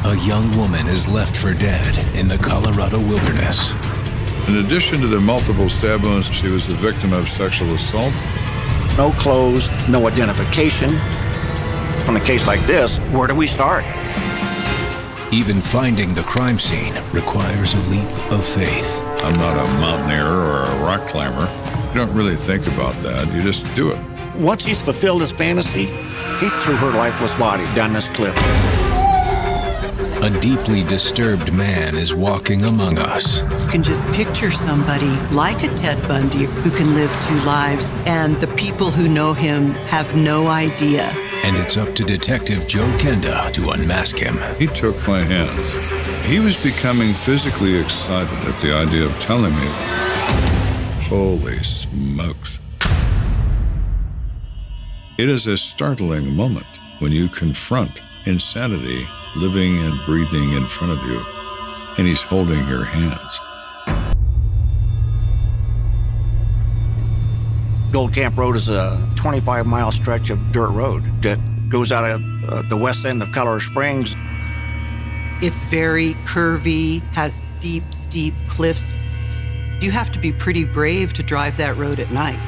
A young woman is left for dead in the Colorado wilderness. In addition to the multiple stab wounds, she was the victim of sexual assault. No clothes, no identification. On a case like this, where do we start? Even finding the crime scene requires a leap of faith. I'm not a mountaineer or a rock climber. You don't really think about that. You just do it. Once he's fulfilled his fantasy, he threw her lifeless body down this cliff. A deeply disturbed man is walking among us. You can just picture somebody like a Ted Bundy who can live two lives, and the people who know him have no idea. And it's up to Detective Joe Kenda to unmask him. He took my hands. He was becoming physically excited at the idea of telling me, holy smokes. It is a startling moment when you confront insanity living and breathing in front of you, and he's holding your hands. Gold Camp Road is a 25-mile stretch of dirt road that goes out of the west end of Colorado Springs. It's very curvy, has steep cliffs. You have to be pretty brave to drive that road at night.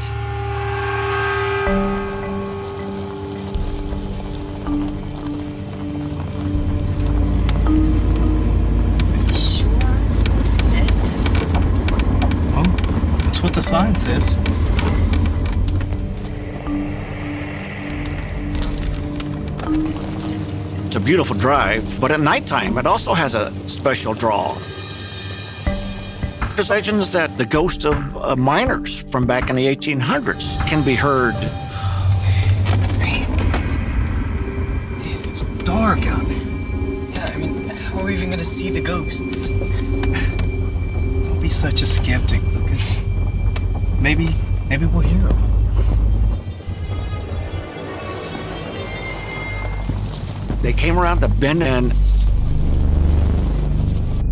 That's what the sign says. It's a beautiful drive, but at nighttime, it also has a special draw. There's legends that the ghosts of miners from back in the 1800s can be heard. Man, it is dark out there. Yeah, I mean, how are we even gonna see the ghosts? Don't be such a skeptic, because maybe we'll hear them. They came around the bend and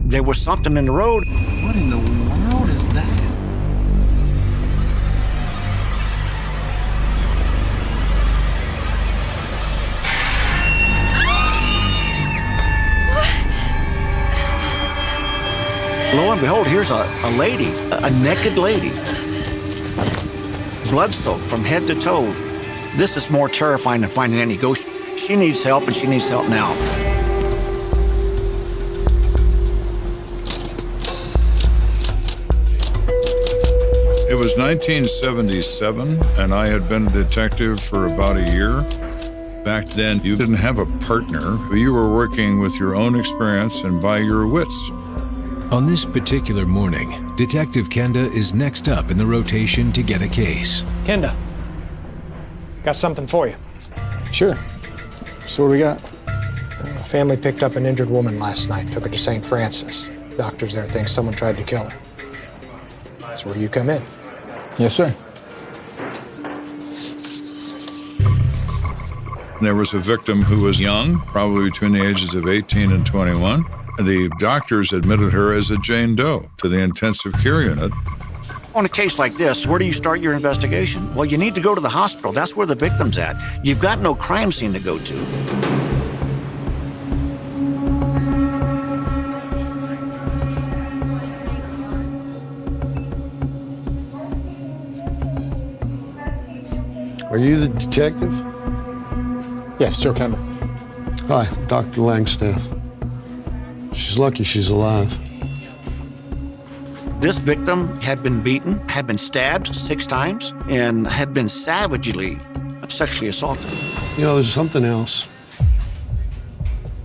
there was something in the road. What in the world is that? Lo and behold, here's a lady, a naked lady. Blood-soaked from head to toe. This is more terrifying than finding any ghost. She needs help, and she needs help now. It was 1977, and I had been a detective for about a year. Back then, you didn't have a partner. You were working with your own experience and by your wits. On this particular morning, Detective Kenda is next up in the rotation to get a case. Kenda, got something for you. Sure. So what do we got? A family picked up an injured woman last night, took her to St. Francis. Doctors there think someone tried to kill her. That's where you come in. Yes, sir. There was a victim who was young, probably between the ages of 18 and 21. The doctors admitted her as a Jane Doe to the intensive care unit. On a case like this, where do you start your investigation? Well, you need to go to the hospital. That's where the victim's at. You've got no crime scene to go to. Are you the detective? Yes, Joe Kenda. Hi, Dr. Langstaff. She's lucky she's alive. This victim had been beaten, had been stabbed 6 times, and had been savagely sexually assaulted. You know, there's something else.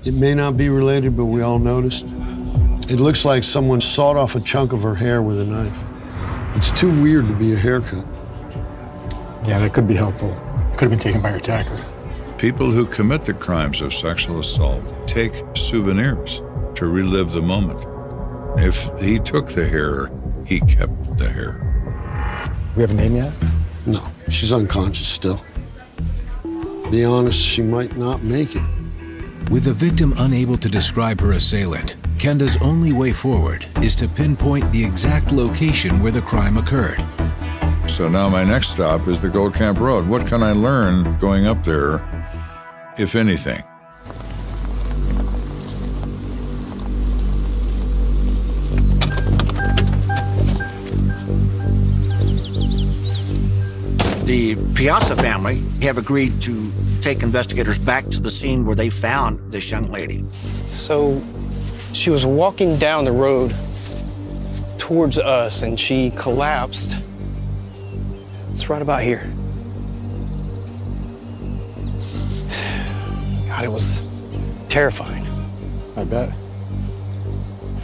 It may not be related, but we all noticed. It looks like someone sawed off a chunk of her hair with a knife. It's too weird to be a haircut. Yeah, that could be helpful. Could have been taken by her attacker. People who commit the crimes of sexual assault take souvenirs to relive the moment. If he took the hair, he kept the hair. We have a name yet? No, she's unconscious still. To be honest, she might not make it. With the victim unable to describe her assailant, Kenda's only way forward is to pinpoint the exact location where the crime occurred. So now my next stop is the Gold Camp Road. What can I learn going up there, if anything? The Piazza family have agreed to take investigators back to the scene where they found this young lady. So she was walking down the road towards us and she collapsed. It's right about here. God, it was terrifying. I bet.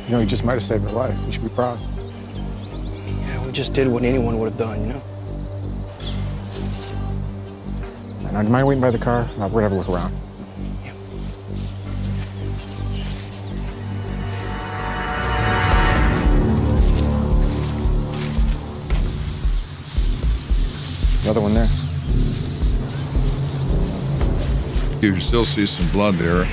You know, you just might have saved her life. You should be proud. Yeah, we just did what anyone would have done, you know? Now, do you mind waiting by the car? We're gonna have a look around. Yeah. Another one there. You can still see some blood there.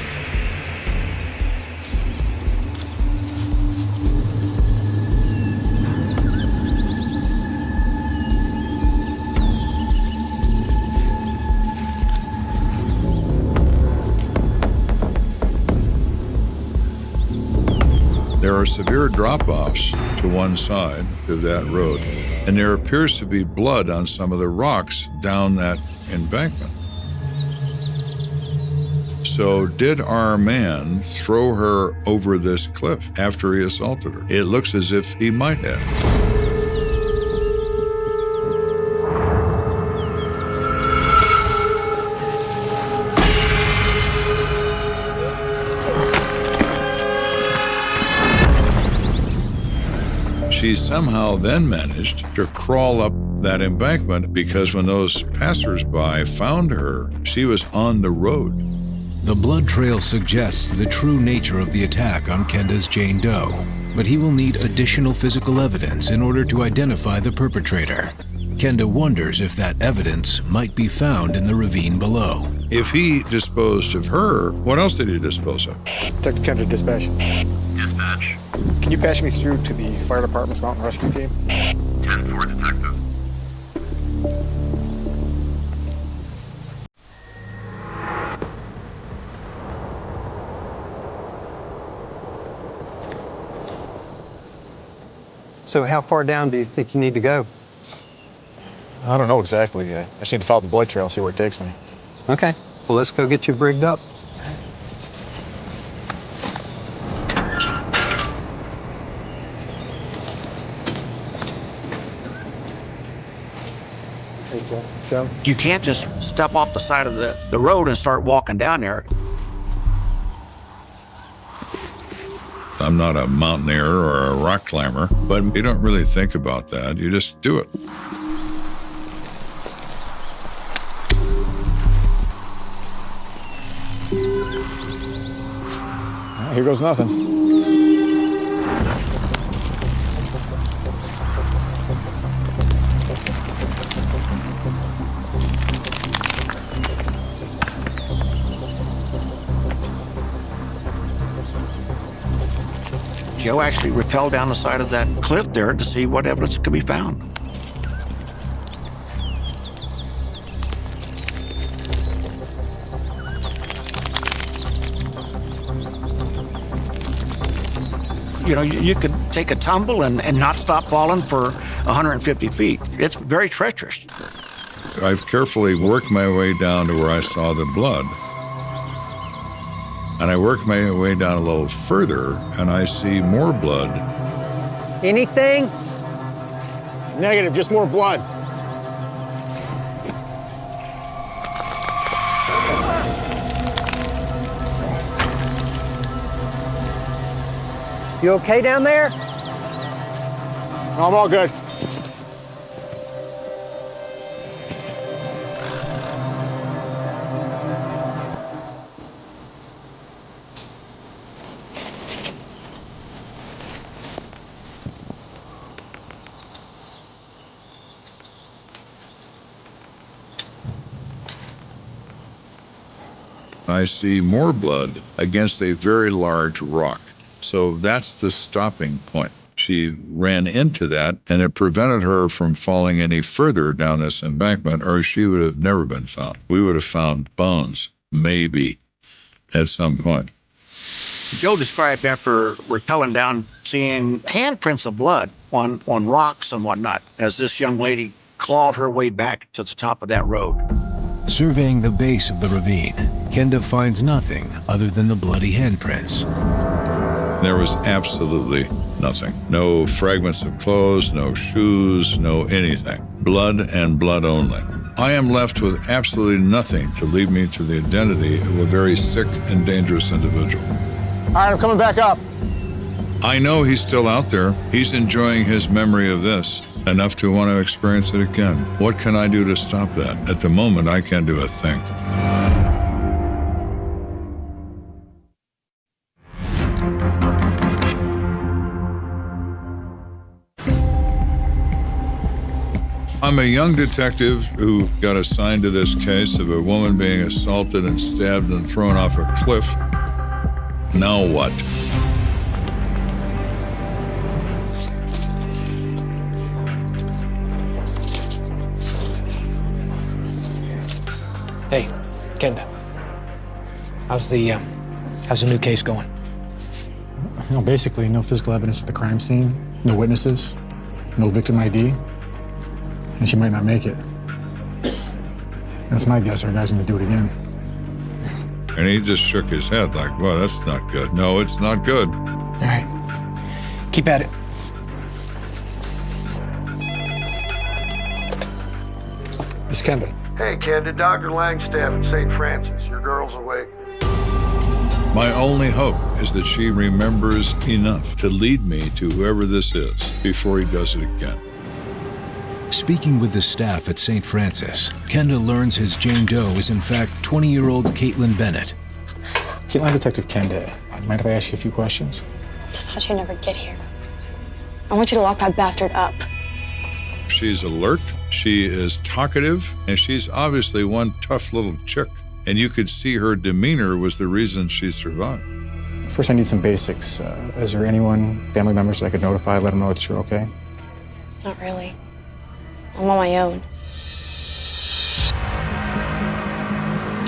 There are severe drop-offs to one side of that road, and there appears to be blood on some of the rocks down that embankment. So did our man throw her over this cliff after he assaulted her? It looks as if he might have. She somehow then managed to crawl up that embankment because when those passersby found her, she was on the road. The blood trail suggests the true nature of the attack on Kenda's Jane Doe, but he will need additional physical evidence in order to identify the perpetrator. Kenda wonders if that evidence might be found in the ravine below. If he disposed of her, what else did he dispose of? Detective Kendra, dispatch. Dispatch. Can you patch me through to the fire department's mountain rescue team? 10-4, detective. So how far down do you think you need to go? I don't know exactly. I just need to follow the blood trail and see where it takes me. Okay, well, let's go get you brigged up. Hey, Joe. You can't just step off the side of the road and start walking down there. I'm not a mountaineer or a rock climber, but you don't really think about that. You just do it. Well, here goes nothing. Joe actually rappelled down the side of that cliff there to see what evidence could be found. You know, you could take a tumble and not stop falling for 150 feet. It's very treacherous. I've carefully worked my way down to where I saw the blood. And I work my way down a little further, and I see more blood. Anything? Negative, just more blood. You okay down there? No, I'm all good. I see more blood against a very large rock. So that's the stopping point. She ran into that, and it prevented her from falling any further down this embankment, or she would have never been found. We would have found bones, maybe, at some point. Joe described after rappelling down, seeing handprints of blood on rocks and whatnot as this young lady clawed her way back to the top of that road. Surveying the base of the ravine, Kenda finds nothing other than the bloody handprints. There was absolutely nothing. No fragments of clothes, no shoes, no anything. Blood and blood only. I am left with absolutely nothing to lead me to the identity of a very sick and dangerous individual. All right, I'm coming back up. I know he's still out there. He's enjoying his memory of this enough to want to experience it again. What can I do to stop that? At the moment, I can't do a thing. I'm a young detective who got assigned to this case of a woman being assaulted and stabbed and thrown off a cliff. Now what? Hey, Kenda. How's the new case going? You know, basically, no physical evidence at the crime scene, no witnesses, no victim ID, and she might not make it. That's my guess. Our guy's gonna do it again. And he just shook his head like, well, that's not good. No, it's not good. All right, keep at it. It's Kenda. Hey, Kenda, Dr. Langstaff at St. Francis. Your girl's awake. My only hope is that she remembers enough to lead me to whoever this is before he does it again. Speaking with the staff at St. Francis, Kenda learns his Jane Doe is in fact 20-year-old Caitlin Bennett. Line Detective Kenda, mind if I ask you a few questions? Just thought you'd never get here. I want you to lock that bastard up. She's alert, she is talkative, and she's obviously one tough little chick. And you could see her demeanor was the reason she survived. First, I need some basics. Is there anyone, family members that I could notify, let them know that you're okay? Not really. I'm on my own.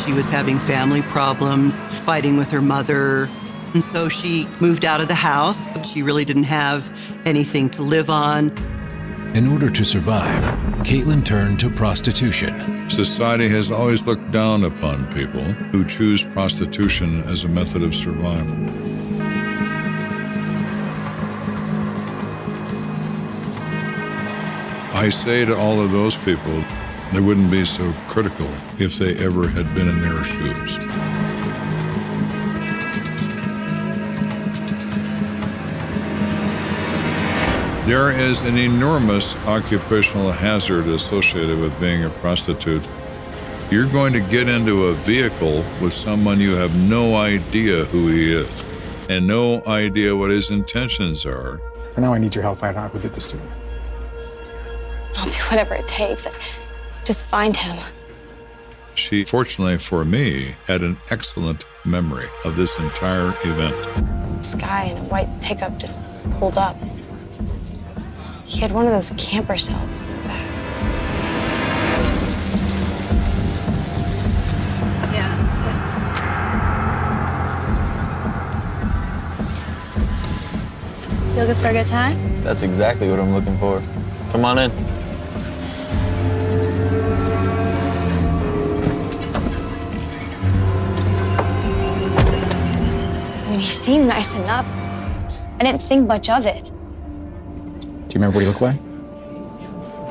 She was having family problems, fighting with her mother, and so she moved out of the house. She really didn't have anything to live on. In order to survive, Caitlin turned to prostitution. Society has always looked down upon people who choose prostitution as a method of survival. I say to all of those people, they wouldn't be so critical if they ever had been in their shoes. There is an enormous occupational hazard associated with being a prostitute. You're going to get into a vehicle with someone you have no idea who he is and no idea what his intentions are. For now, I need your help finding out who did this to me. I'll do whatever it takes. Just find him. She, fortunately for me, had an excellent memory of this entire event. This guy in a white pickup just pulled up. He had one of those camper cells in the back. You looking for a good time? That's exactly what I'm looking for. Come on in. I mean, he seemed nice enough. I didn't think much of it. Do you remember what he looked like?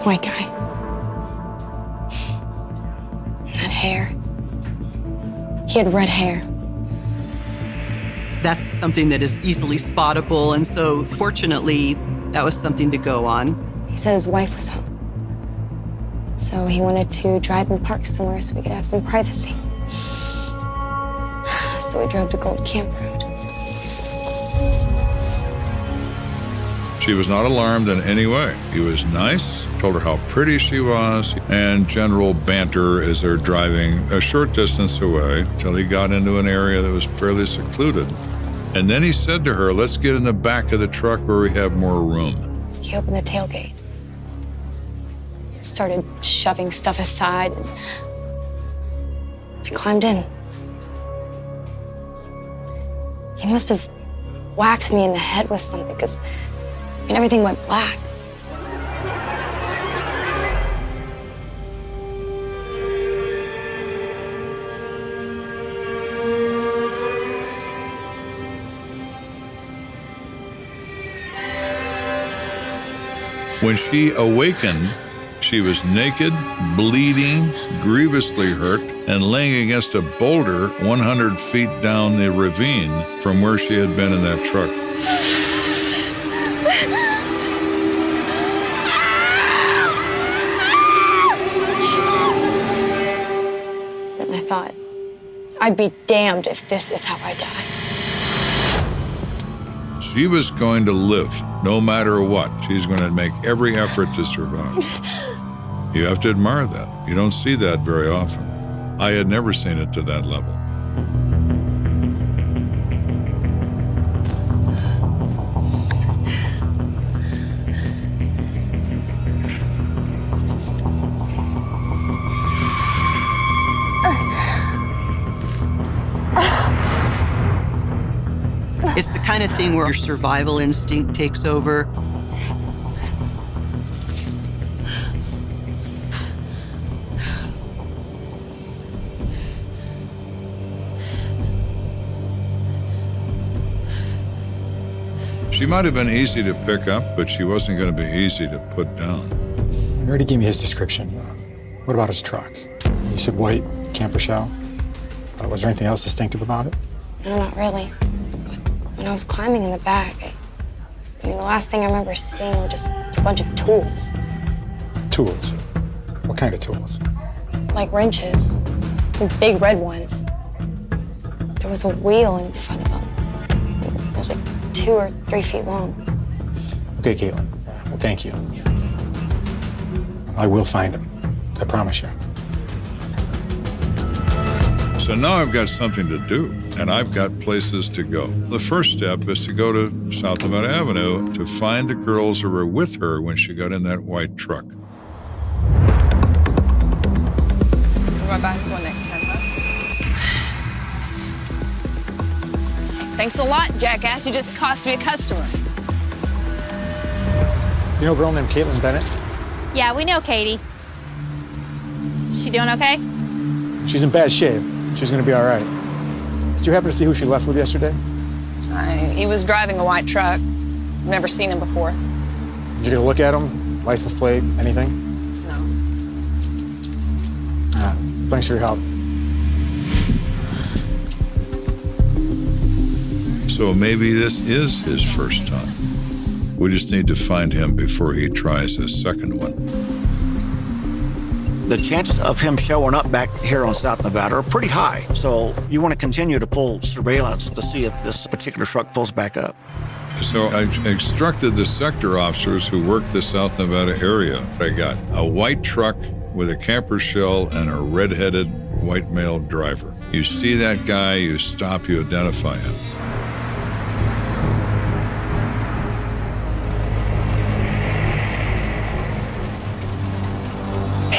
White guy. That hair. He had red hair. That's something that is easily spottable, and so fortunately, that was something to go on. He said his wife was home. So he wanted to drive and park somewhere so we could have some privacy. So we drove to Gold Camp Road. She was not alarmed in any way. He was nice, told her how pretty she was, and general banter as they're driving a short distance away till he got into an area that was fairly secluded. And then he said to her, let's get in the back of the truck where we have more room. He opened the tailgate. Started shoving stuff aside, and I climbed in. He must have whacked me in the head with something, because everything went black. When she awakened, she was naked, bleeding, grievously hurt, and laying against a boulder 100 feet down the ravine from where she had been in that truck. And I thought, I'd be damned if this is how I die. She was going to live, no matter what. She's going to make every effort to survive. You have to admire that. You don't see that very often. I had never seen it to that level. It's the kind of thing where your survival instinct takes over. She might have been easy to pick up, but she wasn't going to be easy to put down. You already gave me his description. What about his truck? You said white, camper shell. Was there anything else distinctive about it? No, not really. When I was climbing in the back, I mean, the last thing I remember seeing were just a bunch of tools. Tools? What kind of tools? Like wrenches, the big red ones. There was a wheel in front of them. It was like 2 or 3 feet long. Okay, Caitlin. Well, thank you. I will find him. I promise you. So now I've got something to do, and I've got places to go. The first step is to go to South Nevada Avenue to find the girls who were with her when she got in that white truck. We'll go back one next time, huh? Thanks a lot, jackass. You just cost me a customer. You know a girl named Caitlin Bennett? Yeah, we know Katie. She doing okay? She's in bad shape. She's gonna be all right. Did you happen to see who she left with yesterday? He was driving a white truck. Never seen him before. Did you get a look at him? License plate, anything? No. Thanks for your help. So maybe this is his first time. We just need to find him before he tries his second one. The chances of him showing up back here on South Nevada are pretty high. So you want to continue to pull surveillance to see if this particular truck pulls back up. So I instructed the sector officers who work the South Nevada area. I got a white truck with a camper shell and a red-headed white male driver. You see that guy, you stop, you identify him.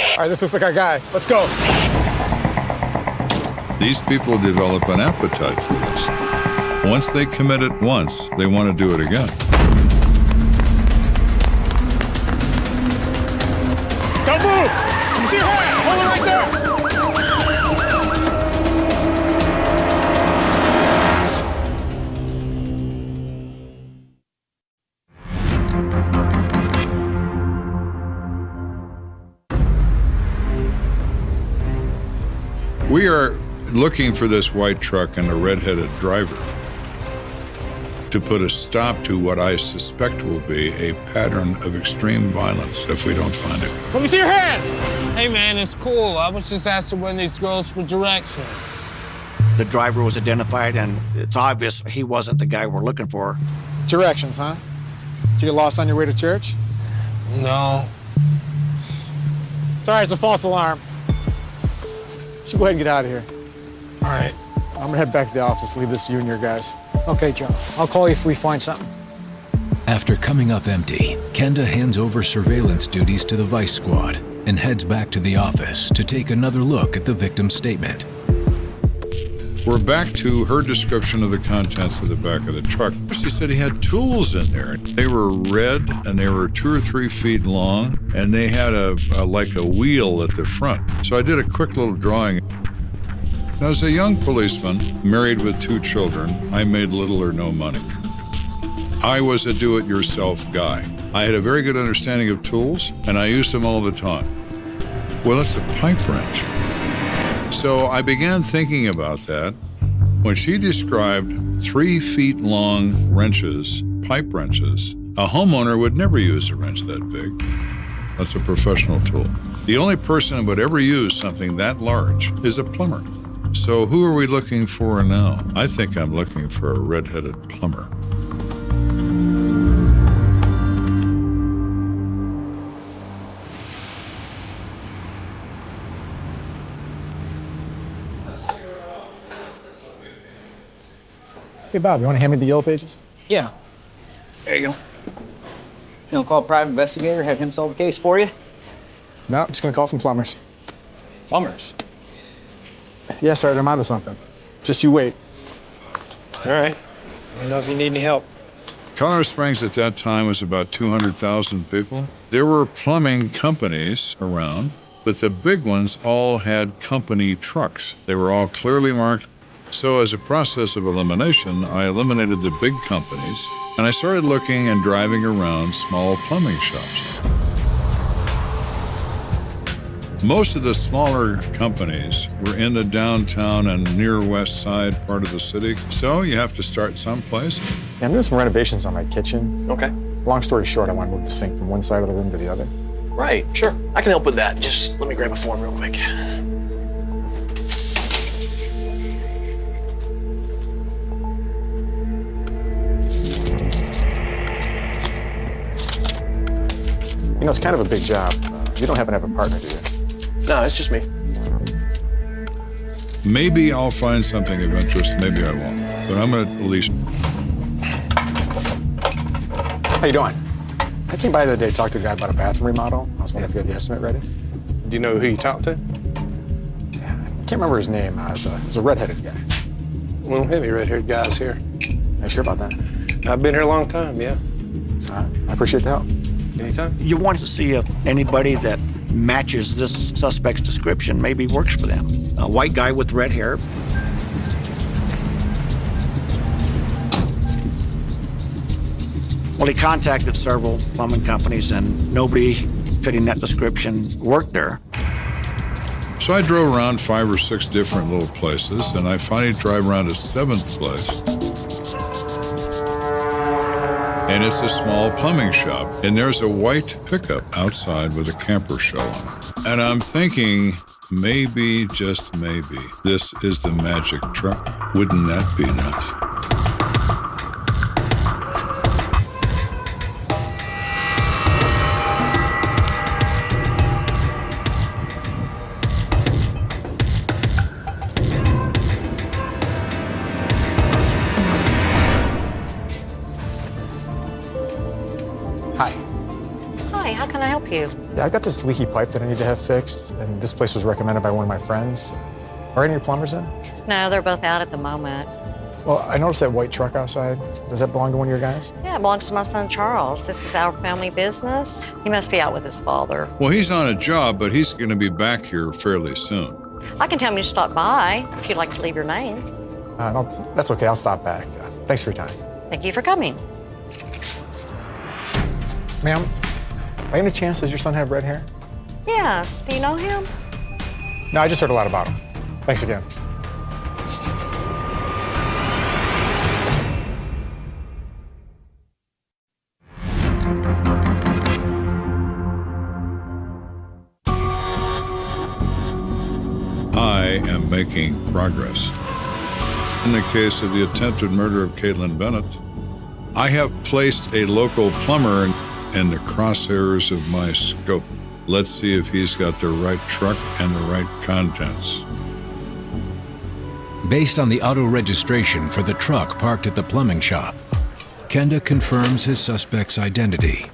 All right, this looks like our guy. Let's go. These people develop an appetite for this. Once they commit it once, they want to do it again. Don't move! You see your hand? Hold it right there! We are looking for this white truck and a red-headed driver to put a stop to what I suspect will be a pattern of extreme violence if we don't find it. Let me see your hands! Hey, man, it's cool. I was just asking one of these girls for directions. The driver was identified, and it's obvious he wasn't the guy we're looking for. Directions, huh? Did you get lost on your way to church? No. Sorry, it's a false alarm. Should go ahead and get out of here. All right. I'm gonna head back to the office, leave this to you and your guys. Okay, Joe. I'll call you if we find something. After coming up empty, Kenda hands over surveillance duties to the Vice Squad and heads back to the office to take another look at the victim's statement. We're back to her description of the contents of the back of the truck. She said he had tools in there. They were red and they were 2 or 3 feet long, and they had like a wheel at the front. So I did a quick little drawing. Now, as a young policeman, married with 2 children, I made little or no money. I was a do-it-yourself guy. I had a very good understanding of tools, and I used them all the time. Well, it's a pipe wrench. So I began thinking about that when she described 3 feet long wrenches, pipe wrenches. A homeowner would never use a wrench that big. That's a professional tool. The only person who would ever use something that large is a plumber. So who are we looking for now? I think I'm looking for a red-headed plumber. Hey, Bob, you want to hand me the yellow pages? Yeah. There you go. You don't call a private investigator, have him solve the case for you? No, I'm just going to call some plumbers. Plumbers? Yes, sir, I'm onto something. Just you wait. All right. Let me know if you need any help. Colorado Springs at that time was about 200,000 people. There were plumbing companies around, but the big ones all had company trucks. They were all clearly marked. So as a process of elimination, I eliminated the big companies, and I started looking and driving around small plumbing shops. Most of the smaller companies were in the downtown and near west side part of the city, so you have to start someplace. Yeah, I'm doing some renovations on my kitchen. Okay. Long story short, I want to move the sink from one side of the room to the other. Right, sure. I can help with that. Just let me grab a form real quick. You know, it's kind of a big job. You don't happen to have a partner, do you? No, it's just me. Maybe I'll find something of interest, maybe I won't, but I'm gonna at least. How you doing? I came by the other day to talk to a guy about a bathroom remodel. I was wondering if you had the estimate ready. Do you know who you talked to? I can't remember his name. It was a redheaded guy. We don't have any red-haired guys here. Are you sure about that? I've been here a long time, yeah. I appreciate the help. Anytime. You want to see if anybody that matches this suspect's description maybe works for them. A white guy with red hair. Well, he contacted several plumbing companies and nobody fitting that description worked there. So I drove around 5 or 6 different little places, and I finally drive around a 7th place. And it's a small plumbing shop, and there's a white pickup outside with a camper shell on it. And I'm thinking, maybe, just maybe, this is the magic truck. Wouldn't that be nice? You. Yeah, I've got this leaky pipe that I need to have fixed, and this place was recommended by one of my friends. Are any of your plumbers in? No, they're both out at the moment. Well, I noticed that white truck outside. Does that belong to one of your guys? Yeah, it belongs to my son Charles. This is our family business. He must be out with his father. Well, he's on a job, but he's going to be back here fairly soon. I can tell him to stop by if you'd like to leave your name. No, that's okay. I'll stop back. Thanks for your time. Thank you for coming. Ma'am, by any chance does your son have red hair? Yes. Do you know him? No, I just heard a lot about him. Thanks again. I am making progress. In the case of the attempted murder of Caitlin Bennett, I have placed a local plumber in the crosshairs of my scope. Let's see if he's got the right truck and the right contents. Based on the auto registration for the truck parked at the plumbing shop, Kenda confirms his suspect's identity,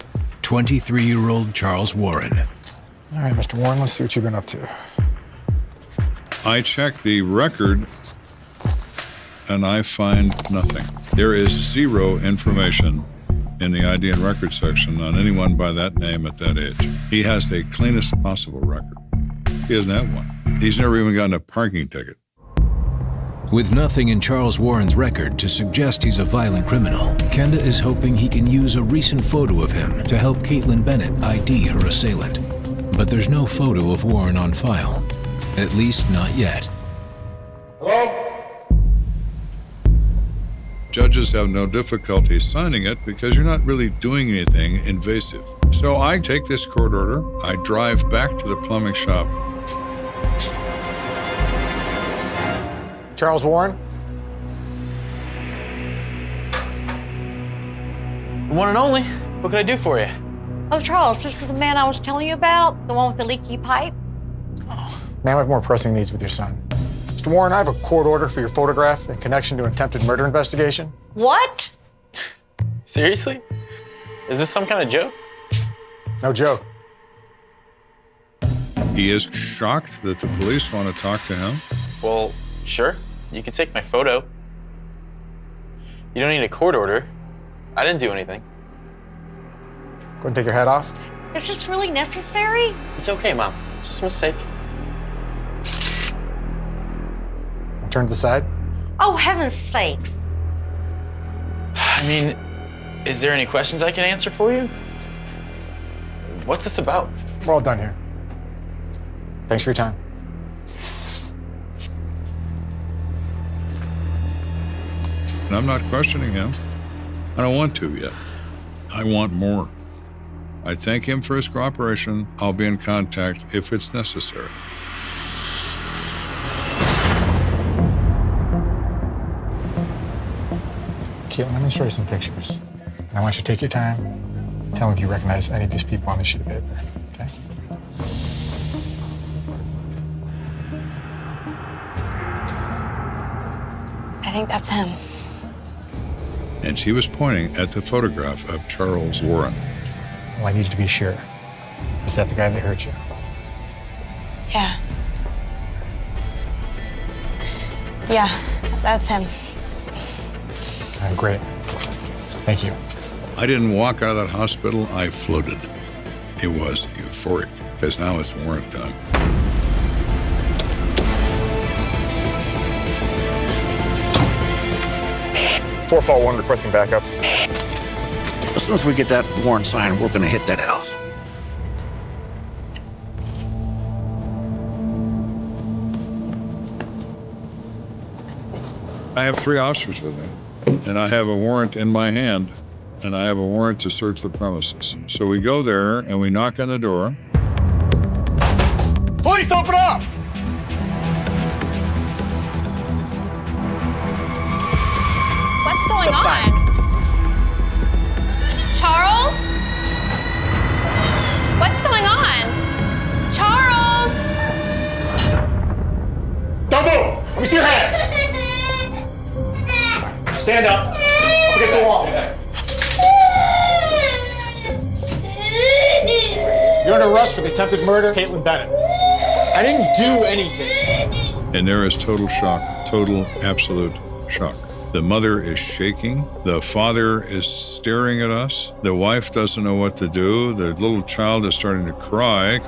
23-year-old Charles Warren. All right, Mr. Warren, let's see what you've been up to. I check the record and I find nothing. There is zero information in the ID and record section on anyone by that name at that age. He has the cleanest possible record. He doesn't have one. He's never even gotten a parking ticket. With nothing in Charles Warren's record to suggest he's a violent criminal, Kenda is hoping he can use a recent photo of him to help Caitlin Bennett ID her assailant. But there's no photo of Warren on file. At least not yet. Judges have no difficulty signing it because you're not really doing anything invasive. So I take this court order, I drive back to the plumbing shop. Charles Warren? The one and only. What can I do for you? Oh, Charles, this is the man I was telling you about, the one with the leaky pipe. Man, I have more pressing needs with your son. Mr. Warren, I have a court order for your photograph in connection to an attempted murder investigation. What? Seriously? Is this some kind of joke? No joke. He is shocked that the police want to talk to him. Well, sure. You can take my photo. You don't need a court order. I didn't do anything. Go ahead and take your hat off. Is this really necessary? It's okay, Mom. It's just a mistake. Turn to the side. Oh, heaven's sakes. I mean, is there any questions I can answer for you? What's this about? We're all done here. Thanks for your time. And I'm not questioning him. I don't want to yet. I want more. I thank him for his cooperation. I'll be in contact if it's necessary. Caitlin, I'm gonna show you some pictures. And I want you to take your time. Tell me if you recognize any of these people on this sheet of paper, okay? I think that's him. And she was pointing at the photograph of Charles Warren. Well, I need you to be sure. Is that the guy that hurt you? Yeah. Yeah, that's him. Great. Thank you. I didn't walk out of that hospital, I floated. It was euphoric, because now it's warrant time. Fall 1 requesting backup. As soon as we get that warrant signed, we're gonna hit that house. I have 3 officers with me, and I have a warrant in my hand, and I have a warrant to search the premises. So we go there, and we knock on the door. Police, open up! What's going Subside. on? Charles? What's going on? Charles? Don't move! Let me see your hands! Stand up. Up against the wall. You're under arrest for the attempted murder of Caitlin Bennett. I didn't do anything. And there is total shock, total, absolute shock. The mother is shaking. The father is staring at us. The wife doesn't know what to do. The little child is starting to cry.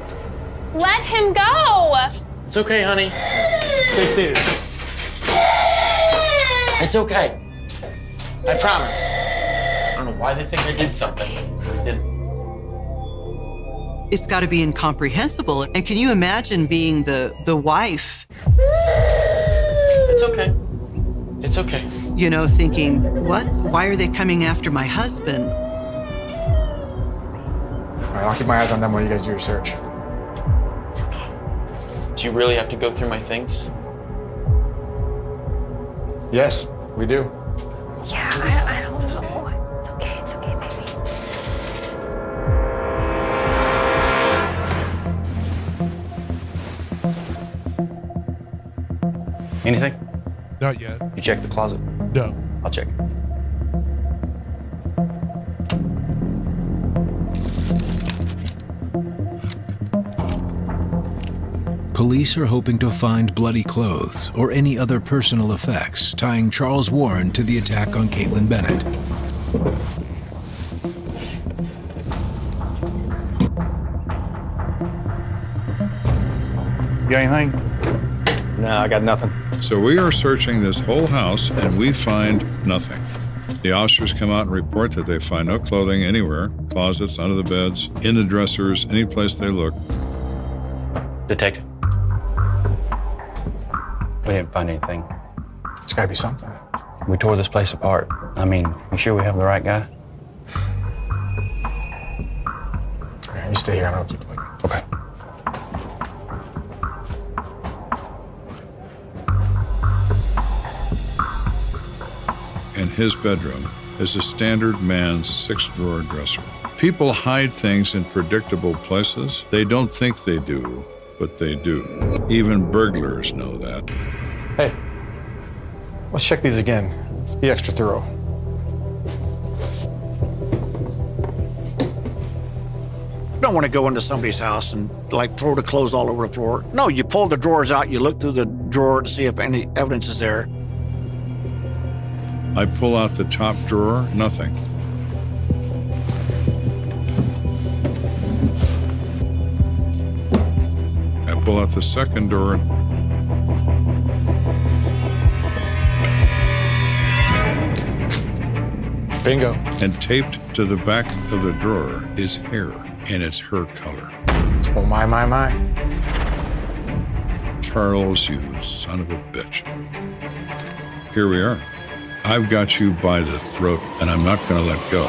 Let him go. It's okay, honey. Stay seated. It's okay. I promise. I don't know why they think I did something. I didn't. It's got to be incomprehensible. And can you imagine being the wife? It's okay. It's okay. You know, thinking, what? Why are they coming after my husband? All right, I'll keep my eyes on them while you guys do your search. Do you really have to go through my things? Yes, we do. Yeah, I don't know. It's okay, baby. Anything? Not yet. You check the closet? No. I'll check. Police are hoping to find bloody clothes or any other personal effects tying Charles Warren to the attack on Caitlin Bennett. You got anything? No, I got nothing. So we are searching this whole house, and we find nothing. The officers come out and report that they find no clothing anywhere, closets, under the beds, in the dressers, any place they look. Detective. We didn't find anything. It's gotta be something. We tore this place apart. I mean, you sure we have the right guy? All right, you stay here and I'll keep looking. Okay. In his bedroom is a standard man's 6-drawer dresser. People hide things in predictable places. They don't think they do, but they do. Even burglars know that. Hey, let's check these again. Let's be extra thorough. You don't want to go into somebody's house and like throw the clothes all over the floor. No, you pull the drawers out, you look through the drawer to see if any evidence is there. I pull out the top drawer, nothing. I pull out the second drawer. Bingo. And taped to the back of the drawer is hair, and it's her color. Oh, my. Charles, you son of a bitch. Here we are. I've got you by the throat, and I'm not going to let go.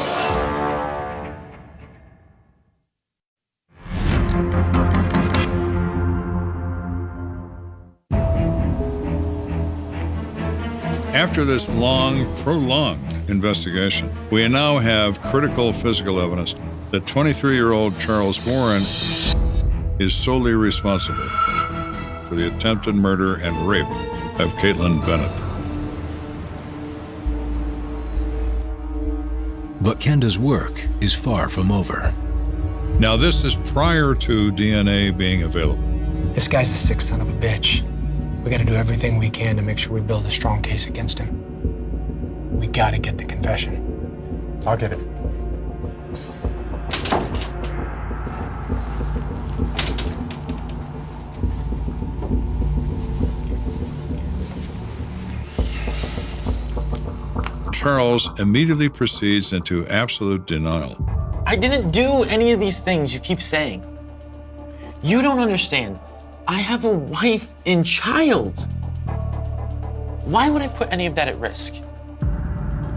After this long, prolonged investigation, we now have critical physical evidence that 23-year-old Charles Warren is solely responsible for the attempted murder and rape of Caitlin Bennett. But Kenda's work is far from over. Now, this is prior to DNA being available. This guy's a sick son of a bitch. We gotta do everything we can to make sure we build a strong case against him. We gotta get the confession. I'll get it. Charles immediately proceeds into absolute denial. I didn't do any of these things you keep saying. You don't understand. I have a wife and child. Why would I put any of that at risk?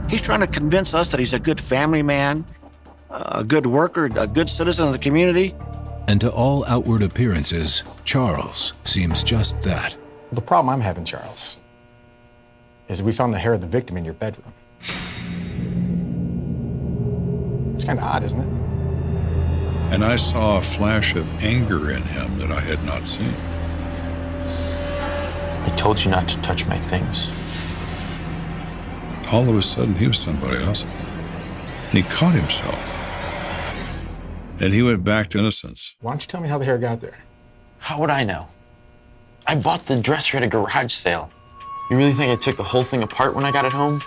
He's trying to convince us that he's a good family man, a good worker, a good citizen of the community. And to all outward appearances, Charles seems just that. The problem I'm having, Charles, is we found the hair of the victim in your bedroom. It's kind of odd, isn't it? And I saw a flash of anger in him that I had not seen. I told you not to touch my things. All of a sudden, he was somebody else. And he caught himself. And he went back to innocence. Why don't you tell me how the hair got there? How would I know? I bought the dresser at a garage sale. You really think I took the whole thing apart when I got it home?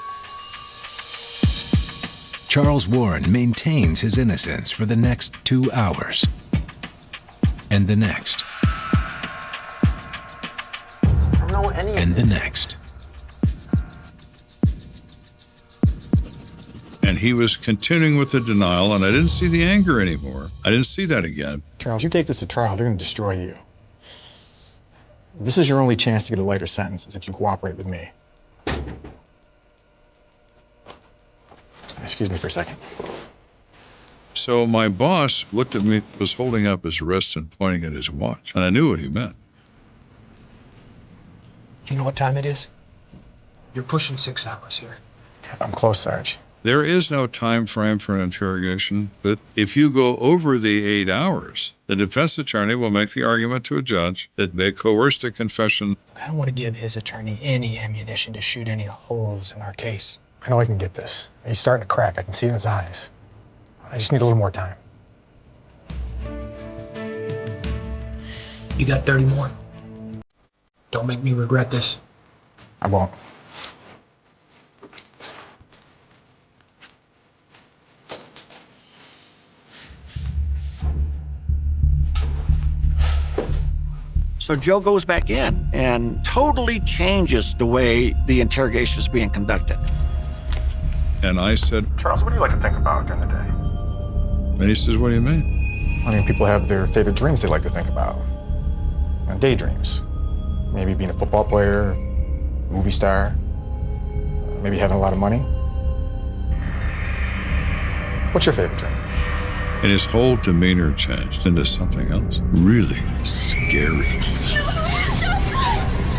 Charles Warren maintains his innocence for the next 2 hours. And the next. I don't know any of And the this. next. And he was continuing with the denial, and I didn't see the anger anymore. I didn't see that again. Charles, you take this to trial, they're going to destroy you. This is your only chance to get a lighter sentence, is if you cooperate with me. Excuse me for a second. So my boss looked at me, was holding up his wrist and pointing at his watch, and I knew what he meant. You know what time it is? You're pushing 6 hours here. I'm close, Sarge. There is no time frame for an interrogation, but if you go over the 8 hours, the defense attorney will make the argument to a judge that they coerced a confession. I don't want to give his attorney any ammunition to shoot any holes in our case. I know I can get this. He's starting to crack. I can see it in his eyes. I just need a little more time. You got 30 more. Don't make me regret this. I won't. So Joe goes back in and totally changes the way the interrogation is being conducted. And I said, Charles, what do you like to think about during the day? and he says, what do you mean? I mean, people have their favorite dreams they like to think about. Daydreams. Maybe being a football player, movie star, maybe having a lot of money. What's your favorite dream? And his whole demeanor changed into something else, really scary.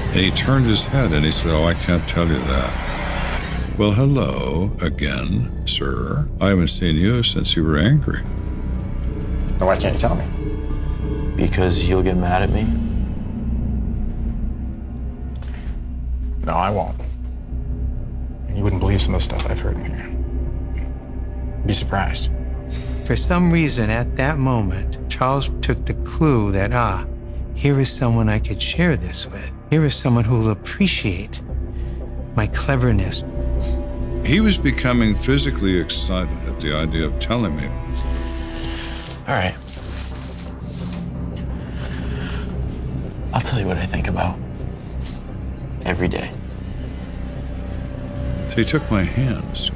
And he turned his head and he said, oh, I can't tell you that. Well, hello again, sir. I haven't seen you since you were angry. Now, why can't you tell me? Because you'll get mad at me? No, I won't. You wouldn't believe some of the stuff I've heard in here. You'd be surprised. For some reason, at that moment, Charles took the clue that, here is someone I could share this with. Here is someone who will appreciate my cleverness. He was becoming physically excited at the idea of telling me. All right. I'll tell you what I think about. Every day. So he took my hands.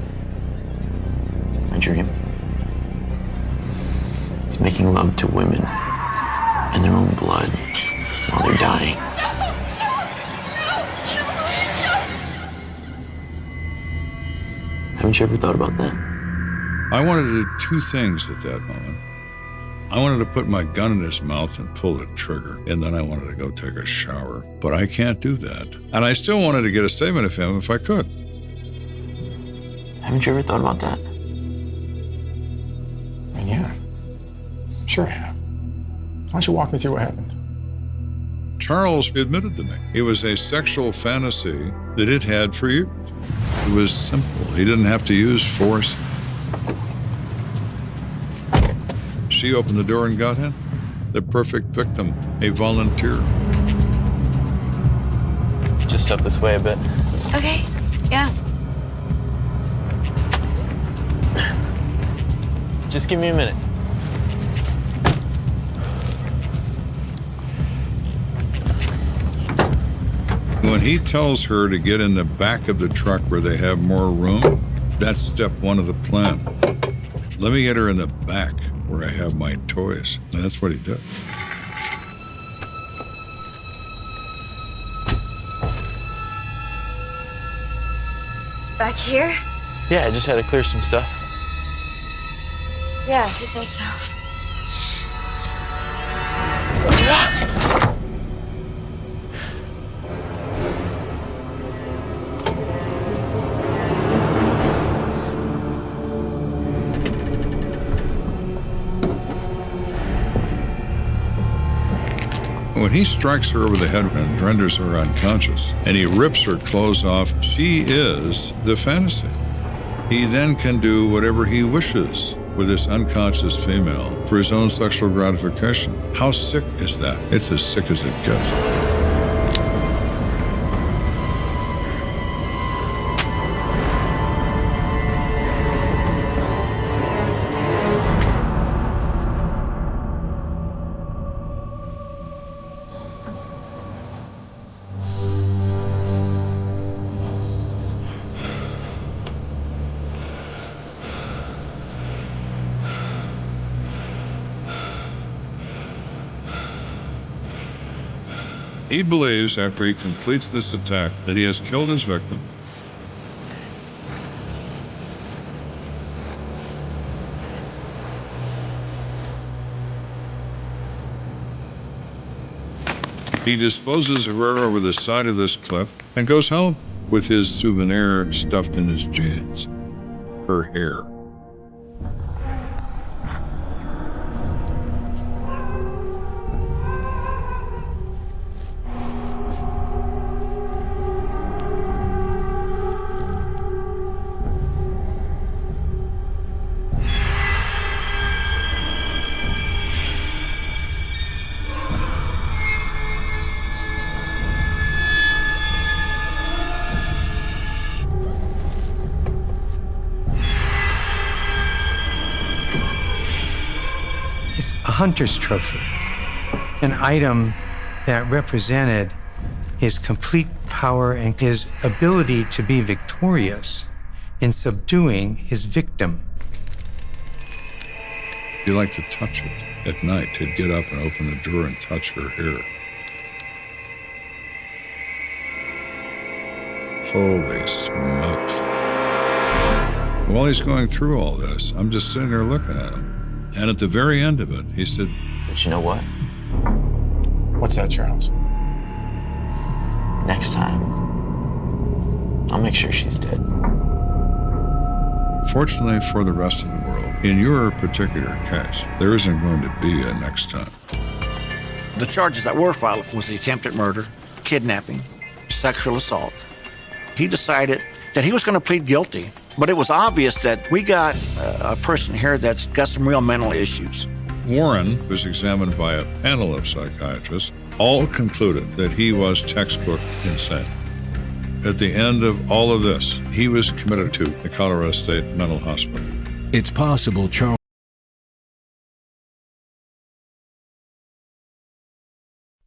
My dream is making love to women in their own blood while they're dying. Haven't you ever thought about that? I wanted to do two things at that moment. I wanted to put my gun in his mouth and pull the trigger, and then I wanted to go take a shower. But I can't do that. And I still wanted to get a statement of him if I could. Haven't you ever thought about that? I mean, yeah. Sure I have. Why don't you walk me through what happened? Charles admitted to me it was a sexual fantasy that it had for years. It was simple. He didn't have to use force. She opened the door and got in. The perfect victim, a volunteer. Just up this way a bit. Okay, yeah. Just give me a minute. When he tells her to get in the back of the truck where they have more room, that's step one of the plan. Let me get her in the back where I have my toys. And that's what he did. Back here? Yeah, I just had to clear some stuff. Yeah, if you say so. When he strikes her over the head and renders her unconscious, and he rips her clothes off, she is the fantasy. He then can do whatever he wishes with this unconscious female for his own sexual gratification. How sick is that? It's as sick as it gets. He believes after he completes this attack that he has killed his victim. He disposes of her over the side of this cliff and goes home with his souvenir stuffed in his jeans. Her hair. It's a hunter's trophy, an item that represented his complete power and his ability to be victorious in subduing his victim. He liked to touch it at night. He'd get up and open the door and touch her hair. Holy smokes. While he's going through all this, I'm just sitting there looking at him. And at the very end of it, he said, But you know what? What's that, Charles? Next time, I'll make sure she's dead. fortunately for the rest of the world, in your particular case, there isn't going to be a next time. The charges that were filed was the attempted murder, kidnapping, sexual assault. He decided that he was going to plead guilty, but it was obvious that we got a person here that's got some real mental issues. Warren was examined by a panel of psychiatrists. All concluded that he was textbook insane. At the end of all of this, he was committed to the Colorado State Mental Hospital. It's possible Charles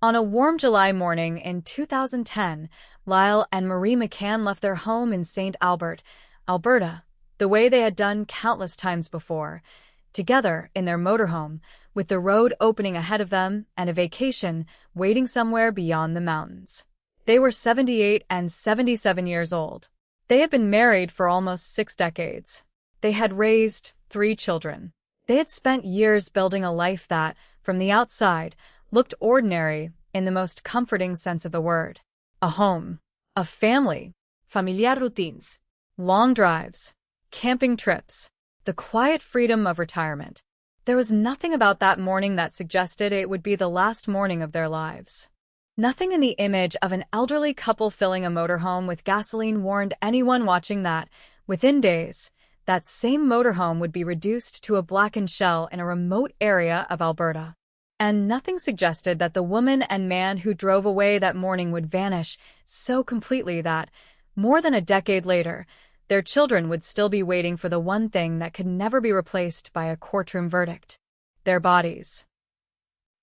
On a warm July morning in 2010, Lyle and Marie McCann left their home in St. Albert, Alberta, the way they had done countless times before, together in their motorhome, with the road opening ahead of them and a vacation waiting somewhere beyond the mountains. They were 78 and 77 years old. They had been married for almost 6 decades. They had raised 3 children. They had spent years building a life that, from the outside, looked ordinary in the most comforting sense of the word. A home, a family, familiar routines, long drives, camping trips, the quiet freedom of retirement. There was nothing about that morning that suggested it would be the last morning of their lives. Nothing in the image of an elderly couple filling a motorhome with gasoline warned anyone watching that, within days, that same motorhome would be reduced to a blackened shell in a remote area of Alberta. And nothing suggested that the woman and man who drove away that morning would vanish so completely that, more than a decade later, their children would still be waiting for the one thing that could never be replaced by a courtroom verdict: their bodies.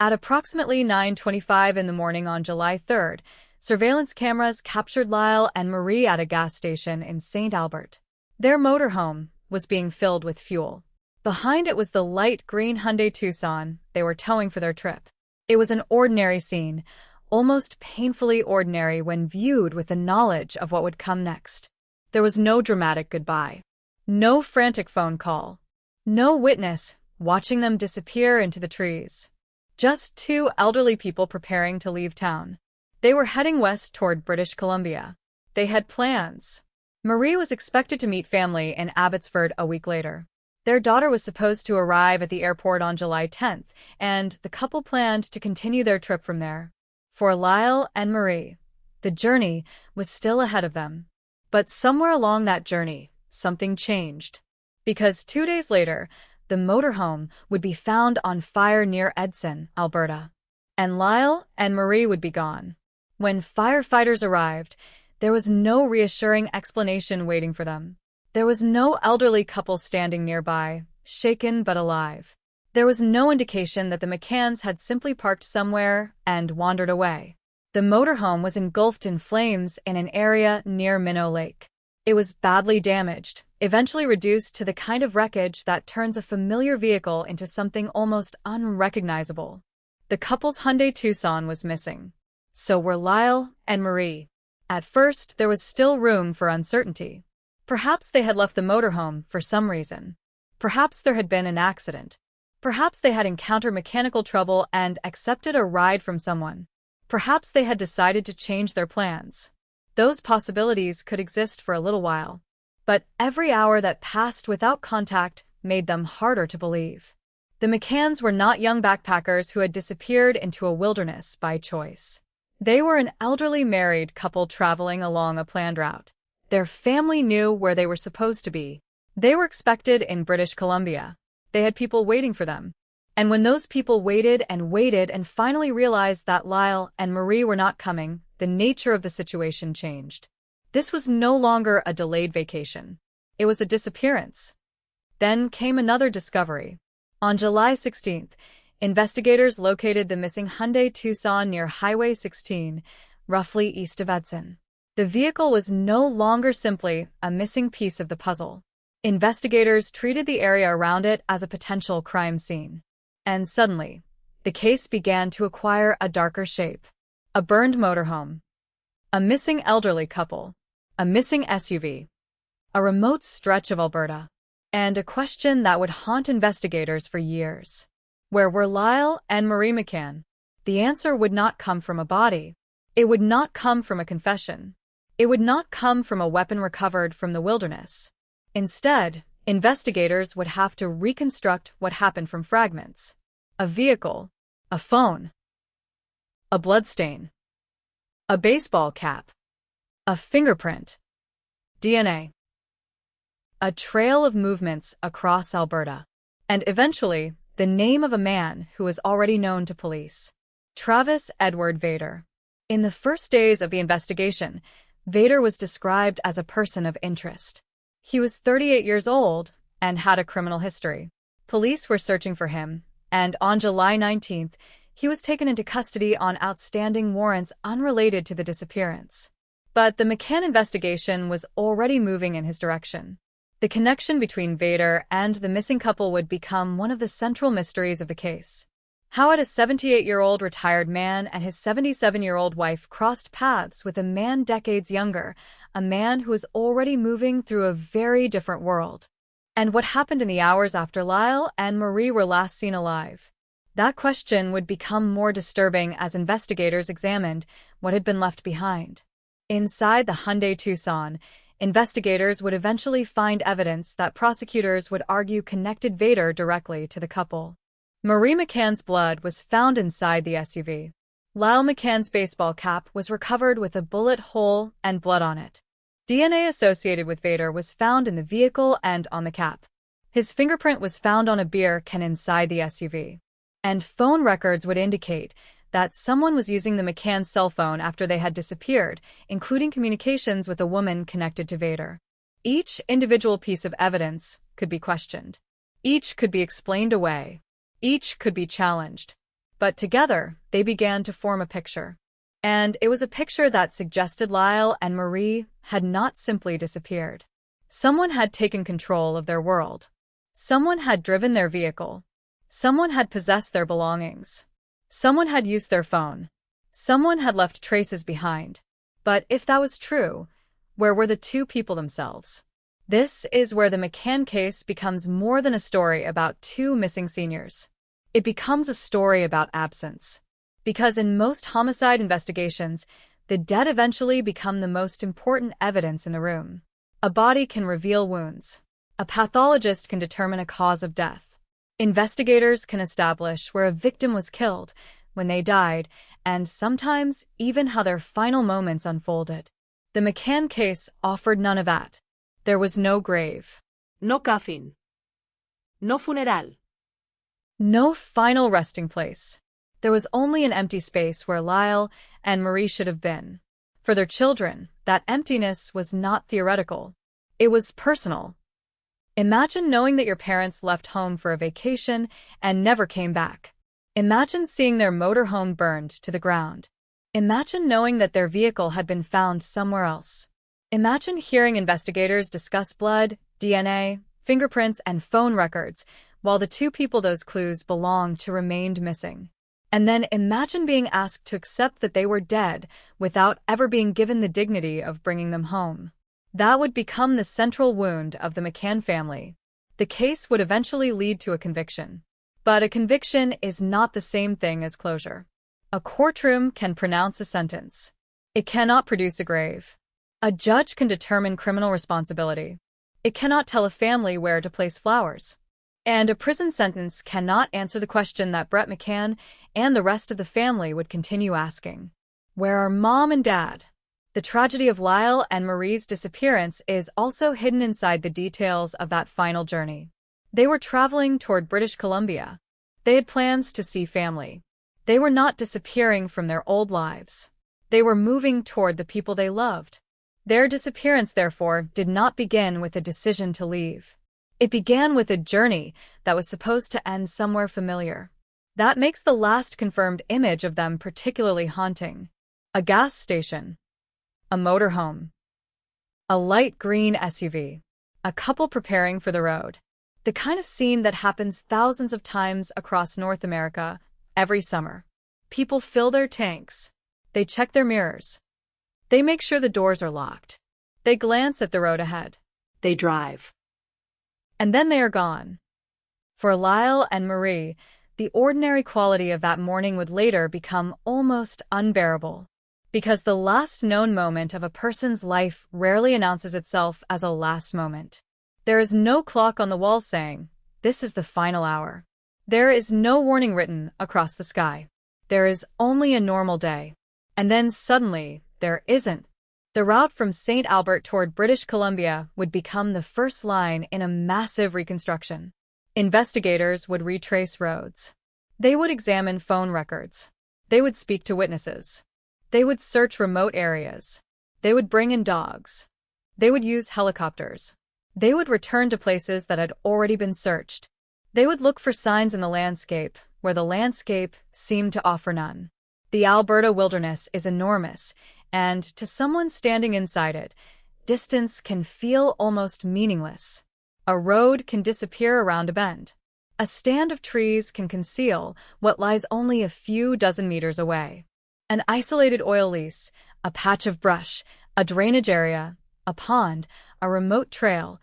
At approximately 9:25 in the morning on July 3rd, surveillance cameras captured Lyle and Marie at a gas station in St. Albert. Their motorhome was being filled with fuel. Behind it was the light green Hyundai Tucson they were towing for their trip. It was an ordinary scene, almost painfully ordinary when viewed with the knowledge of what would come next. There was no dramatic goodbye, no frantic phone call, no witness watching them disappear into the trees. Just 2 elderly people preparing to leave town. They were heading west toward British Columbia. They had plans. Marie was expected to meet family in Abbotsford a week later. Their daughter was supposed to arrive at the airport on July 10th, and the couple planned to continue their trip from there. For Lyle and Marie, the journey was still ahead of them. But somewhere along that journey, something changed. Because 2 days later, the motorhome would be found on fire near Edson, Alberta. And Lyle and Marie would be gone. When firefighters arrived, there was no reassuring explanation waiting for them. There was no elderly couple standing nearby, shaken but alive. There was no indication that the McCanns had simply parked somewhere and wandered away. The motorhome was engulfed in flames in an area near Minnow Lake. It was badly damaged, eventually reduced to the kind of wreckage that turns a familiar vehicle into something almost unrecognizable. The couple's Hyundai Tucson was missing. So were Lyle and Marie. At first, there was still room for uncertainty. Perhaps they had left the motorhome for some reason. Perhaps there had been an accident. Perhaps they had encountered mechanical trouble and accepted a ride from someone. Perhaps they had decided to change their plans. Those possibilities could exist for a little while. But every hour that passed without contact made them harder to believe. The McCanns were not young backpackers who had disappeared into a wilderness by choice. They were an elderly married couple traveling along a planned route. Their family knew where they were supposed to be. They were expected in British Columbia. They had people waiting for them. And when those people waited and finally realized that Lyle and Marie were not coming, the nature of the situation changed. This was no longer a delayed vacation. It was a disappearance. Then came another discovery. On July 16th, investigators located the missing Hyundai Tucson near Highway 16, roughly east of Edson. The vehicle was no longer simply a missing piece of the puzzle. Investigators treated the area around it as a potential crime scene. And suddenly, the case began to acquire a darker shape. A burned motorhome, a missing elderly couple, a missing SUV, a remote stretch of Alberta, and a question that would haunt investigators for years. Where were Lyle and Marie McCann? The answer would not come from a body. It would not come from a confession. It would not come from a weapon recovered from the wilderness. Instead, investigators would have to reconstruct what happened from fragments. A vehicle, a phone, a bloodstain, a baseball cap, a fingerprint, DNA, a trail of movements across Alberta, and eventually the name of a man who was already known to police, Travis Edward Vader. In the first days of the investigation, Vader was described as a person of interest. He was 38 years old and had a criminal history. Police were searching for him, and on July 19th, he was taken into custody on outstanding warrants unrelated to the disappearance. But the McCann investigation was already moving in his direction. The connection between Vader and the missing couple would become one of the central mysteries of the case. How had a 78-year-old retired man and his 77-year-old wife crossed paths with a man decades younger, a man who was already moving through a very different world? And what happened in the hours after Lyle and Marie were last seen alive? That question would become more disturbing as investigators examined what had been left behind. Inside the Hyundai Tucson, investigators would eventually find evidence that prosecutors would argue connected Vader directly to the couple. Marie McCann's blood was found inside the SUV. Lyle McCann's baseball cap was recovered with a bullet hole and blood on it. DNA associated with Vader was found in the vehicle and on the cap. His fingerprint was found on a beer can inside the SUV. And phone records would indicate that someone was using the McCann cell phone after they had disappeared, including communications with a woman connected to Vader. Each individual piece of evidence could be questioned. Each could be explained away. Each could be challenged. But together, they began to form a picture. And it was a picture that suggested Lyle and Marie had not simply disappeared. Someone had taken control of their world. Someone had driven their vehicle. Someone had possessed their belongings. Someone had used their phone. Someone had left traces behind. But if that was true, where were the two people themselves? This is where the McCann case becomes more than a story about two missing seniors. It becomes a story about absence. Because in most homicide investigations, the dead eventually become the most important evidence in the room. A body can reveal wounds. A pathologist can determine a cause of death. Investigators can establish where a victim was killed, when they died, and sometimes even how their final moments unfolded. The McCann case offered none of that. There was no grave. No coffin. No funeral. No final resting place. There was only an empty space where Lyle and Marie should have been. For their children, that emptiness was not theoretical. It was personal. Imagine knowing that your parents left home for a vacation and never came back. Imagine seeing their motorhome burned to the ground. Imagine knowing that their vehicle had been found somewhere else. Imagine hearing investigators discuss blood, DNA, fingerprints, and phone records, while the two people those clues belonged to remained missing. And then imagine being asked to accept that they were dead without ever being given the dignity of bringing them home. That would become the central wound of the McCann family. The case would eventually lead to a conviction. But a conviction is not the same thing as closure. A courtroom can pronounce a sentence. It cannot produce a grave. A judge can determine criminal responsibility. It cannot tell a family where to place flowers. And a prison sentence cannot answer the question that Brett McCann and the rest of the family would continue asking. Where are Mom and Dad? The tragedy of Lyle and Marie's disappearance is also hidden inside the details of that final journey. They were traveling toward British Columbia. They had plans to see family. They were not disappearing from their old lives. They were moving toward the people they loved. Their disappearance, therefore, did not begin with a decision to leave. It began with a journey that was supposed to end somewhere familiar. That makes the last confirmed image of them particularly haunting. A gas station, a motorhome, a light green SUV, a couple preparing for the road. The kind of scene that happens thousands of times across North America every summer. People fill their tanks. They check their mirrors. They make sure the doors are locked. They glance at the road ahead. They drive. And then they are gone. For Lyle and Marie, the ordinary quality of that morning would later become almost unbearable. Because the last known moment of a person's life rarely announces itself as a last moment. There is no clock on the wall saying, "This is the final hour." There is no warning written across the sky. There is only a normal day. And then suddenly, there isn't. The route from St. Albert toward British Columbia would become the first line in a massive reconstruction. Investigators would retrace roads. They would examine phone records. They would speak to witnesses. They would search remote areas. They would bring in dogs. They would use helicopters. They would return to places that had already been searched. They would look for signs in the landscape, where the landscape seemed to offer none. The Alberta wilderness is enormous, and to someone standing inside it, distance can feel almost meaningless. A road can disappear around a bend. A stand of trees can conceal what lies only a few dozen meters away. An isolated oil lease, a patch of brush, a drainage area, a pond, a remote trail,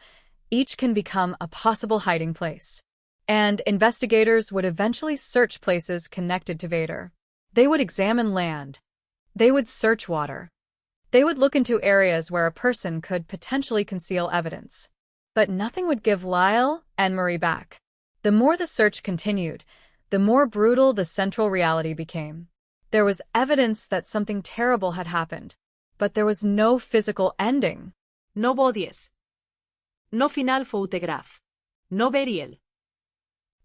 each can become a possible hiding place. And investigators would eventually search places connected to Vader. They would examine land. They would search water. They would look into areas where a person could potentially conceal evidence. But nothing would give Lyle and Marie back. The more the search continued, the more brutal the central reality became. There was evidence that something terrible had happened, but there was no physical ending. No bodies. No final photograph. No burial.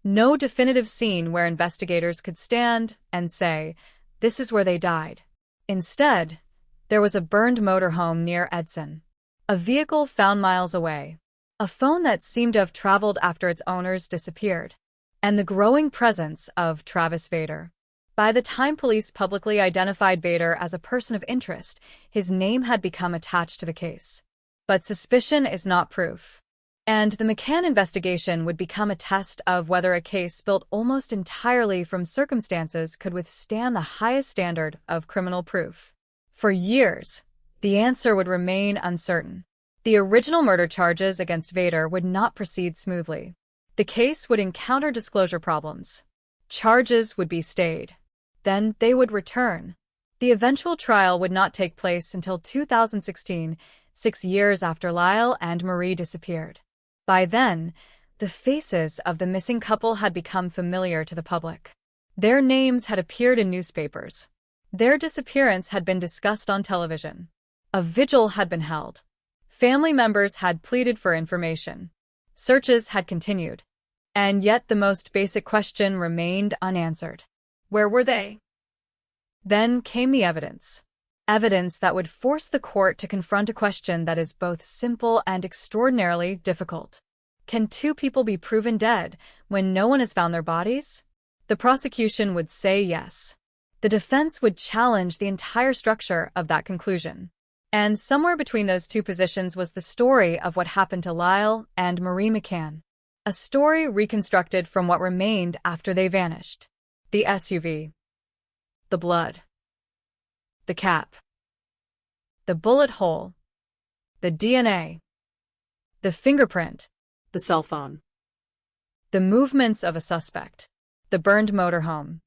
No definitive scene where investigators could stand and say, "This is where they died." Instead, there was a burned motorhome near Edson, a vehicle found miles away, a phone that seemed to have traveled after its owners disappeared, and the growing presence of Travis Vader. By the time police publicly identified Vader as a person of interest, his name had become attached to the case. But suspicion is not proof. And the McCann investigation would become a test of whether a case built almost entirely from circumstances could withstand the highest standard of criminal proof. For years, the answer would remain uncertain. The original murder charges against Vader would not proceed smoothly. The case would encounter disclosure problems. Charges would be stayed. Then they would return. The eventual trial would not take place until 2016, 6 years after Lyle and Marie disappeared. By then, the faces of the missing couple had become familiar to the public. Their names had appeared in newspapers. Their disappearance had been discussed on television. A vigil had been held. Family members had pleaded for information. Searches had continued. And yet the most basic question remained unanswered. Where were they? Then came the evidence. Evidence that would force the court to confront a question that is both simple and extraordinarily difficult. Can two people be proven dead when no one has found their bodies? The prosecution would say yes. The defense would challenge the entire structure of that conclusion. And somewhere between those two positions was the story of what happened to Lyle and Marie McCann. A story reconstructed from what remained after they vanished. The SUV. The blood. The cap. The bullet hole. The DNA. The fingerprint. The cell phone. The movements of a suspect. The burned motorhome.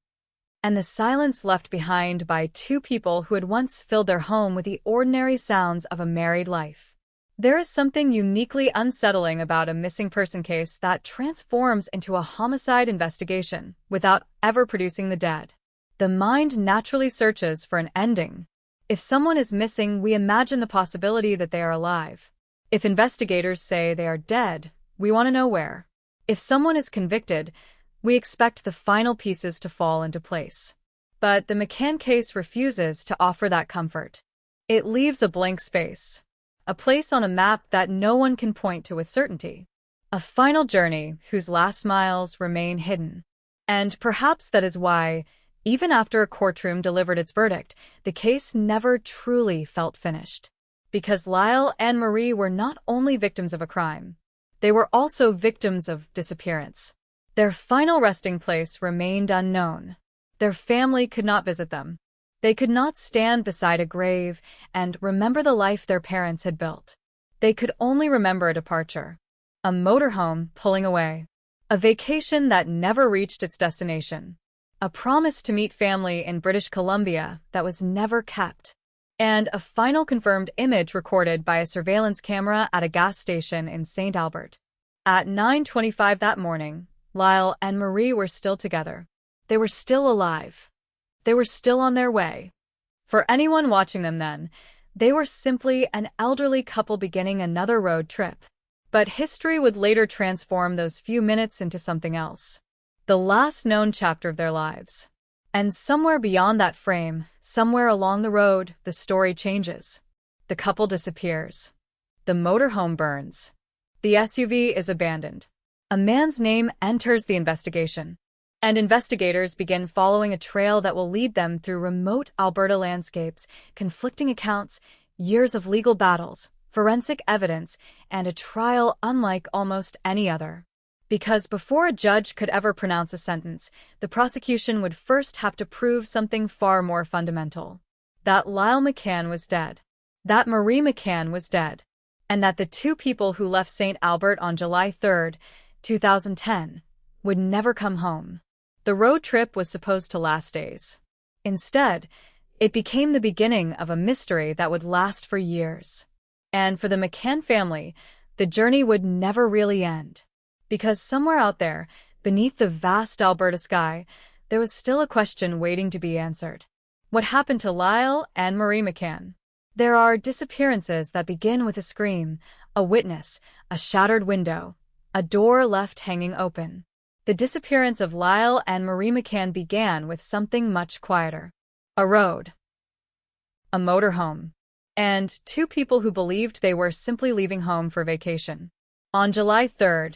And the silence left behind by two people who had once filled their home with the ordinary sounds of a married life. There is something uniquely unsettling about a missing person case that transforms into a homicide investigation without ever producing the dead. The mind naturally searches for an ending. If someone is missing, we imagine the possibility that they are alive. If investigators say they are dead, we want to know where. If someone is convicted, we expect the final pieces to fall into place. But the McCann case refuses to offer that comfort. It leaves a blank space, a place on a map that no one can point to with certainty, a final journey whose last miles remain hidden. And perhaps that is why, even after a courtroom delivered its verdict, the case never truly felt finished. Because Lyle and Marie were not only victims of a crime, they were also victims of disappearance. Their final resting place remained unknown. Their family could not visit them. They could not stand beside a grave and remember the life their parents had built. They could only remember a departure, a motorhome pulling away, a vacation that never reached its destination, a promise to meet family in British Columbia that was never kept, and a final confirmed image recorded by a surveillance camera at a gas station in St. Albert. At 9:25 that morning, Lyle and Marie were still together. They were still alive. They were still on their way. For anyone watching them then, they were simply an elderly couple beginning another road trip. But history would later transform those few minutes into something else, the last known chapter of their lives. And somewhere beyond that frame, somewhere along the road, the story changes. The couple disappears. The motorhome burns. The SUV is abandoned. A man's name enters the investigation, and investigators begin following a trail that will lead them through remote Alberta landscapes, conflicting accounts, years of legal battles, forensic evidence, and a trial unlike almost any other. Because before a judge could ever pronounce a sentence, the prosecution would first have to prove something far more fundamental. That Lyle McCann was dead. That Marie McCann was dead. And that the two people who left St. Albert on July 3, 2010, would never come home. The road trip was supposed to last days. Instead, it became the beginning of a mystery that would last for years. And for the McCann family, the journey would never really end. Because somewhere out there, beneath the vast Alberta sky, there was still a question waiting to be answered. What happened to Lyle and Marie McCann? There are disappearances that begin with a scream, a witness, a shattered window, a door left hanging open. The disappearance of Lyle and Marie McCann began with something much quieter. A road, a motorhome, and two people who believed they were simply leaving home for vacation. On July 3,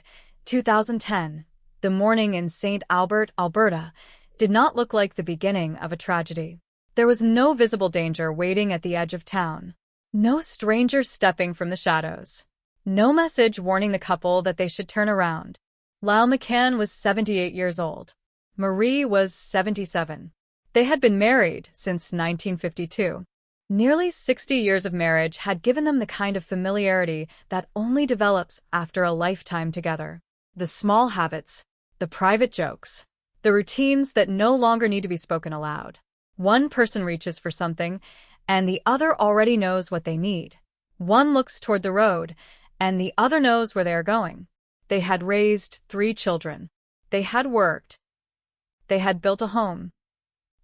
2010, the morning in St. Albert, Alberta, did not look like the beginning of a tragedy. There was no visible danger waiting at the edge of town. No strangers stepping from the shadows. No message warning the couple that they should turn around. Lyle McCann was 78 years old. Marie was 77. They had been married since 1952. Nearly 60 years of marriage had given them the kind of familiarity that only develops after a lifetime together. The small habits, the private jokes, the routines that no longer need to be spoken aloud. One person reaches for something, and the other already knows what they need. One looks toward the road, and the other knows where they are going. They had raised 3 children. They had worked. They had built a home.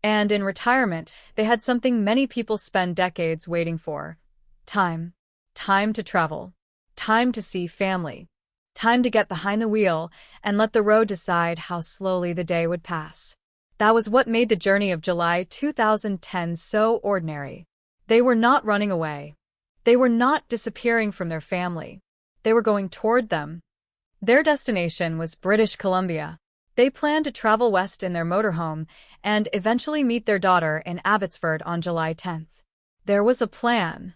And in retirement, they had something many people spend decades waiting for. Time. Time to travel. Time to see family. Time to get behind the wheel and let the road decide how slowly the day would pass. That was what made the journey of July 2010 so ordinary. They were not running away. They were not disappearing from their family. They were going toward them. Their destination was British Columbia. They planned to travel west in their motorhome and eventually meet their daughter in Abbotsford on July 10th. There was a plan.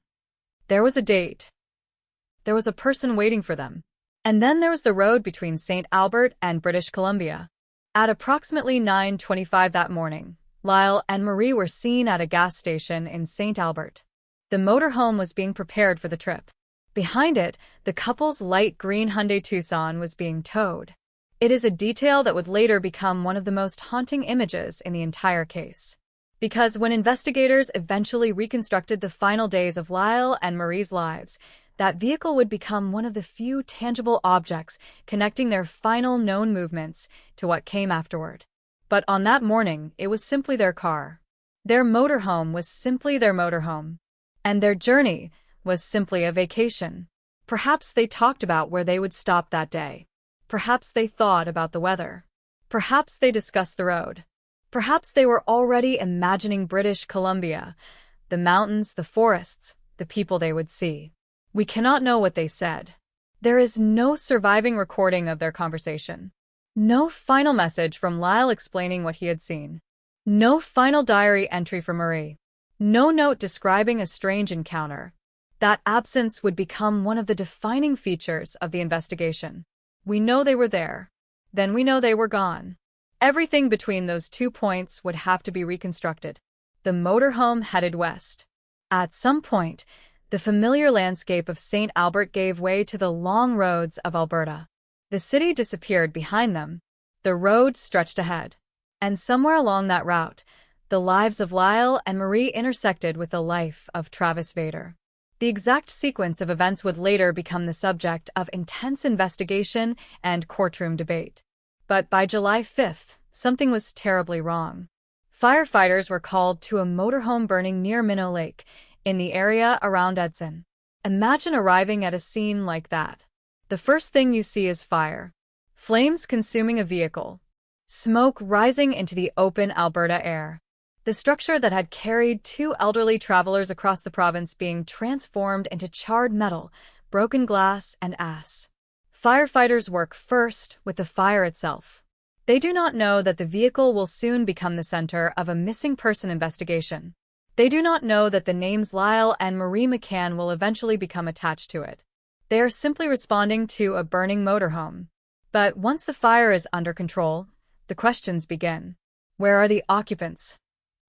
There was a date. There was a person waiting for them. And then there was the road between St. Albert and British Columbia. At approximately 9:25 that morning, Lyle and Marie were seen at a gas station in St. Albert. The motorhome was being prepared for the trip. Behind it, the couple's light green Hyundai Tucson was being towed. It is a detail that would later become one of the most haunting images in the entire case. Because when investigators eventually reconstructed the final days of Lyle and Marie's lives, that vehicle would become one of the few tangible objects connecting their final known movements to what came afterward. But on that morning, it was simply their car. Their motorhome was simply their motorhome. And their journey was simply a vacation. Perhaps they talked about where they would stop that day. Perhaps they thought about the weather. Perhaps they discussed the road. Perhaps they were already imagining British Columbia, the mountains, the forests, the people they would see. We cannot know what they said. There is no surviving recording of their conversation. No final message from Lyle explaining what he had seen. No final diary entry from Marie. No note describing a strange encounter. That absence would become one of the defining features of the investigation. We know they were there. Then we know they were gone. Everything between those 2 points would have to be reconstructed. The motorhome headed west. At some point, the familiar landscape of St. Albert gave way to the long roads of Alberta. The city disappeared behind them. The road stretched ahead. And somewhere along that route, the lives of Lyle and Marie intersected with the life of Travis Vader. The exact sequence of events would later become the subject of intense investigation and courtroom debate. But by July 5th, something was terribly wrong. Firefighters were called to a motorhome burning near Minnow Lake, in the area around Edson. Imagine arriving at a scene like that. The first thing you see is fire. Flames consuming a vehicle. Smoke rising into the open Alberta air. The structure that had carried 2 elderly travelers across the province being transformed into charred metal, broken glass, and ash. Firefighters work first with the fire itself. They do not know that the vehicle will soon become the center of a missing person investigation. They do not know that the names Lyle and Marie McCann will eventually become attached to it. They are simply responding to a burning motorhome. But once the fire is under control, the questions begin. Where are the occupants?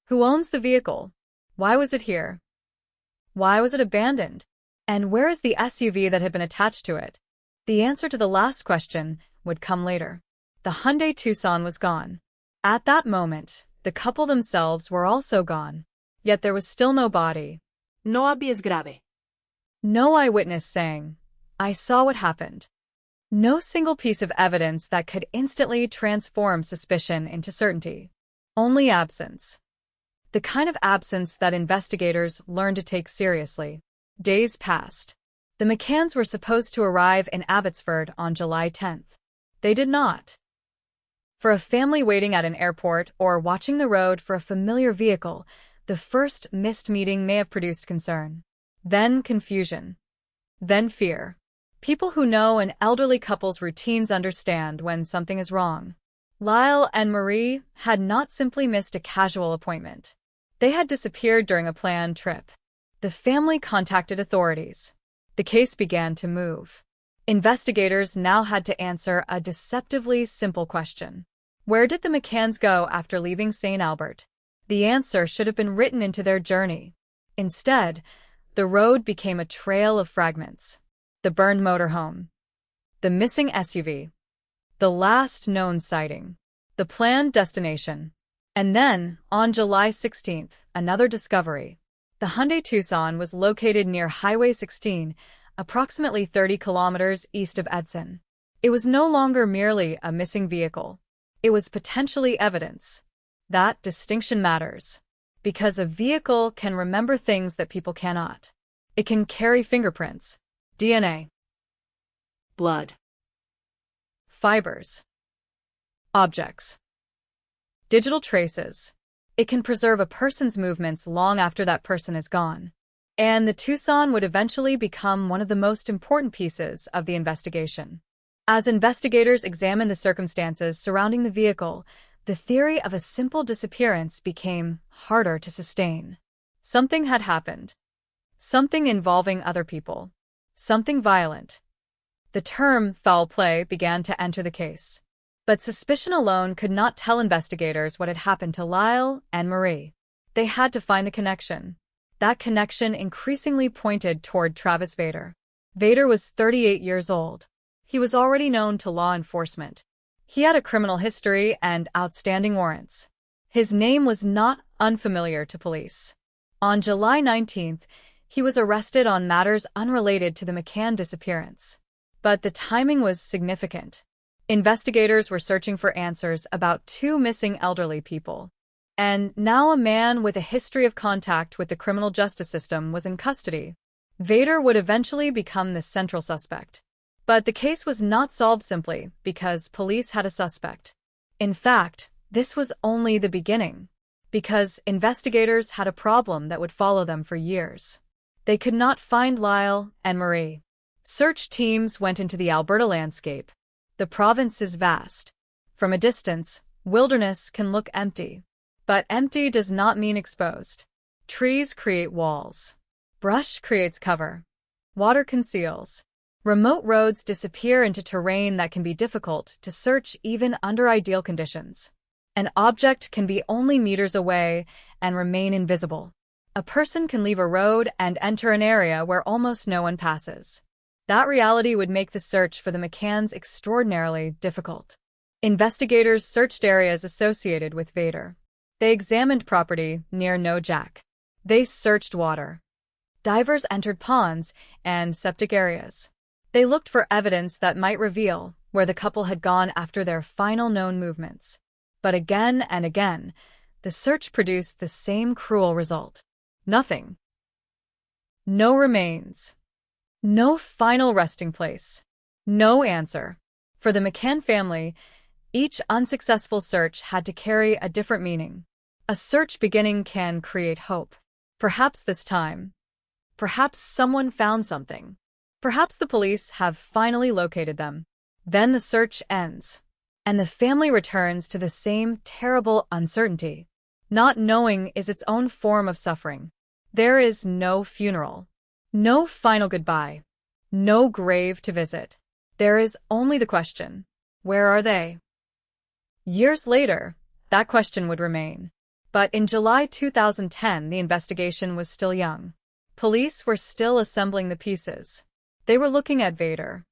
Who owns the vehicle? Why was it here? Why was it abandoned? And where is the SUV that had been attached to it? The answer to the last question would come later. The Hyundai Tucson was gone. At that moment, the couple themselves were also gone. Yet there was still no body. No habeas grave. No eyewitness saying, "I saw what happened." No single piece of evidence that could instantly transform suspicion into certainty. Only absence. The kind of absence that investigators learned to take seriously. Days passed. The McCanns were supposed to arrive in Abbotsford on July 10th. They did not. For a family waiting at an airport or watching the road for a familiar vehicle, the first missed meeting may have produced concern. Then confusion. Then fear. People who know an elderly couple's routines understand when something is wrong. Lyle and Marie had not simply missed a casual appointment. They had disappeared during a planned trip. The family contacted authorities. The case began to move. Investigators now had to answer a deceptively simple question. Where did the McCanns go after leaving St. Albert? The answer should have been written into their journey. Instead, the road became a trail of fragments. The burned motorhome. The missing SUV. The last known sighting. The planned destination. And then, on July 16th, another discovery. The Hyundai Tucson was located near Highway 16, approximately 30 kilometers east of Edson. It was no longer merely a missing vehicle. It was potentially evidence. That distinction matters. Because a vehicle can remember things that people cannot. It can carry fingerprints, DNA, blood, fibers, objects, digital traces. It can preserve a person's movements long after that person is gone. And the Tucson would eventually become one of the most important pieces of the investigation. As investigators examined the circumstances surrounding the vehicle, the theory of a simple disappearance became harder to sustain. Something had happened. Something involving other people. Something violent. The term foul play began to enter the case. But suspicion alone could not tell investigators what had happened to Lyle and Marie. They had to find a connection. That connection increasingly pointed toward Travis Vader. Vader was 38 years old. He was already known to law enforcement. He had a criminal history and outstanding warrants. His name was not unfamiliar to police. On July 19th, he was arrested on matters unrelated to the McCann disappearance. But the timing was significant. Investigators were searching for answers about 2 missing elderly people. And now a man with a history of contact with the criminal justice system was in custody. Vader would eventually become the central suspect. But the case was not solved simply because police had a suspect. In fact, this was only the beginning. Because investigators had a problem that would follow them for years. They could not find Lyle and Marie. Search teams went into the Alberta landscape. The province is vast. From a distance, wilderness can look empty. But empty does not mean exposed. Trees create walls. Brush creates cover. Water conceals. Remote roads disappear into terrain that can be difficult to search even under ideal conditions. An object can be only meters away and remain invisible. A person can leave a road and enter an area where almost no one passes. That reality would make the search for the McCanns extraordinarily difficult. Investigators searched areas associated with Vader. They examined property near No Jack. They searched water. Divers entered ponds and septic areas. They looked for evidence that might reveal where the couple had gone after their final known movements. But again and again, the search produced the same cruel result. Nothing. No remains. No final resting place. No answer. For the McCann family, each unsuccessful search had to carry a different meaning. A search beginning can create hope. Perhaps this time. Perhaps someone found something. Perhaps the police have finally located them. Then the search ends, and the family returns to the same terrible uncertainty. Not knowing is its own form of suffering. There is no funeral, no final goodbye, no grave to visit. There is only the question, where are they? Years later, that question would remain. But in July 2010, the investigation was still young. Police were still assembling the pieces. They were looking at Vader.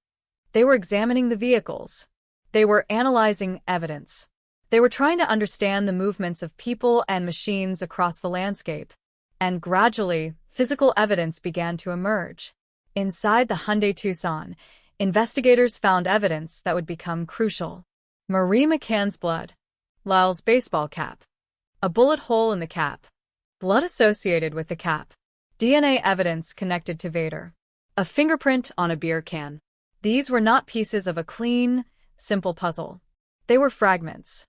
They were examining the vehicles. They were analyzing evidence. They were trying to understand the movements of people and machines across the landscape. And gradually, physical evidence began to emerge. Inside the Hyundai Tucson, investigators found evidence that would become crucial. Marie McCann's blood. Lyle's baseball cap. A bullet hole in the cap. Blood associated with the cap. DNA evidence connected to Vader. A fingerprint on a beer can. These were not pieces of a clean, simple puzzle. They were fragments.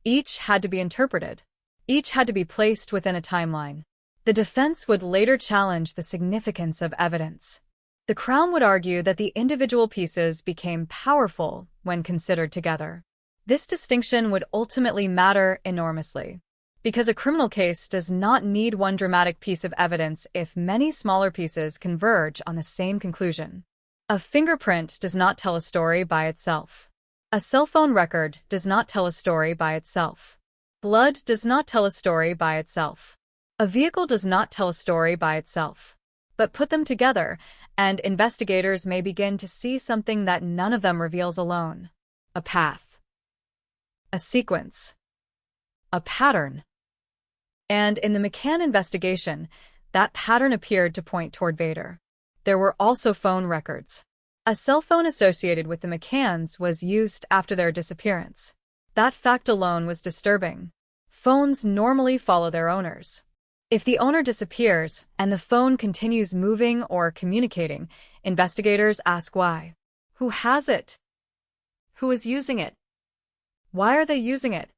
Each had to be interpreted. Each had to be placed within a timeline. The defense would later challenge the significance of evidence. The Crown would argue that the individual pieces became powerful when considered together. This distinction would ultimately matter enormously, because a criminal case does not need one dramatic piece of evidence if many smaller pieces converge on the same conclusion. A fingerprint does not tell a story by itself. A cell phone record does not tell a story by itself. Blood does not tell a story by itself. A vehicle does not tell a story by itself. But put them together, and investigators may begin to see something that none of them reveals alone. A path. A sequence. A pattern. And in the McCann investigation, that pattern appeared to point toward Vader. There were also phone records. A cell phone associated with the McCanns was used after their disappearance. That fact alone was disturbing. Phones normally follow their owners. If the owner disappears and the phone continues moving or communicating, investigators ask why. Who has it? Who is using it? Why are they using it?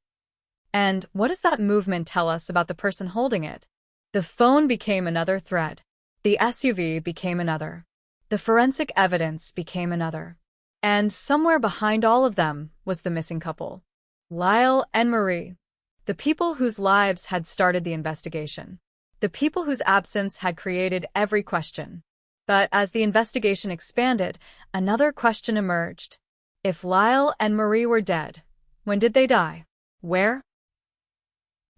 And what does that movement tell us about the person holding it? The phone became another thread. The SUV became another. The forensic evidence became another. And somewhere behind all of them was the missing couple. Lyle and Marie. The people whose lives had started the investigation. The people whose absence had created every question. But as the investigation expanded, another question emerged. If Lyle and Marie were dead, when did they die? Where?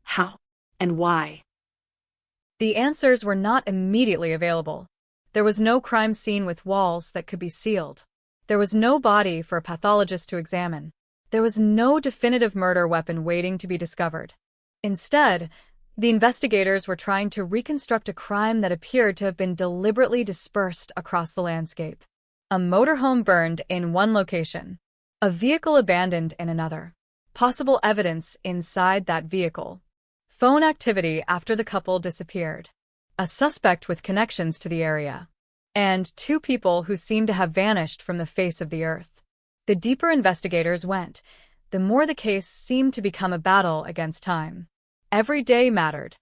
How? And why? The answers were not immediately available. There was no crime scene with walls that could be sealed. There was no body for a pathologist to examine. There was no definitive murder weapon waiting to be discovered. Instead, the investigators were trying to reconstruct a crime that appeared to have been deliberately dispersed across the landscape. A motorhome burned in one location. A vehicle abandoned in another. Possible evidence inside that vehicle. Phone activity after the couple disappeared. A suspect with connections to the area. And two people who seemed to have vanished from the face of the earth. The deeper investigators went, the more the case seemed to become a battle against time. Every day mattered.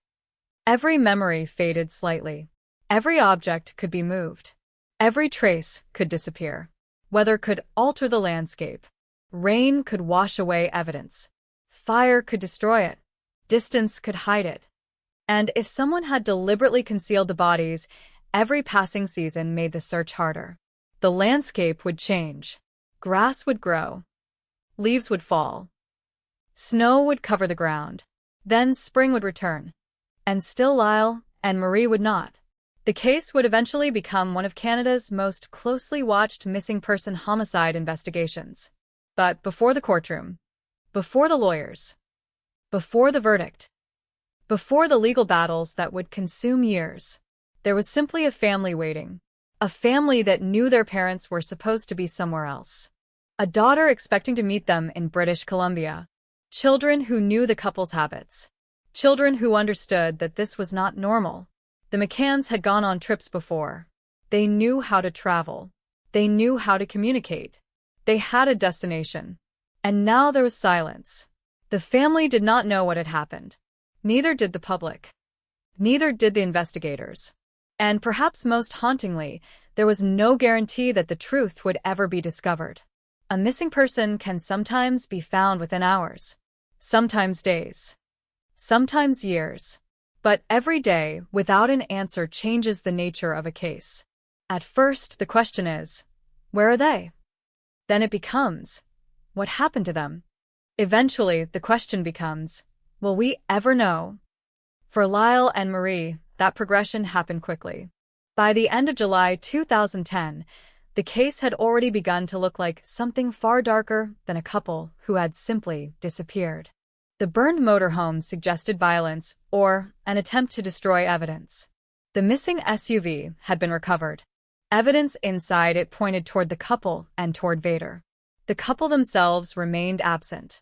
Every memory faded slightly. Every object could be moved. Every trace could disappear. Weather could alter the landscape. Rain could wash away evidence. Fire could destroy it. Distance could hide it. And if someone had deliberately concealed the bodies, every passing season made the search harder. The landscape would change. Grass would grow. Leaves would fall. Snow would cover the ground. Then spring would return. And still Lyle and Marie would not. The case would eventually become one of Canada's most closely watched missing person homicide investigations. But before the courtroom, before the lawyers, before the verdict, before the legal battles that would consume years, there was simply a family waiting. A family that knew their parents were supposed to be somewhere else. A daughter expecting to meet them in British Columbia. Children who knew the couple's habits. Children who understood that this was not normal. The McCanns had gone on trips before. They knew how to travel. They knew how to communicate. They had a destination. And now there was silence. The family did not know what had happened. Neither did the public. Neither did the investigators. And perhaps most hauntingly, there was no guarantee that the truth would ever be discovered. A missing person can sometimes be found within hours, sometimes days, sometimes years. But every day without an answer changes the nature of a case. At first, the question is, where are they? Then it becomes, what happened to them? Eventually, the question becomes, will we ever know? For Lyle and Marie, that progression happened quickly. By the end of July 2010, the case had already begun to look like something far darker than a couple who had simply disappeared. The burned motorhome suggested violence or an attempt to destroy evidence. The missing SUV had been recovered. Evidence inside it pointed toward the couple and toward Vader. The couple themselves remained absent.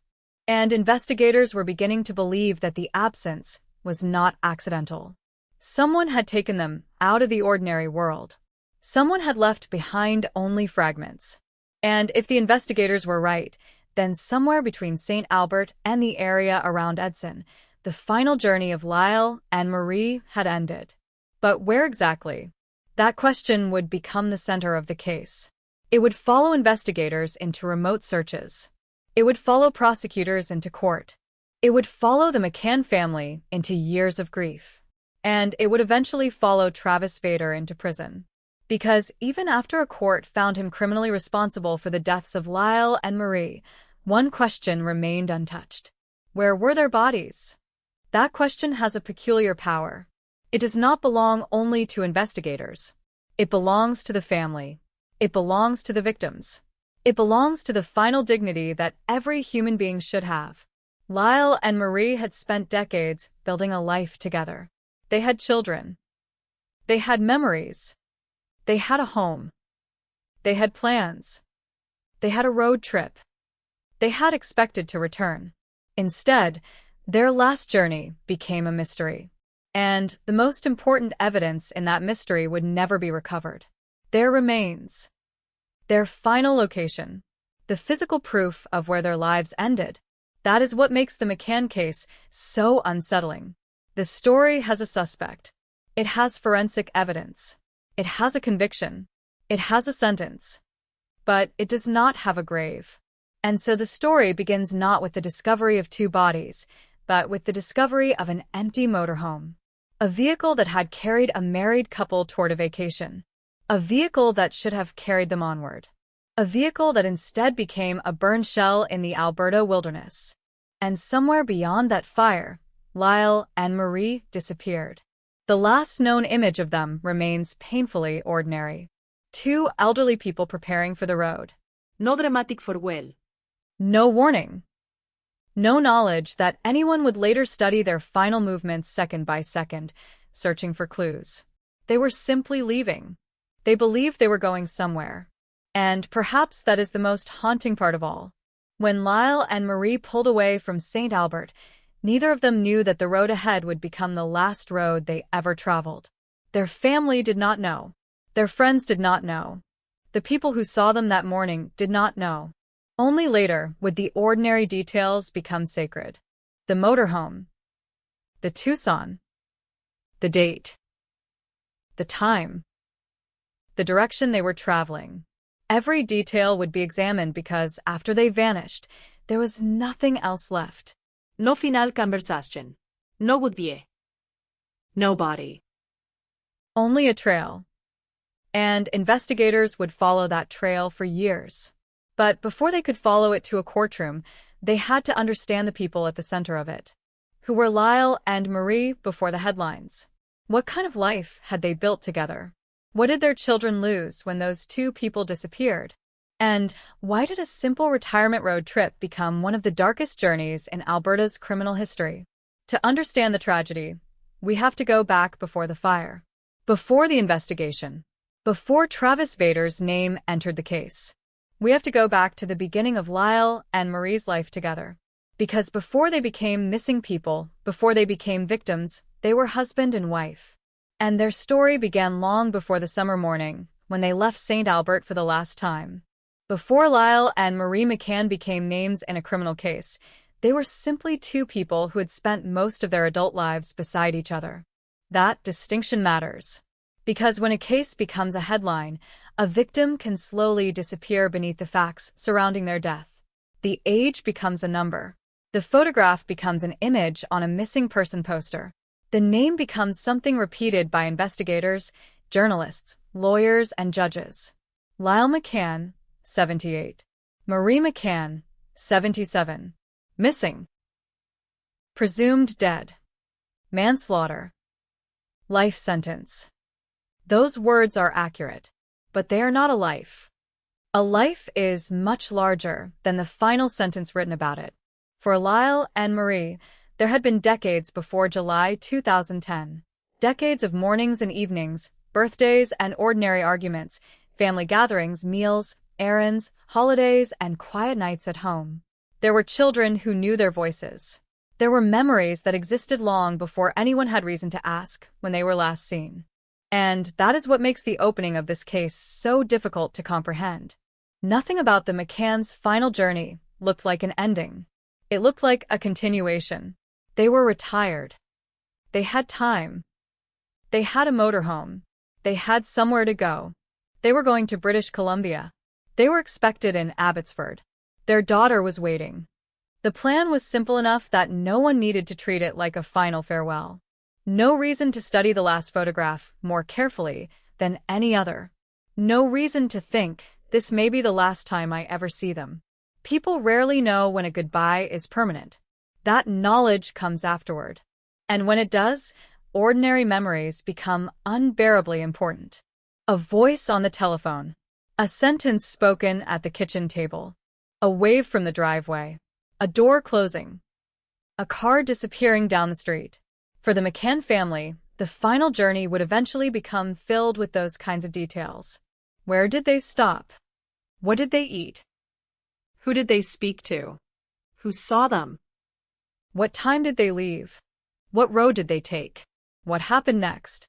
And investigators were beginning to believe that the absence was not accidental. Someone had taken them out of the ordinary world. Someone had left behind only fragments. And if the investigators were right, then somewhere between St. Albert and the area around Edson, the final journey of Lyle and Marie had ended. But where exactly? That question would become the center of the case. It would follow investigators into remote searches. It would follow prosecutors into court. It would follow the McCann family into years of grief. And it would eventually follow Travis Vader into prison. Because even after a court found him criminally responsible for the deaths of Lyle and Marie, one question remained untouched. Where were their bodies? That question has a peculiar power. It does not belong only to investigators. It belongs to the family. It belongs to the victims. It belongs to the final dignity that every human being should have. Lyle and Marie had spent decades building a life together. They had children. They had memories. They had a home. They had plans. They had a road trip. They had expected to return. Instead, their last journey became a mystery. And the most important evidence in that mystery would never be recovered. Their remains. Their final location. The physical proof of where their lives ended. That is what makes the McCann case so unsettling. The story has a suspect. It has forensic evidence. It has a conviction. It has a sentence. But it does not have a grave. And so the story begins not with the discovery of two bodies, but with the discovery of an empty motorhome. A vehicle that had carried a married couple toward a vacation. A vehicle that should have carried them onward. A vehicle that instead became a burned shell in the Alberta wilderness. And somewhere beyond that fire, Lyle and Marie disappeared. The last known image of them remains painfully ordinary. Two elderly people preparing for the road. No dramatic farewell. No warning. No knowledge that anyone would later study their final movements second by second, searching for clues. They were simply leaving. They believed they were going somewhere. And perhaps that is the most haunting part of all. When Lyle and Marie pulled away from St. Albert, neither of them knew that the road ahead would become the last road they ever traveled. Their family did not know. Their friends did not know. The people who saw them that morning did not know. Only later would the ordinary details become sacred. The motorhome. The Tucson. The date. The time. The direction they were traveling. Every detail would be examined because after they vanished, there was nothing else left. No final conversation. No goodbye. No body. Only a trail. And investigators would follow that trail for years. But before they could follow it to a courtroom, they had to understand the people at the center of it. Who were Lyle and Marie before the headlines? What kind of life had they built together? What did their children lose when those two people disappeared? And why did a simple retirement road trip become one of the darkest journeys in Alberta's criminal history? To understand the tragedy, we have to go back before the fire. Before the investigation. Before Travis Vader's name entered the case. We have to go back to the beginning of Lyle and Marie's life together. Because before they became missing people, before they became victims, they were husband and wife. And their story began long before the summer morning, when they left St. Albert for the last time. Before Lyle and Marie McCann became names in a criminal case, they were simply two people who had spent most of their adult lives beside each other. That distinction matters. Because when a case becomes a headline, a victim can slowly disappear beneath the facts surrounding their death. The age becomes a number. The photograph becomes an image on a missing person poster. The name becomes something repeated by investigators, journalists, lawyers, and judges. Lyle McCann, 78. Marie McCann, 77. Missing. Presumed dead. Manslaughter. Life sentence. Those words are accurate, but they are not a life. A life is much larger than the final sentence written about it. For Lyle and Marie, there had been decades before July 2010. Decades of mornings and evenings, birthdays and ordinary arguments, family gatherings, meals, errands, holidays, and quiet nights at home. There were children who knew their voices. There were memories that existed long before anyone had reason to ask when they were last seen. And that is what makes the opening of this case so difficult to comprehend. Nothing about the McCann's final journey looked like an ending. It looked like a continuation. They were retired. They had time. They had a motorhome. They had somewhere to go. They were going to British Columbia. They were expected in Abbotsford. Their daughter was waiting. The plan was simple enough that no one needed to treat it like a final farewell. No reason to study the last photograph more carefully than any other. No reason to think, this may be the last time I ever see them. People rarely know when a goodbye is permanent. That knowledge comes afterward. And when it does, ordinary memories become unbearably important. A voice on the telephone. A sentence spoken at the kitchen table. A wave from the driveway. A door closing. A car disappearing down the street. For the McCann family, the final journey would eventually become filled with those kinds of details. Where did they stop? What did they eat? Who did they speak to? Who saw them? What time did they leave? What road did they take? What happened next?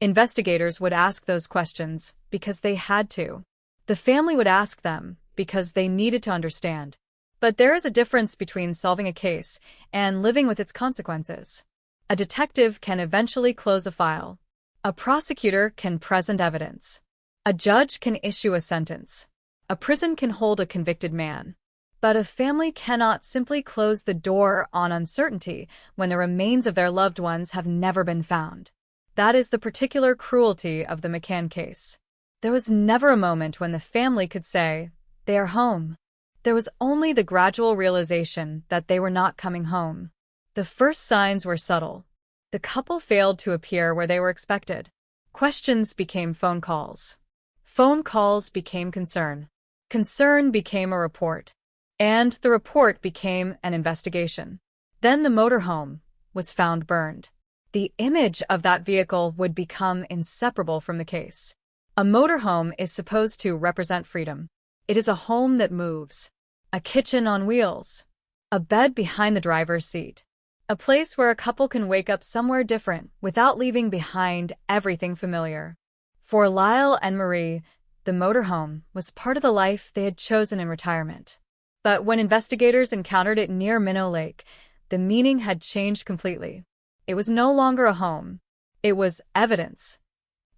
Investigators would ask those questions because they had to. The family would ask them because they needed to understand. But there is a difference between solving a case and living with its consequences. A detective can eventually close a file. A prosecutor can present evidence. A judge can issue a sentence. A prison can hold a convicted man. But a family cannot simply close the door on uncertainty when the remains of their loved ones have never been found. That is the particular cruelty of the McCann case. There was never a moment when the family could say, they are home. There was only the gradual realization that they were not coming home. The first signs were subtle. The couple failed to appear where they were expected. Questions became phone calls. Phone calls became concern. Concern became a report. And the report became an investigation. Then the motorhome was found burned. The image of that vehicle would become inseparable from the case. A motorhome is supposed to represent freedom. It is a home that moves. A kitchen on wheels. A bed behind the driver's seat. A place where a couple can wake up somewhere different without leaving behind everything familiar. For Lyle and Marie, the motorhome was part of the life they had chosen in retirement. But when investigators encountered it near Minnow Lake, the meaning had changed completely. It was no longer a home. It was evidence.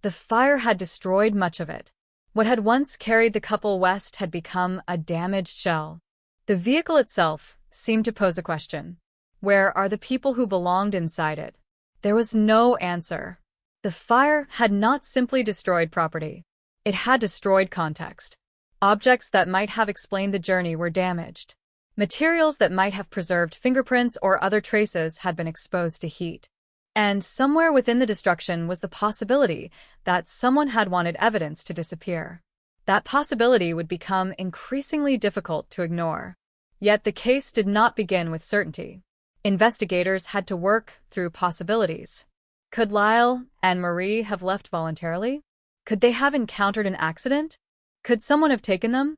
The fire had destroyed much of it. What had once carried the couple west had become a damaged shell. The vehicle itself seemed to pose a question. Where are the people who belonged inside it? There was no answer. The fire had not simply destroyed property. It had destroyed context. Objects that might have explained the journey were damaged. Materials that might have preserved fingerprints or other traces had been exposed to heat. And somewhere within the destruction was the possibility that someone had wanted evidence to disappear. That possibility would become increasingly difficult to ignore. Yet the case did not begin with certainty. Investigators had to work through possibilities. Could Lyle and Marie have left voluntarily? Could they have encountered an accident? Could someone have taken them?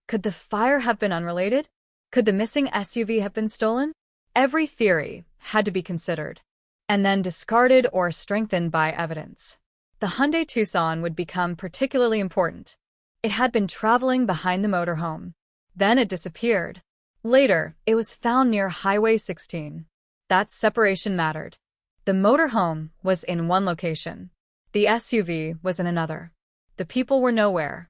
Could the fire have been unrelated? Could the missing SUV have been stolen? Every theory had to be considered, and then discarded or strengthened by evidence. The Hyundai Tucson would become particularly important. It had been traveling behind the motorhome. Then it disappeared. Later, it was found near Highway 16. That separation mattered. The motorhome was in one location. The SUV was in another. The people were nowhere.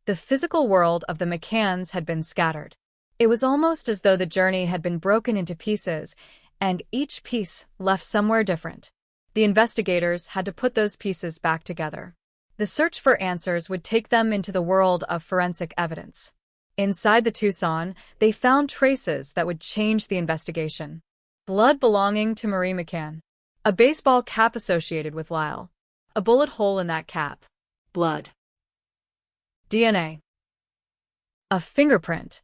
The physical world of the McCanns had been scattered. It was almost as though the journey had been broken into pieces, and each piece left somewhere different. The investigators had to put those pieces back together. The search for answers would take them into the world of forensic evidence. Inside the Tucson, they found traces that would change the investigation. Blood belonging to Marie McCann. A baseball cap associated with Lyle. A bullet hole in that cap. Blood. DNA. A fingerprint.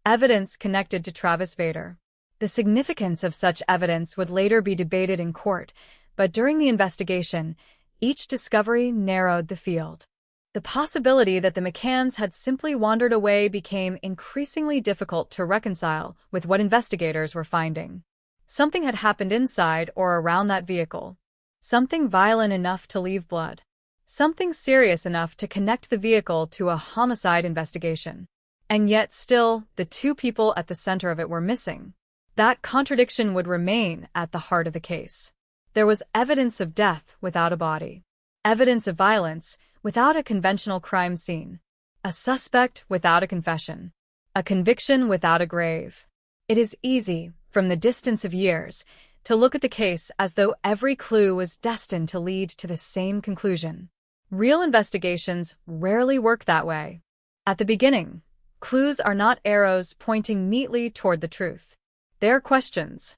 Evidence connected to Travis Vader. The significance of such evidence would later be debated in court, but during the investigation, each discovery narrowed the field. The possibility that the McCanns had simply wandered away became increasingly difficult to reconcile with what investigators were finding. Something had happened inside or around that vehicle. Something violent enough to leave blood. Something serious enough to connect the vehicle to a homicide investigation. And yet still, the two people at the center of it were missing. That contradiction would remain at the heart of the case. There was evidence of death without a body. Evidence of violence without a conventional crime scene. A suspect without a confession. A conviction without a grave. It is easy, from the distance of years, to look at the case as though every clue was destined to lead to the same conclusion. Real investigations rarely work that way. At the beginning, clues are not arrows pointing neatly toward the truth. They're questions.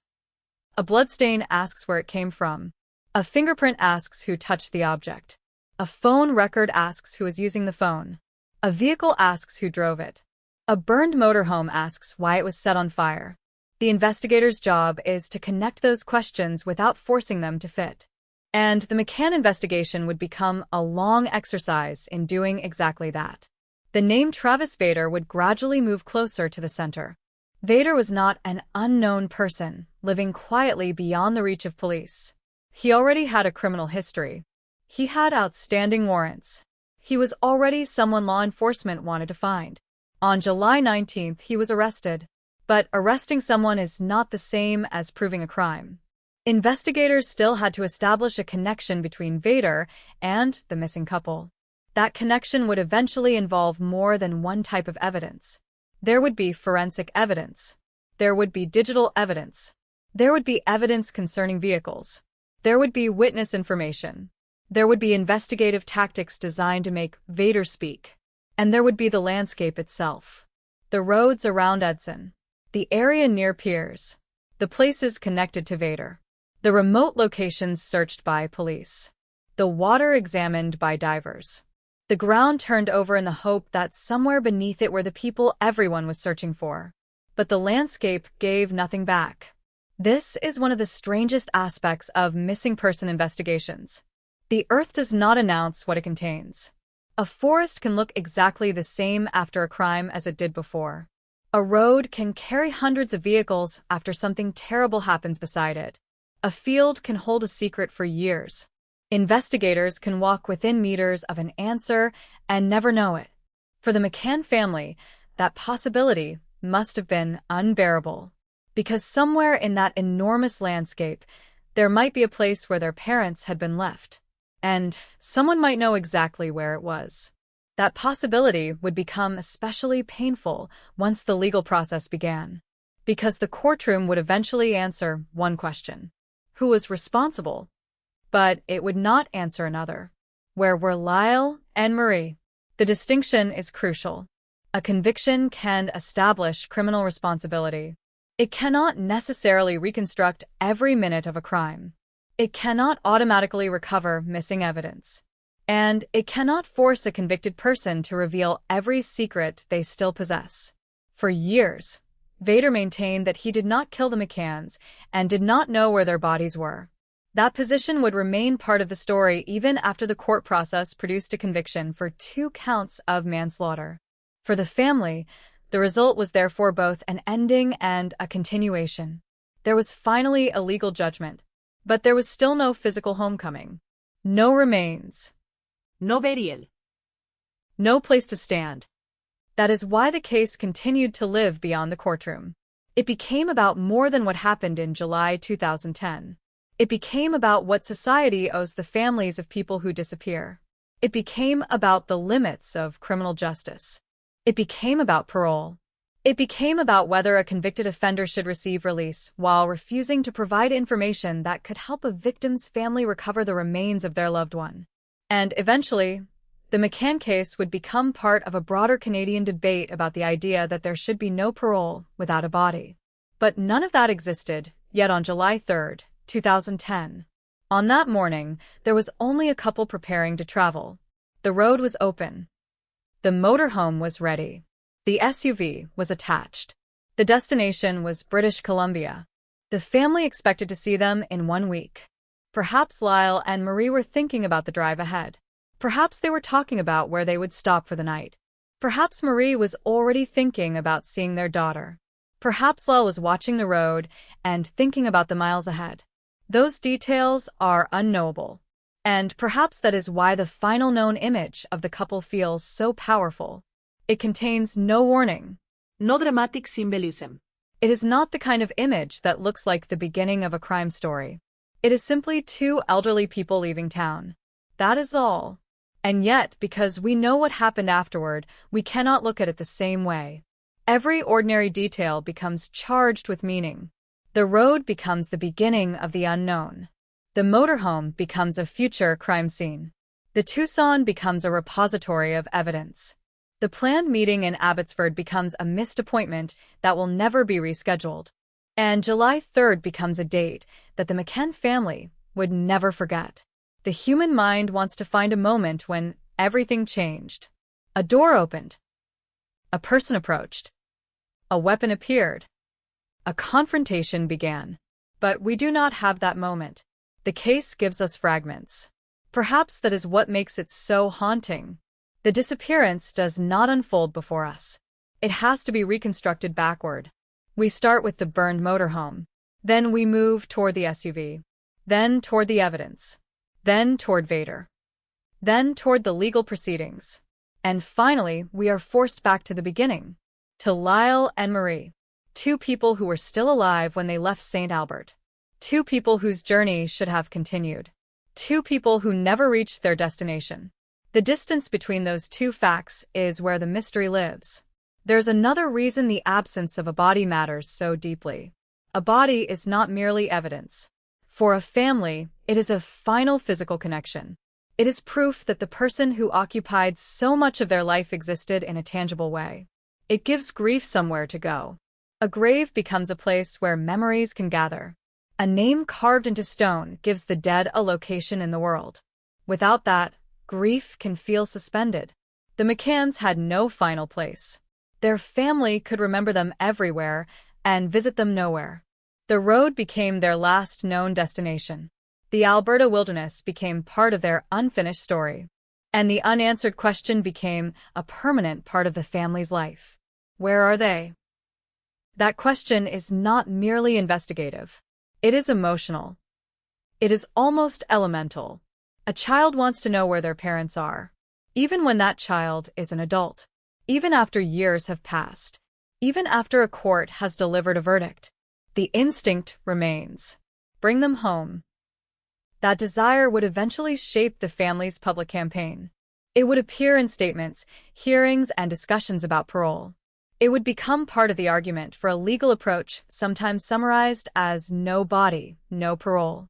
A bloodstain asks where it came from. A fingerprint asks who touched the object. A phone record asks who was using the phone. A vehicle asks who drove it. A burned motorhome asks why it was set on fire. The investigator's job is to connect those questions without forcing them to fit. And the McCann investigation would become a long exercise in doing exactly that. The name Travis Vader would gradually move closer to the center. Vader was not an unknown person living quietly beyond the reach of police. He already had a criminal history. He had outstanding warrants. He was already someone law enforcement wanted to find. On July 19th, he was arrested. But arresting someone is not the same as proving a crime. Investigators still had to establish a connection between Vader and the missing couple. That connection would eventually involve more than one type of evidence. There would be forensic evidence. There would be digital evidence. There would be evidence concerning vehicles. There would be witness information. There would be investigative tactics designed to make Vader speak. And there would be the landscape itself. The roads around Edson. The area near piers. The places connected to Vader. The remote locations searched by police. The water examined by divers. The ground turned over in the hope that somewhere beneath it were the people everyone was searching for. But the landscape gave nothing back. This is one of the strangest aspects of missing person investigations. The earth does not announce what it contains. A forest can look exactly the same after a crime as it did before. A road can carry hundreds of vehicles after something terrible happens beside it. A field can hold a secret for years. Investigators can walk within meters of an answer and never know it. For the McCann family, that possibility must have been unbearable. Because somewhere in that enormous landscape, there might be a place where their parents had been left. And someone might know exactly where it was. That possibility would become especially painful once the legal process began, because the courtroom would eventually answer one question: who was responsible? But it would not answer another: where were Lyle and Marie? The distinction is crucial. A conviction can establish criminal responsibility. It cannot necessarily reconstruct every minute of a crime. It cannot automatically recover missing evidence. And it cannot force a convicted person to reveal every secret they still possess. For years, Vader maintained that he did not kill the McCanns and did not know where their bodies were. That position would remain part of the story even after the court process produced a conviction for 2 counts of manslaughter. For the family, the result was therefore both an ending and a continuation. There was finally a legal judgment, but there was still no physical homecoming. No remains. No burial. No place to stand. That is why the case continued to live beyond the courtroom. It became about more than what happened in July 2010. It became about what society owes the families of people who disappear. It became about the limits of criminal justice. It became about parole. It became about whether a convicted offender should receive release while refusing to provide information that could help a victim's family recover the remains of their loved one. And eventually, the McCann case would become part of a broader Canadian debate about the idea that there should be no parole without a body. But none of that existed, yet on July 3rd, 2010. On that morning, there was only a couple preparing to travel. The road was open. The motorhome was ready. The SUV was attached. The destination was British Columbia. The family expected to see them in 1 week. Perhaps Lyle and Marie were thinking about the drive ahead. Perhaps they were talking about where they would stop for the night. Perhaps Marie was already thinking about seeing their daughter. Perhaps Lyle was watching the road and thinking about the miles ahead. Those details are unknowable. And perhaps that is why the final known image of the couple feels so powerful. It contains no warning. No dramatic symbolism. It is not the kind of image that looks like the beginning of a crime story. It is simply 2 elderly people leaving town. That is all. And yet, because we know what happened afterward, we cannot look at it the same way. Every ordinary detail becomes charged with meaning. The road becomes the beginning of the unknown. The motorhome becomes a future crime scene. The Tucson becomes a repository of evidence. The planned meeting in Abbotsford becomes a missed appointment that will never be rescheduled. And July 3rd becomes a date that the McCann family would never forget. The human mind wants to find a moment when everything changed. A door opened. A person approached. A weapon appeared. A confrontation began. But we do not have that moment. The case gives us fragments. Perhaps that is what makes it so haunting. The disappearance does not unfold before us. It has to be reconstructed backward. We start with the burned motorhome. Then we move toward the SUV. Then toward the evidence. Then toward Vader. Then toward the legal proceedings. And finally, we are forced back to the beginning. To Lyle and Marie. 2 people who were still alive when they left St. Albert. 2 people whose journey should have continued. 2 people who never reached their destination. The distance between those 2 facts is where the mystery lives. There's another reason the absence of a body matters so deeply. A body is not merely evidence. For a family, it is a final physical connection. It is proof that the person who occupied so much of their life existed in a tangible way. It gives grief somewhere to go. A grave becomes a place where memories can gather. A name carved into stone gives the dead a location in the world. Without that, grief can feel suspended. The McCanns had no final place. Their family could remember them everywhere and visit them nowhere. The road became their last known destination. The Alberta wilderness became part of their unfinished story. And the unanswered question became a permanent part of the family's life. Where are they? That question is not merely investigative. It is emotional. It is almost elemental. A child wants to know where their parents are, even when that child is an adult, even after years have passed, even after a court has delivered a verdict. The instinct remains. Bring them home. That desire would eventually shape the family's public campaign. It would appear in statements, hearings, and discussions about parole. It would become part of the argument for a legal approach sometimes summarized as no body, no parole.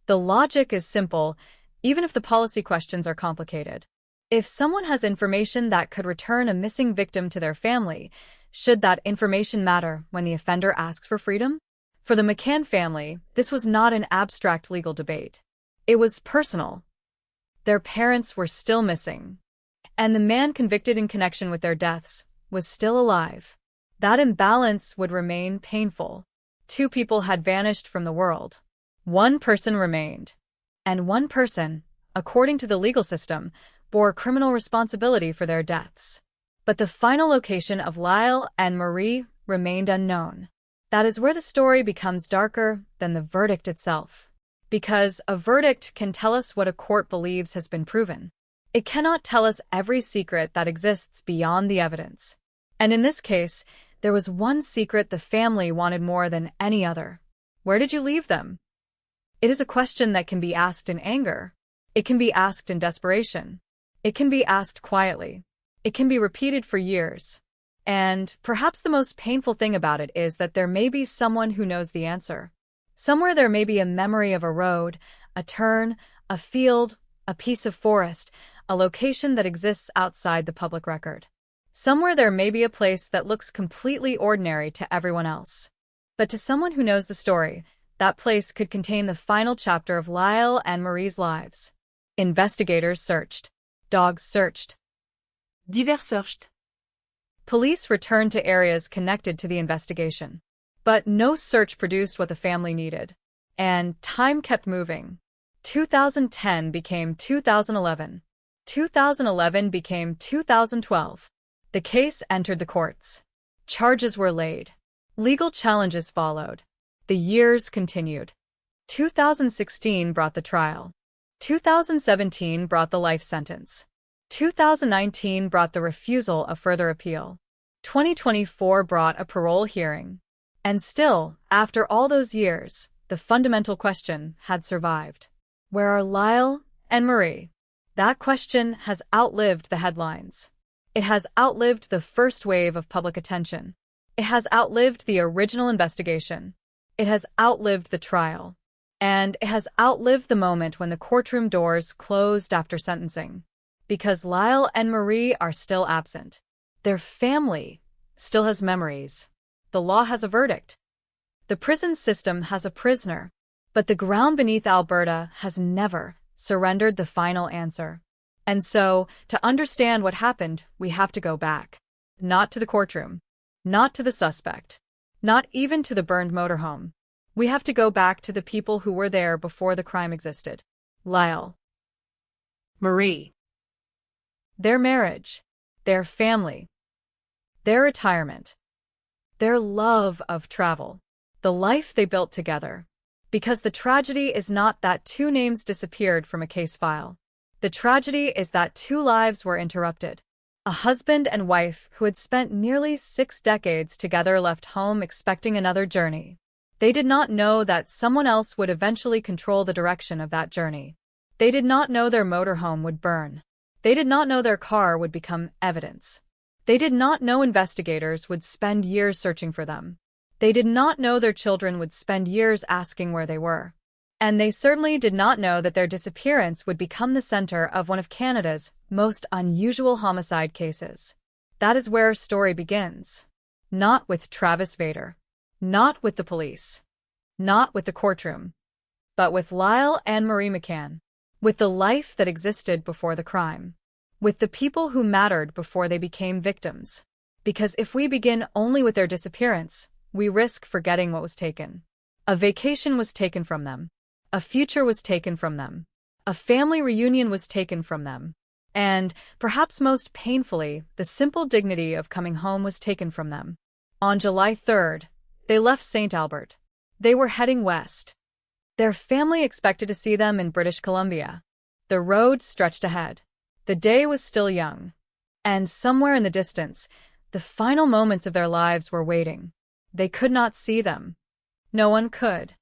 The logic is simple, even if the policy questions are complicated. If someone has information that could return a missing victim to their family, should that information matter when the offender asks for freedom? For the McCann family, this was not an abstract legal debate. It was personal. Their parents were still missing, and the man convicted in connection with their deaths was still alive. That imbalance would remain painful. Two people had vanished from the world. One person remained. And one person, according to the legal system, bore criminal responsibility for their deaths. But the final location of Lyle and Marie remained unknown. That is where the story becomes darker than the verdict itself. Because a verdict can tell us what a court believes has been proven. It cannot tell us every secret that exists beyond the evidence. And in this case, there was one secret the family wanted more than any other. Where did you leave them? It is a question that can be asked in anger. It can be asked in desperation. It can be asked quietly. It can be repeated for years. And perhaps the most painful thing about it is that there may be someone who knows the answer. Somewhere there may be a memory of a road, a turn, a field, a piece of forest, a location that exists outside the public record. Somewhere there may be a place that looks completely ordinary to everyone else. But to someone who knows the story, that place could contain the final chapter of Lyle and Marie's lives. Investigators searched. Dogs searched. Divers searched. Police returned to areas connected to the investigation. But no search produced what the family needed. And time kept moving. 2010 became 2011. 2011 became 2012. The case entered the courts. Charges were laid. Legal challenges followed. The years continued. 2016 brought the trial. 2017 brought the life sentence. 2019 brought the refusal of further appeal. 2024 brought a parole hearing. And still, after all those years, the fundamental question had survived. Where are Lyle and Marie? That question has outlived the headlines. It has outlived the first wave of public attention. It has outlived the original investigation. It has outlived the trial. And it has outlived the moment when the courtroom doors closed after sentencing. Because Lyle and Marie are still absent. Their family still has memories. The law has a verdict. The prison system has a prisoner. But the ground beneath Alberta has never surrendered the final answer. And so, to understand what happened, we have to go back. Not to the courtroom. Not to the suspect. Not even to the burned motorhome. We have to go back to the people who were there before the crime existed. Lyle. Marie. Their marriage. Their family. Their retirement. Their love of travel. The life they built together. Because the tragedy is not that two names disappeared from a case file. The tragedy is that two lives were interrupted. A husband and wife who had spent nearly 6 decades together left home expecting another journey. They did not know that someone else would eventually control the direction of that journey. They did not know their motorhome would burn. They did not know their car would become evidence. They did not know investigators would spend years searching for them. They did not know their children would spend years asking where they were. And they certainly did not know that their disappearance would become the center of one of Canada's most unusual homicide cases. That is where our story begins. Not with Travis Vader. Not with the police. Not with the courtroom. But with Lyle and Marie McCann. With the life that existed before the crime. With the people who mattered before they became victims. Because if we begin only with their disappearance, we risk forgetting what was taken. A vacation was taken from them. A future was taken from them. A family reunion was taken from them. And, perhaps most painfully, the simple dignity of coming home was taken from them. On July 3rd, they left St. Albert. They were heading west. Their family expected to see them in British Columbia. The road stretched ahead. The day was still young. And somewhere in the distance, the final moments of their lives were waiting. They could not see them. No one could.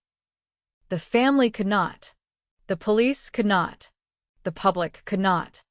The family could not. The police could not. The public could not.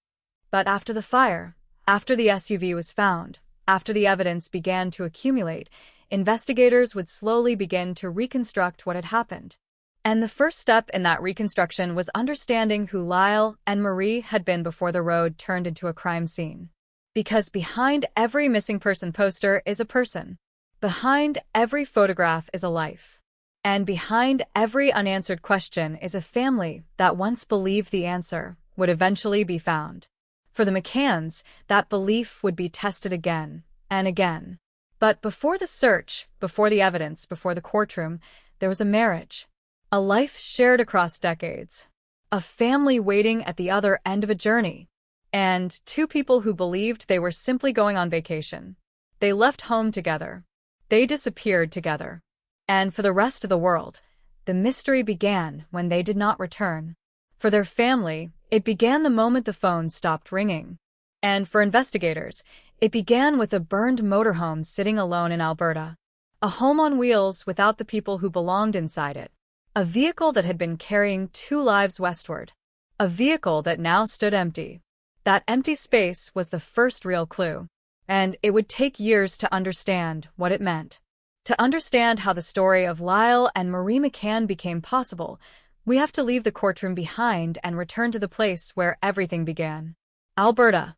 But after the fire, after the SUV was found, after the evidence began to accumulate, investigators would slowly begin to reconstruct what had happened. And the first step in that reconstruction was understanding who Lyle and Marie had been before the road turned into a crime scene. Because behind every missing person poster is a person. Behind every photograph is a life. And behind every unanswered question is a family that once believed the answer would eventually be found. For the McCanns, that belief would be tested again and again. But before the search, before the evidence, before the courtroom, there was a marriage. A life shared across decades. A family waiting at the other end of a journey. And two people who believed they were simply going on vacation. They left home together. They disappeared together. And for the rest of the world, the mystery began when they did not return. For their family, it began the moment the phone stopped ringing. And for investigators, it began with a burned motorhome sitting alone in Alberta. A home on wheels without the people who belonged inside it. A vehicle that had been carrying 2 lives westward. A vehicle that now stood empty. That empty space was the first real clue. And it would take years to understand what it meant. To understand how the story of Lyle and Marie McCann became possible, we have to leave the courtroom behind and return to the place where everything began. Alberta.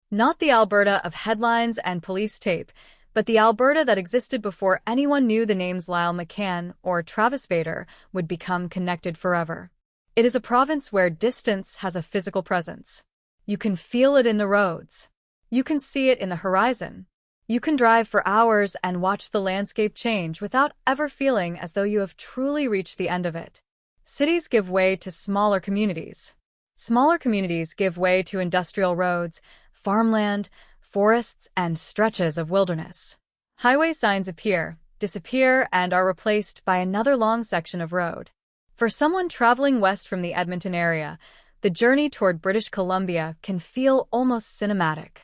Not the Alberta of headlines and police tape, but the Alberta that existed before anyone knew the names Lyle McCann or Travis Vader would become connected forever. It is a province where distance has a physical presence. You can feel it in the roads. You can see it in the horizon. You can drive for hours and watch the landscape change without ever feeling as though you have truly reached the end of it. Cities give way to smaller communities. Smaller communities give way to industrial roads, farmland, forests, and stretches of wilderness. Highway signs appear, disappear, and are replaced by another long section of road. For someone traveling west from the Edmonton area, the journey toward British Columbia can feel almost cinematic.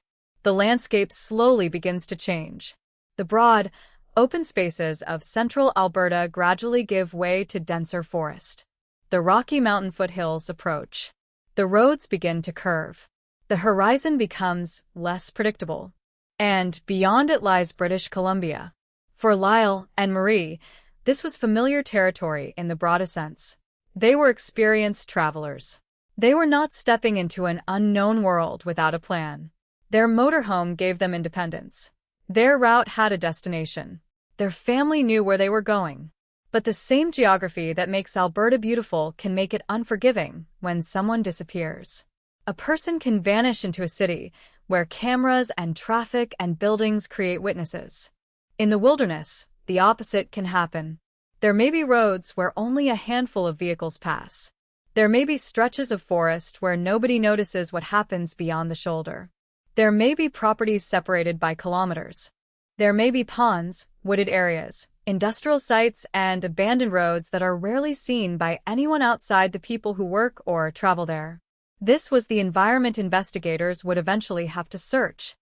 The landscape slowly begins to change. The broad, open spaces of central Alberta gradually give way to denser forest. The Rocky Mountain foothills approach. The roads begin to curve. The horizon becomes less predictable. And beyond it lies British Columbia. For Lyle and Marie, this was familiar territory in the broadest sense. They were experienced travelers. They were not stepping into an unknown world without a plan. Their motorhome gave them independence. Their route had a destination. Their family knew where they were going. But the same geography that makes Alberta beautiful can make it unforgiving when someone disappears. A person can vanish into a city where cameras and traffic and buildings create witnesses. In the wilderness, the opposite can happen. There may be roads where only a handful of vehicles pass. There may be stretches of forest where nobody notices what happens beyond the shoulder. There may be properties separated by kilometers. There may be ponds, wooded areas, industrial sites, and abandoned roads that are rarely seen by anyone outside the people who work or travel there. This was the environment investigators would eventually have to search.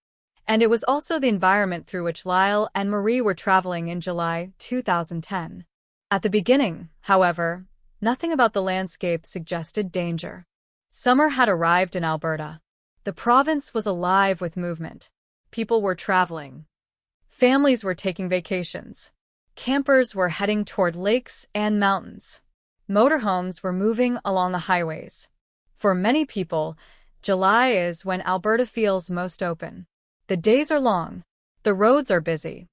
And it was also the environment through which Lyle and Marie were traveling in July 2010. At the beginning, however, nothing about the landscape suggested danger. Summer had arrived in Alberta. The province was alive with movement. People were traveling. Families were taking vacations. Campers were heading toward lakes and mountains. Motorhomes were moving along the highways. For many people, July is when Alberta feels most open. The days are long. The roads are busy.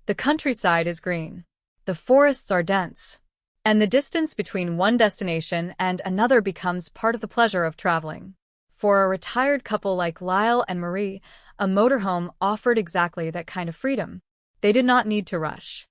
The countryside is green. The forests are dense. And the distance between one destination and another becomes part of the pleasure of traveling. For a retired couple like Lyle and Marie, a motorhome offered exactly that kind of freedom. They did not need to rush.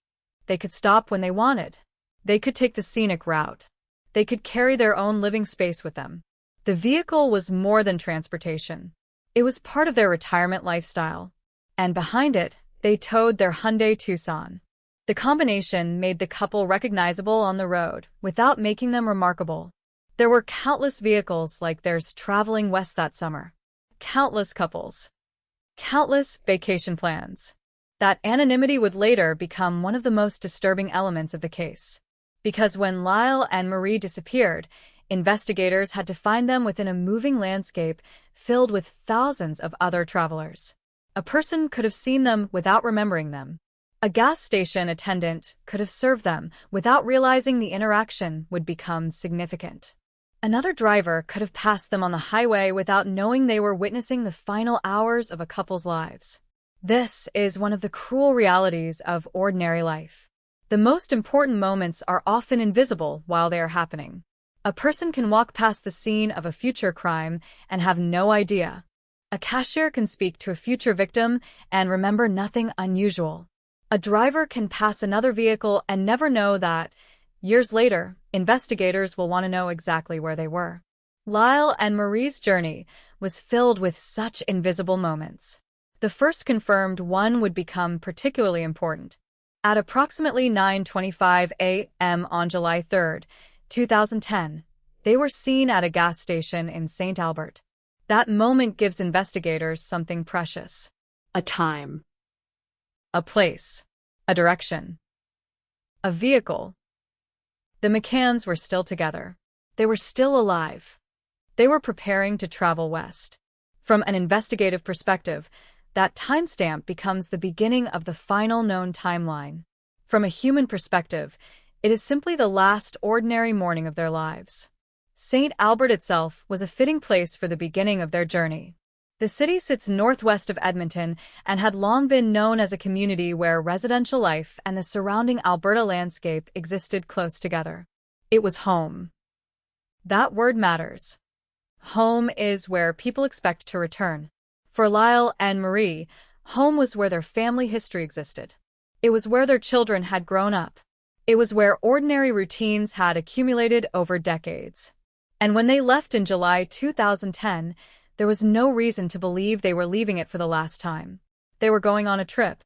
They could stop when they wanted. They could take the scenic route. They could carry their own living space with them. The vehicle was more than transportation. It was part of their retirement lifestyle. And behind it, they towed their Hyundai Tucson. The combination made the couple recognizable on the road without making them remarkable. There were countless vehicles like theirs traveling west that summer. Countless couples. Countless vacation plans. That anonymity would later become one of the most disturbing elements of the case. Because when Lyle and Marie disappeared, Investigators had to find them within a moving landscape filled with thousands of other travelers. A person could have seen them without remembering them. A gas station attendant could have served them without realizing the interaction would become significant. Another driver could have passed them on the highway without knowing they were witnessing the final hours of a couple's lives. This is one of the cruel realities of ordinary life. The most important moments are often invisible while they are happening. A person can walk past the scene of a future crime and have no idea. A cashier can speak to a future victim and remember nothing unusual. A driver can pass another vehicle and never know that, years later, investigators will want to know exactly where they were. Lyle and Marie's journey was filled with such invisible moments. The first confirmed one would become particularly important. At approximately 9:25 a.m. on July 3, 2010, they were seen at a gas station in St. Albert. That moment gives investigators something precious. A time. A place. A direction. A vehicle. The McCanns were still together. They were still alive. They were preparing to travel west. From an investigative perspective, that timestamp becomes the beginning of the final known timeline. From a human perspective, it is simply the last ordinary morning of their lives. St. Albert itself was a fitting place for the beginning of their journey. The city sits northwest of Edmonton and had long been known as a community where residential life and the surrounding Alberta landscape existed close together. It was home. That word matters. Home is where people expect to return. For Lyle and Marie, home was where their family history existed. It was where their children had grown up. It was where ordinary routines had accumulated over decades. And when they left in July 2010, there was no reason to believe they were leaving it for the last time. They were going on a trip.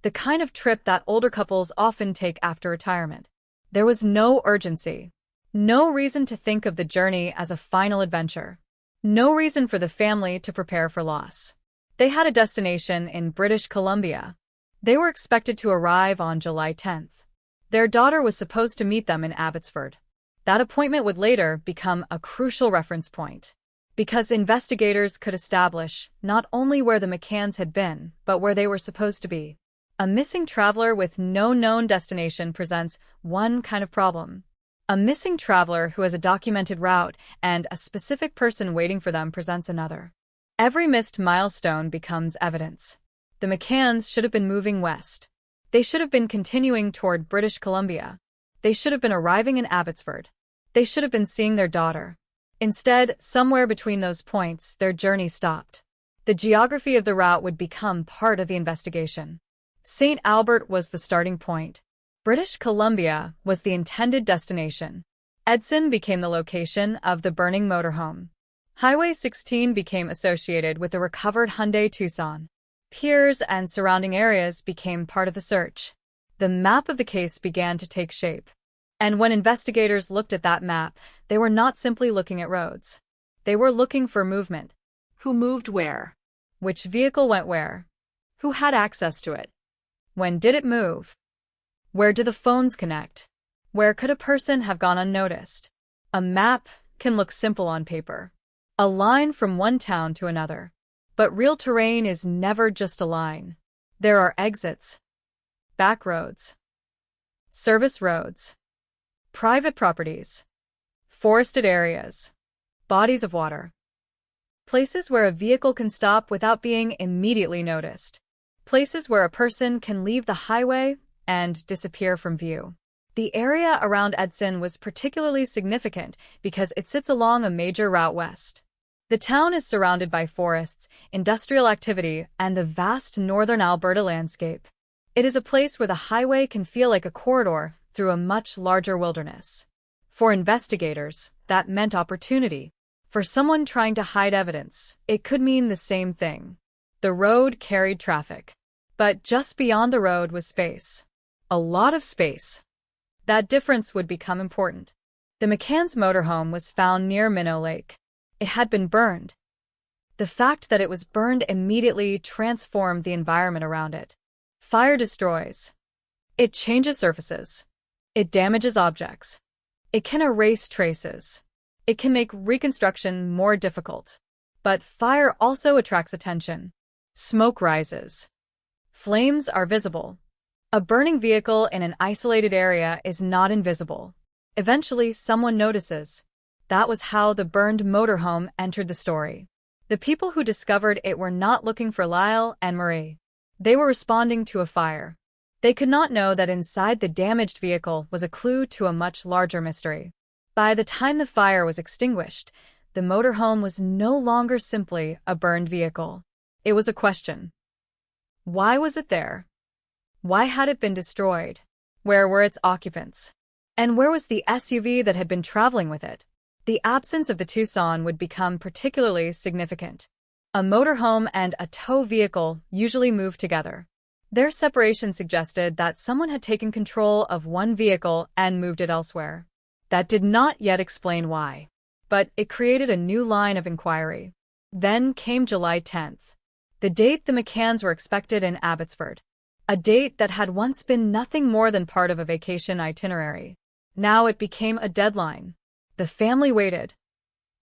The kind of trip that older couples often take after retirement. There was no urgency. No reason to think of the journey as a final adventure. No reason for the family to prepare for loss. They had a destination in British Columbia. They were expected to arrive on July 10th. Their daughter was supposed to meet them in Abbotsford. That appointment would later become a crucial reference point, because investigators could establish not only where the McCanns had been, but where they were supposed to be. A missing traveler with no known destination presents one kind of problem. A missing traveler who has a documented route and a specific person waiting for them presents another. Every missed milestone becomes evidence. The McCanns should have been moving west. They should have been continuing toward British Columbia. They should have been arriving in Abbotsford. They should have been seeing their daughter. Instead, somewhere between those points, their journey stopped. The geography of the route would become part of the investigation. St. Albert was the starting point. British Columbia was the intended destination. Edson became the location of the burning motorhome. Highway 16 became associated with the recovered Hyundai Tucson. Piers and surrounding areas became part of the search. The map of the case began to take shape. And when investigators looked at that map, they were not simply looking at roads. They were looking for movement. Who moved where? Which vehicle went where? Who had access to it? When did it move? Where do the phones connect? Where could a person have gone unnoticed? A map can look simple on paper. A line from one town to another. But real terrain is never just a line. There are exits, back roads, service roads, private properties, forested areas, bodies of water, places where a vehicle can stop without being immediately noticed, places where a person can leave the highway and disappear from view. The area around Edson was particularly significant because it sits along a major route west. The town is surrounded by forests, industrial activity, and the vast northern Alberta landscape. It is a place where the highway can feel like a corridor through a much larger wilderness. For investigators, that meant opportunity. For someone trying to hide evidence, it could mean the same thing. The road carried traffic. But just beyond the road was space. A lot of space. That difference would become important. The McCann's motorhome was found near Minnow Lake. It had been burned. The fact that it was burned immediately transformed the environment around it. Fire destroys. It changes surfaces. It damages objects. It can erase traces. It can make reconstruction more difficult. But fire also attracts attention. Smoke rises. Flames are visible. A burning vehicle in an isolated area is not invisible. Eventually, someone notices. That was how the burned motorhome entered the story. The people who discovered it were not looking for Lyle and Marie. They were responding to a fire. They could not know that inside the damaged vehicle was a clue to a much larger mystery. By the time the fire was extinguished, the motorhome was no longer simply a burned vehicle. It was a question. Why was it there? Why had it been destroyed? Where were its occupants? And where was the SUV that had been traveling with it? The absence of the Tucson would become particularly significant. A motorhome and a tow vehicle usually move together. Their separation suggested that someone had taken control of one vehicle and moved it elsewhere. That did not yet explain why, but it created a new line of inquiry. Then came July 10th, the date the McCanns were expected in Abbotsford, a date that had once been nothing more than part of a vacation itinerary. Now it became a deadline. The family waited.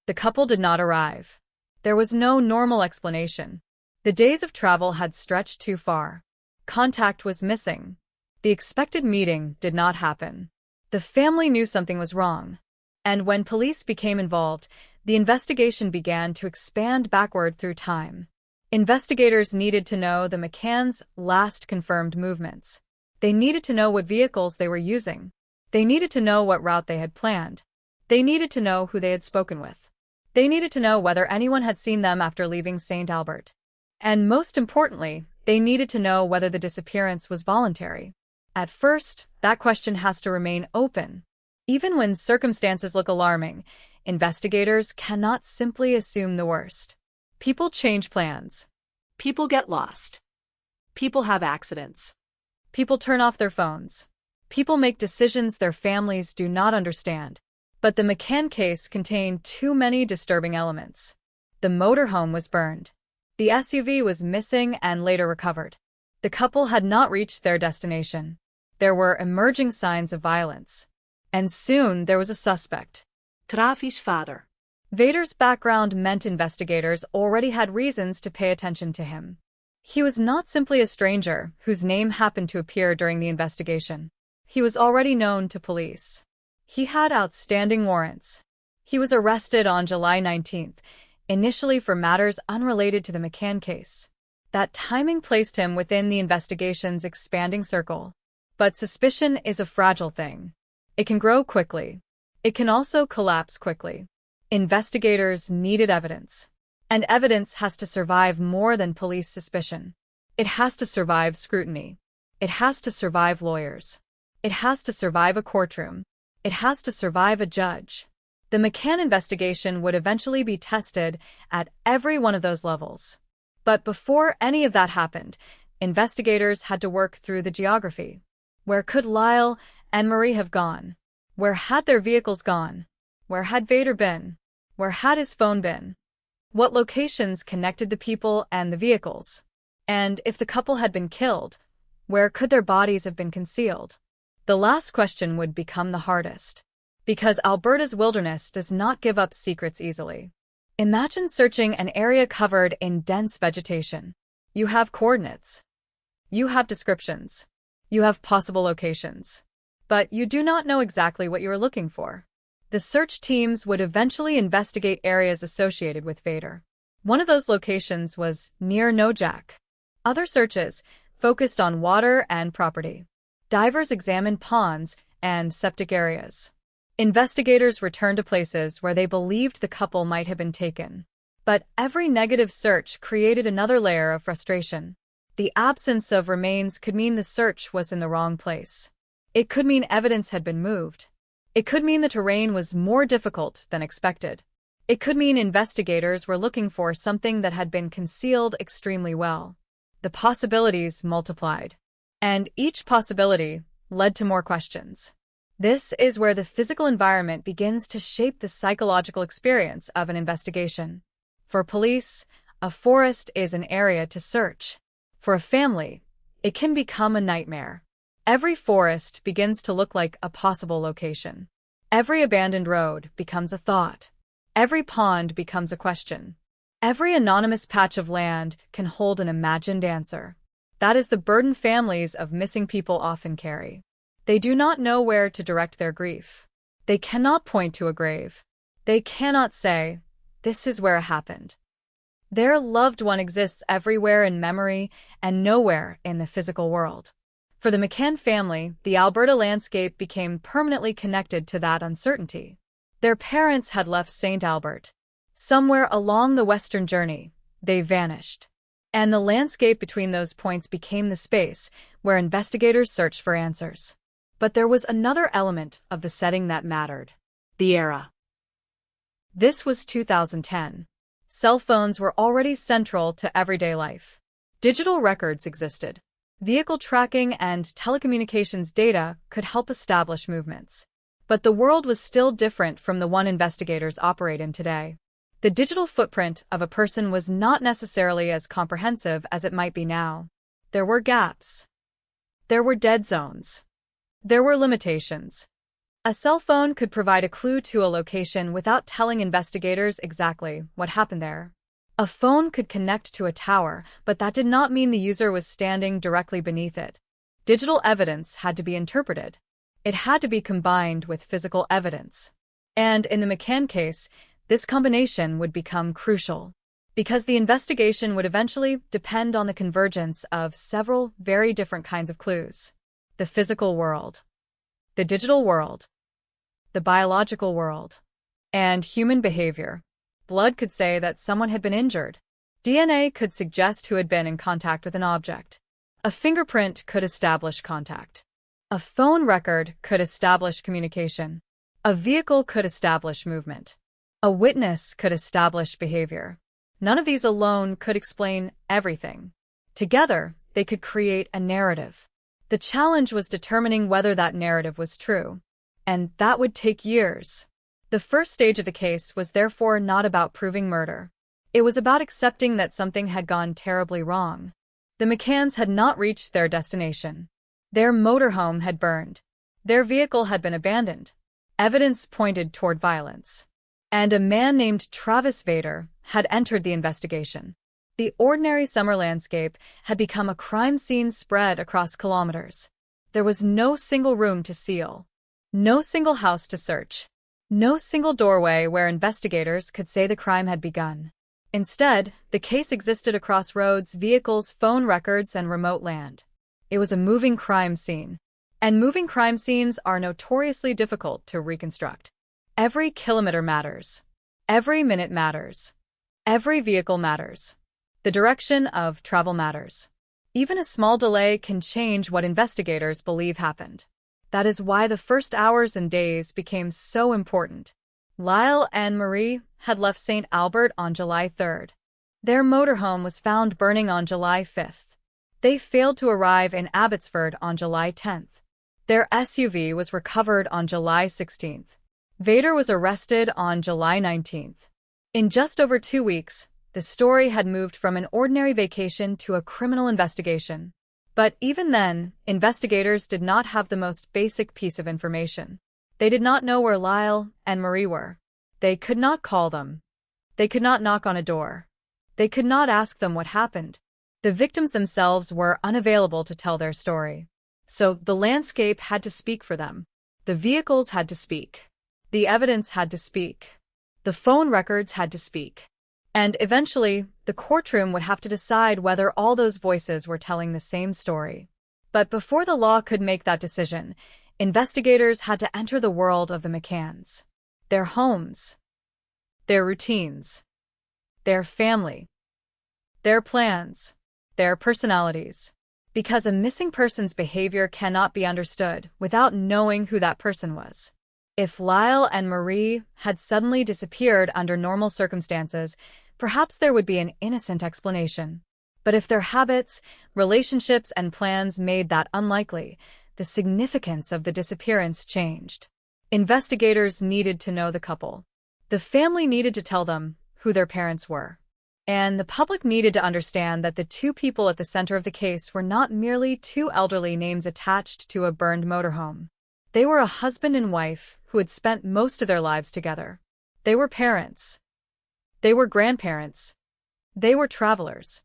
The couple did not arrive. There was no normal explanation. The days of travel had stretched too far. Contact was missing. The expected meeting did not happen. The family knew something was wrong. And when police became involved, the investigation began to expand backward through time. Investigators needed to know the McCanns' last confirmed movements. They needed to know what vehicles they were using. They needed to know what route they had planned. They needed to know who they had spoken with. They needed to know whether anyone had seen them after leaving St. Albert. And most importantly, they needed to know whether the disappearance was voluntary. At first, that question has to remain open. Even when circumstances look alarming, investigators cannot simply assume the worst. People change plans. People get lost. People have accidents. People turn off their phones. People make decisions their families do not understand. But the McCann case contained too many disturbing elements. The motorhome was burned. The SUV was missing and later recovered. The couple had not reached their destination. There were emerging signs of violence. And soon there was a suspect. Trafi's father. Vader's background meant investigators already had reasons to pay attention to him. He was not simply a stranger whose name happened to appear during the investigation. He was already known to police. He had outstanding warrants. He was arrested on July 19th, initially for matters unrelated to the McCann case. That timing placed him within the investigation's expanding circle. But suspicion is a fragile thing. It can grow quickly. It can also collapse quickly. Investigators needed evidence. And evidence has to survive more than police suspicion. It has to survive scrutiny. It has to survive lawyers. It has to survive a courtroom. It has to survive a judge. The McCann investigation would eventually be tested at every one of those levels. But before any of that happened, investigators had to work through the geography. Where could Lyle and Marie have gone? Where had their vehicles gone? Where had Vader been? Where had his phone been? What locations connected the people and the vehicles? And if the couple had been killed, where could their bodies have been concealed? The last question would become the hardest, because Alberta's wilderness does not give up secrets easily. Imagine searching an area covered in dense vegetation. You have coordinates. You have descriptions. You have possible locations. But you do not know exactly what you are looking for. The search teams would eventually investigate areas associated with Vader. One of those locations was near Nojak. Other searches focused on water and property. Divers examined ponds and septic areas. Investigators returned to places where they believed the couple might have been taken. But every negative search created another layer of frustration. The absence of remains could mean the search was in the wrong place. It could mean evidence had been moved. It could mean the terrain was more difficult than expected. It could mean investigators were looking for something that had been concealed extremely well. The possibilities multiplied. And each possibility led to more questions. This is where the physical environment begins to shape the psychological experience of an investigation. For police, a forest is an area to search. For a family, it can become a nightmare. Every forest begins to look like a possible location. Every abandoned road becomes a thought. Every pond becomes a question. Every anonymous patch of land can hold an imagined answer. That is the burden families of missing people often carry. They do not know where to direct their grief. They cannot point to a grave. They cannot say, "This is where it happened." Their loved one exists everywhere in memory and nowhere in the physical world. For the McCann family, the Alberta landscape became permanently connected to that uncertainty. Their parents had left St. Albert. Somewhere along the western journey, they vanished. And the landscape between those points became the space where investigators searched for answers. But there was another element of the setting that mattered: the era. This was 2010. Cell phones were already central to everyday life. Digital records existed. Vehicle tracking and telecommunications data could help establish movements. But the world was still different from the one investigators operate in today. The digital footprint of a person was not necessarily as comprehensive as it might be now. There were gaps. There were dead zones. There were limitations. A cell phone could provide a clue to a location without telling investigators exactly what happened there. A phone could connect to a tower, but that did not mean the user was standing directly beneath it. Digital evidence had to be interpreted. It had to be combined with physical evidence. And in the McCann case, this combination would become crucial, because the investigation would eventually depend on the convergence of several very different kinds of clues: the physical world, the digital world, the biological world, and human behavior. Blood could say that someone had been injured. DNA could suggest who had been in contact with an object. A fingerprint could establish contact. A phone record could establish communication. A vehicle could establish movement. A witness could establish behavior. None of these alone could explain everything. Together, they could create a narrative. The challenge was determining whether that narrative was true. And that would take years. The first stage of the case was therefore not about proving murder. It was about accepting that something had gone terribly wrong. The McCanns had not reached their destination. Their motorhome had burned. Their vehicle had been abandoned. Evidence pointed toward violence. And a man named Travis Vader had entered the investigation. The ordinary summer landscape had become a crime scene spread across kilometers. There was no single room to seal. No single house to search. No single doorway where investigators could say the crime had begun. Instead, the case existed across roads, vehicles, phone records, and remote land. It was a moving crime scene. And moving crime scenes are notoriously difficult to reconstruct. Every kilometer matters. Every minute matters. Every vehicle matters. The direction of travel matters. Even a small delay can change what investigators believe happened. That is why the first hours and days became so important. Lyle and Marie had left St. Albert on July 3rd. Their motorhome was found burning on July 5th. They failed to arrive in Abbotsford on July 10th. Their SUV was recovered on July 16th. Vader was arrested on July 19th. In just over 2 weeks, the story had moved from an ordinary vacation to a criminal investigation. But even then, investigators did not have the most basic piece of information. They did not know where Lyle and Marie were. They could not call them. They could not knock on a door. They could not ask them what happened. The victims themselves were unavailable to tell their story. So the landscape had to speak for them. The vehicles had to speak. The evidence had to speak. The phone records had to speak. And eventually, the courtroom would have to decide whether all those voices were telling the same story. But before the law could make that decision, investigators had to enter the world of the McCanns. Their homes. Their routines. Their family. Their plans. Their personalities. Because a missing person's behavior cannot be understood without knowing who that person was. If Lyle and Marie had suddenly disappeared under normal circumstances, perhaps there would be an innocent explanation. But if their habits, relationships, and plans made that unlikely, the significance of the disappearance changed. Investigators needed to know the couple. The family needed to tell them who their parents were. And the public needed to understand that the two people at the center of the case were not merely two elderly names attached to a burned motorhome. They were a husband and wife who had spent most of their lives together. They were parents. They were grandparents. They were travelers.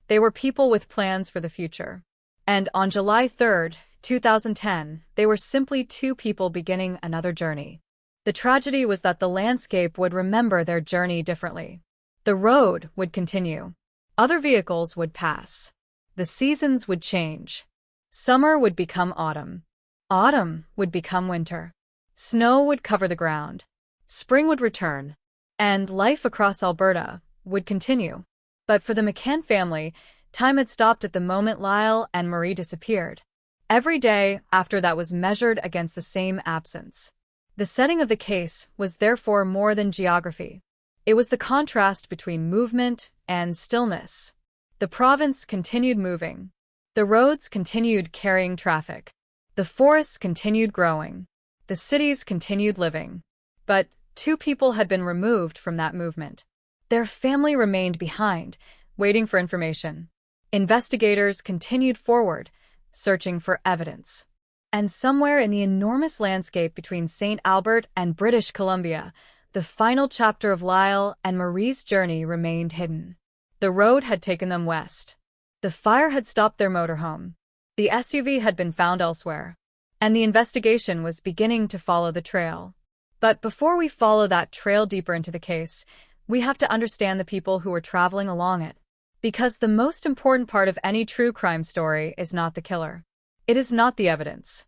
They were people with plans for the future. And on July 3rd, 2010, they were simply two people beginning another journey. The tragedy was that the landscape would remember their journey differently. The road would continue. Other vehicles would pass. The seasons would change. Summer would become autumn. Autumn would become winter. Snow would cover the ground. Spring would return. And life across Alberta would continue. But for the McCann family, time had stopped at the moment Lyle and Marie disappeared. Every day after that was measured against the same absence. The setting of the case was therefore more than geography. It was the contrast between movement and stillness. The province continued moving. The roads continued carrying traffic. The forests continued growing. The cities continued living. But two people had been removed from that movement. Their family remained behind, waiting for information. Investigators continued forward, searching for evidence. And somewhere in the enormous landscape between St. Albert and British Columbia, the final chapter of Lyle and Marie's journey remained hidden. The road had taken them west. The fire had stopped their motorhome. The SUV had been found elsewhere. And the investigation was beginning to follow the trail. But before we follow that trail deeper into the case, we have to understand the people who were traveling along it. Because the most important part of any true crime story is not the killer. It is not the evidence.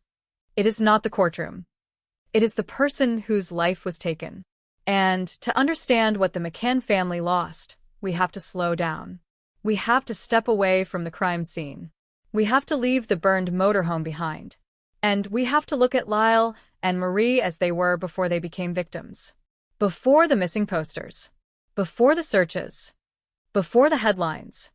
It is not the courtroom. It is the person whose life was taken. And to understand what the McCann family lost, we have to slow down. We have to step away from the crime scene. We have to leave the burned motorhome behind. And we have to look at Lyle and Marie as they were before they became victims. Before the missing posters. Before the searches. Before the headlines.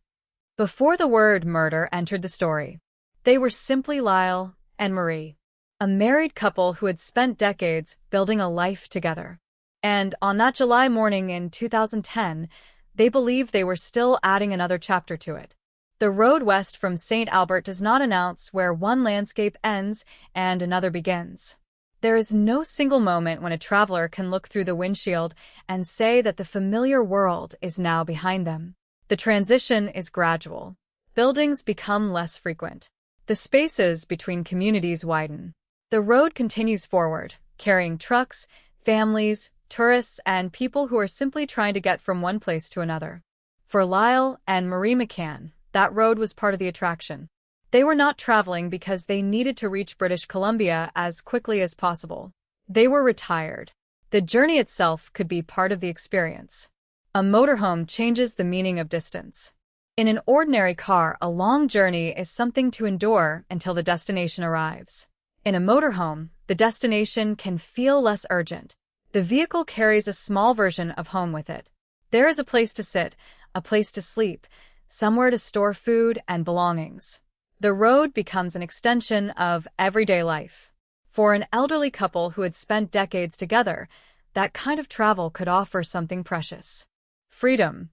Before the word murder entered the story. They were simply Lyle and Marie, a married couple who had spent decades building a life together. And on that July morning in 2010, they believed they were still adding another chapter to it. The road west from St. Albert does not announce where one landscape ends and another begins. There is no single moment when a traveler can look through the windshield and say that the familiar world is now behind them. The transition is gradual. Buildings become less frequent. The spaces between communities widen. The road continues forward, carrying trucks, families, tourists, and people who are simply trying to get from one place to another. For Lyle and Marie McCann, that road was part of the attraction. They were not traveling because they needed to reach British Columbia as quickly as possible. They were retired. The journey itself could be part of the experience. A motorhome changes the meaning of distance. In an ordinary car, a long journey is something to endure until the destination arrives. In a motorhome, the destination can feel less urgent. The vehicle carries a small version of home with it. There is a place to sit, a place to sleep, somewhere to store food and belongings. The road becomes an extension of everyday life. For an elderly couple who had spent decades together, that kind of travel could offer something precious. Freedom.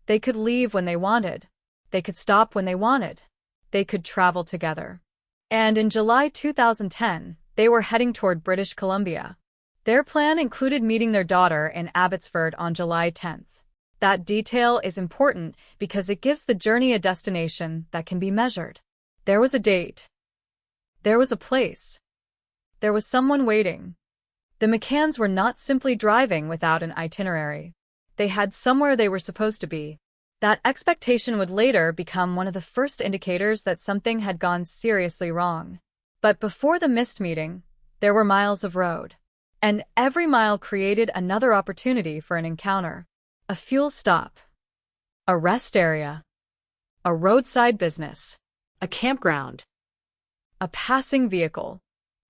They could leave when they wanted. They could stop when they wanted. They could travel together. And in July 2010, they were heading toward British Columbia. Their plan included meeting their daughter in Abbotsford on July 10th. That detail is important because it gives the journey a destination that can be measured. There was a date. There was a place. There was someone waiting. The McCanns were not simply driving without an itinerary. They had somewhere they were supposed to be. That expectation would later become one of the first indicators that something had gone seriously wrong. But before the missed meeting, there were miles of road. And every mile created another opportunity for an encounter. A fuel stop. A rest area. A roadside business. A campground. A passing vehicle.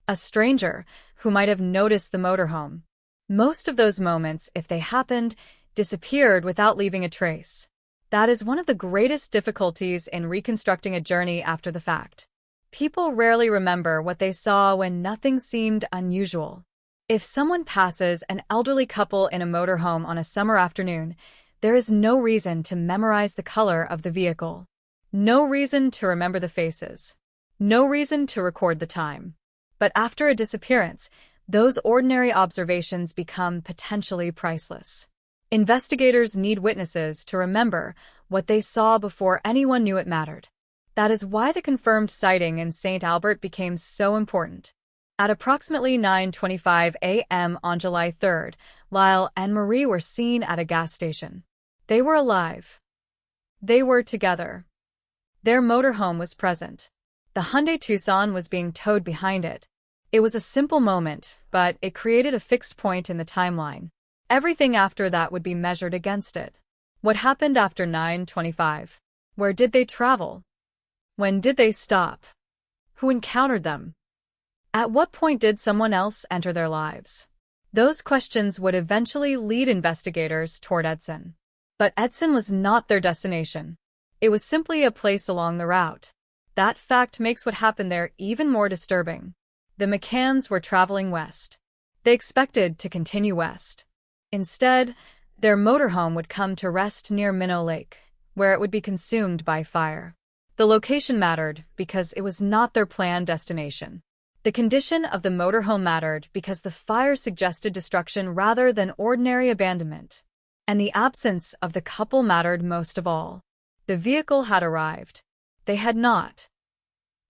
A stranger who might have noticed the motorhome. Most of those moments, if they happened, disappeared without leaving a trace. That is one of the greatest difficulties in reconstructing a journey after the fact. People rarely remember what they saw when nothing seemed unusual. If someone passes an elderly couple in a motorhome on a summer afternoon, there is no reason to memorize the color of the vehicle. No reason to remember the faces. No reason to record the time. But after a disappearance, those ordinary observations become potentially priceless. Investigators need witnesses to remember what they saw before anyone knew it mattered. That is why the confirmed sighting in St. Albert became so important. At approximately 9:25 a.m. on July 3rd, Lyle and Marie were seen at a gas station. They were alive. They were together. Their motorhome was present. The Hyundai Tucson was being towed behind it. It was a simple moment, but it created a fixed point in the timeline. Everything after that would be measured against it. What happened after 9:25? Where did they travel? When did they stop? Who encountered them? At what point did someone else enter their lives? Those questions would eventually lead investigators toward Edson. But Edson was not their destination. It was simply a place along the route. That fact makes what happened there even more disturbing. The McCanns were traveling west. They expected to continue west. Instead, their motorhome would come to rest near Minnow Lake, where it would be consumed by fire. The location mattered because it was not their planned destination. The condition of the motorhome mattered because the fire suggested destruction rather than ordinary abandonment. And the absence of the couple mattered most of all. The vehicle had arrived. They had not.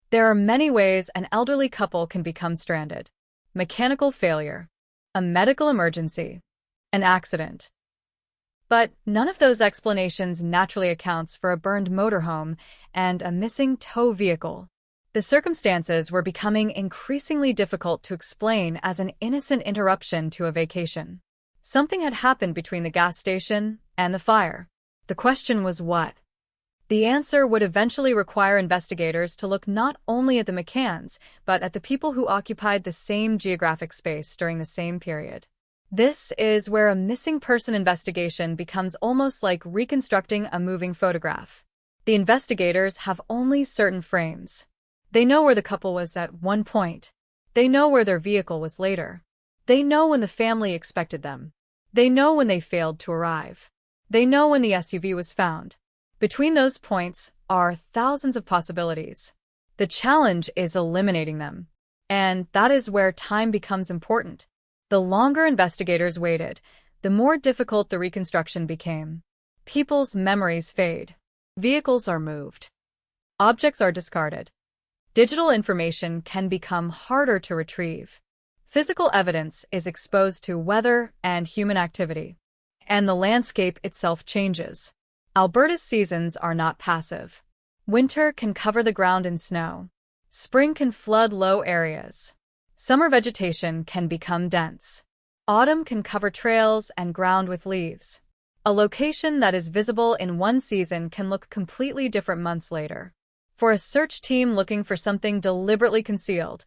There are many ways an elderly couple can become stranded. Mechanical failure, a medical emergency, an accident. But none of those explanations naturally accounts for a burned motorhome and a missing tow vehicle. The circumstances were becoming increasingly difficult to explain as an innocent interruption to a vacation. Something had happened between the gas station and the fire. The question was what? The answer would eventually require investigators to look not only at the McCanns, but at the people who occupied the same geographic space during the same period. This is where a missing person investigation becomes almost like reconstructing a moving photograph. The investigators have only certain frames. They know where the couple was at one point. They know where their vehicle was later. They know when the family expected them. They know when they failed to arrive. They know when the SUV was found. Between those points are thousands of possibilities. The challenge is eliminating them. And that is where time becomes important. The longer investigators waited, the more difficult the reconstruction became. People's memories fade. Vehicles are moved. Objects are discarded. Digital information can become harder to retrieve. Physical evidence is exposed to weather and human activity. And the landscape itself changes. Alberta's seasons are not passive. Winter can cover the ground in snow. Spring can flood low areas. Summer vegetation can become dense. Autumn can cover trails and ground with leaves. A location that is visible in one season can look completely different months later. For a search team looking for something deliberately concealed,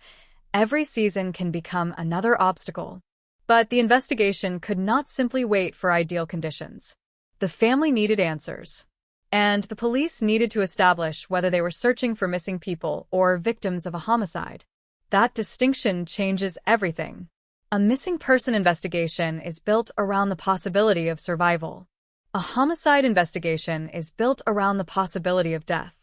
every season can become another obstacle. But the investigation could not simply wait for ideal conditions. The family needed answers. And the police needed to establish whether they were searching for missing people or victims of a homicide. That distinction changes everything. A missing person investigation is built around the possibility of survival. A homicide investigation is built around the possibility of death.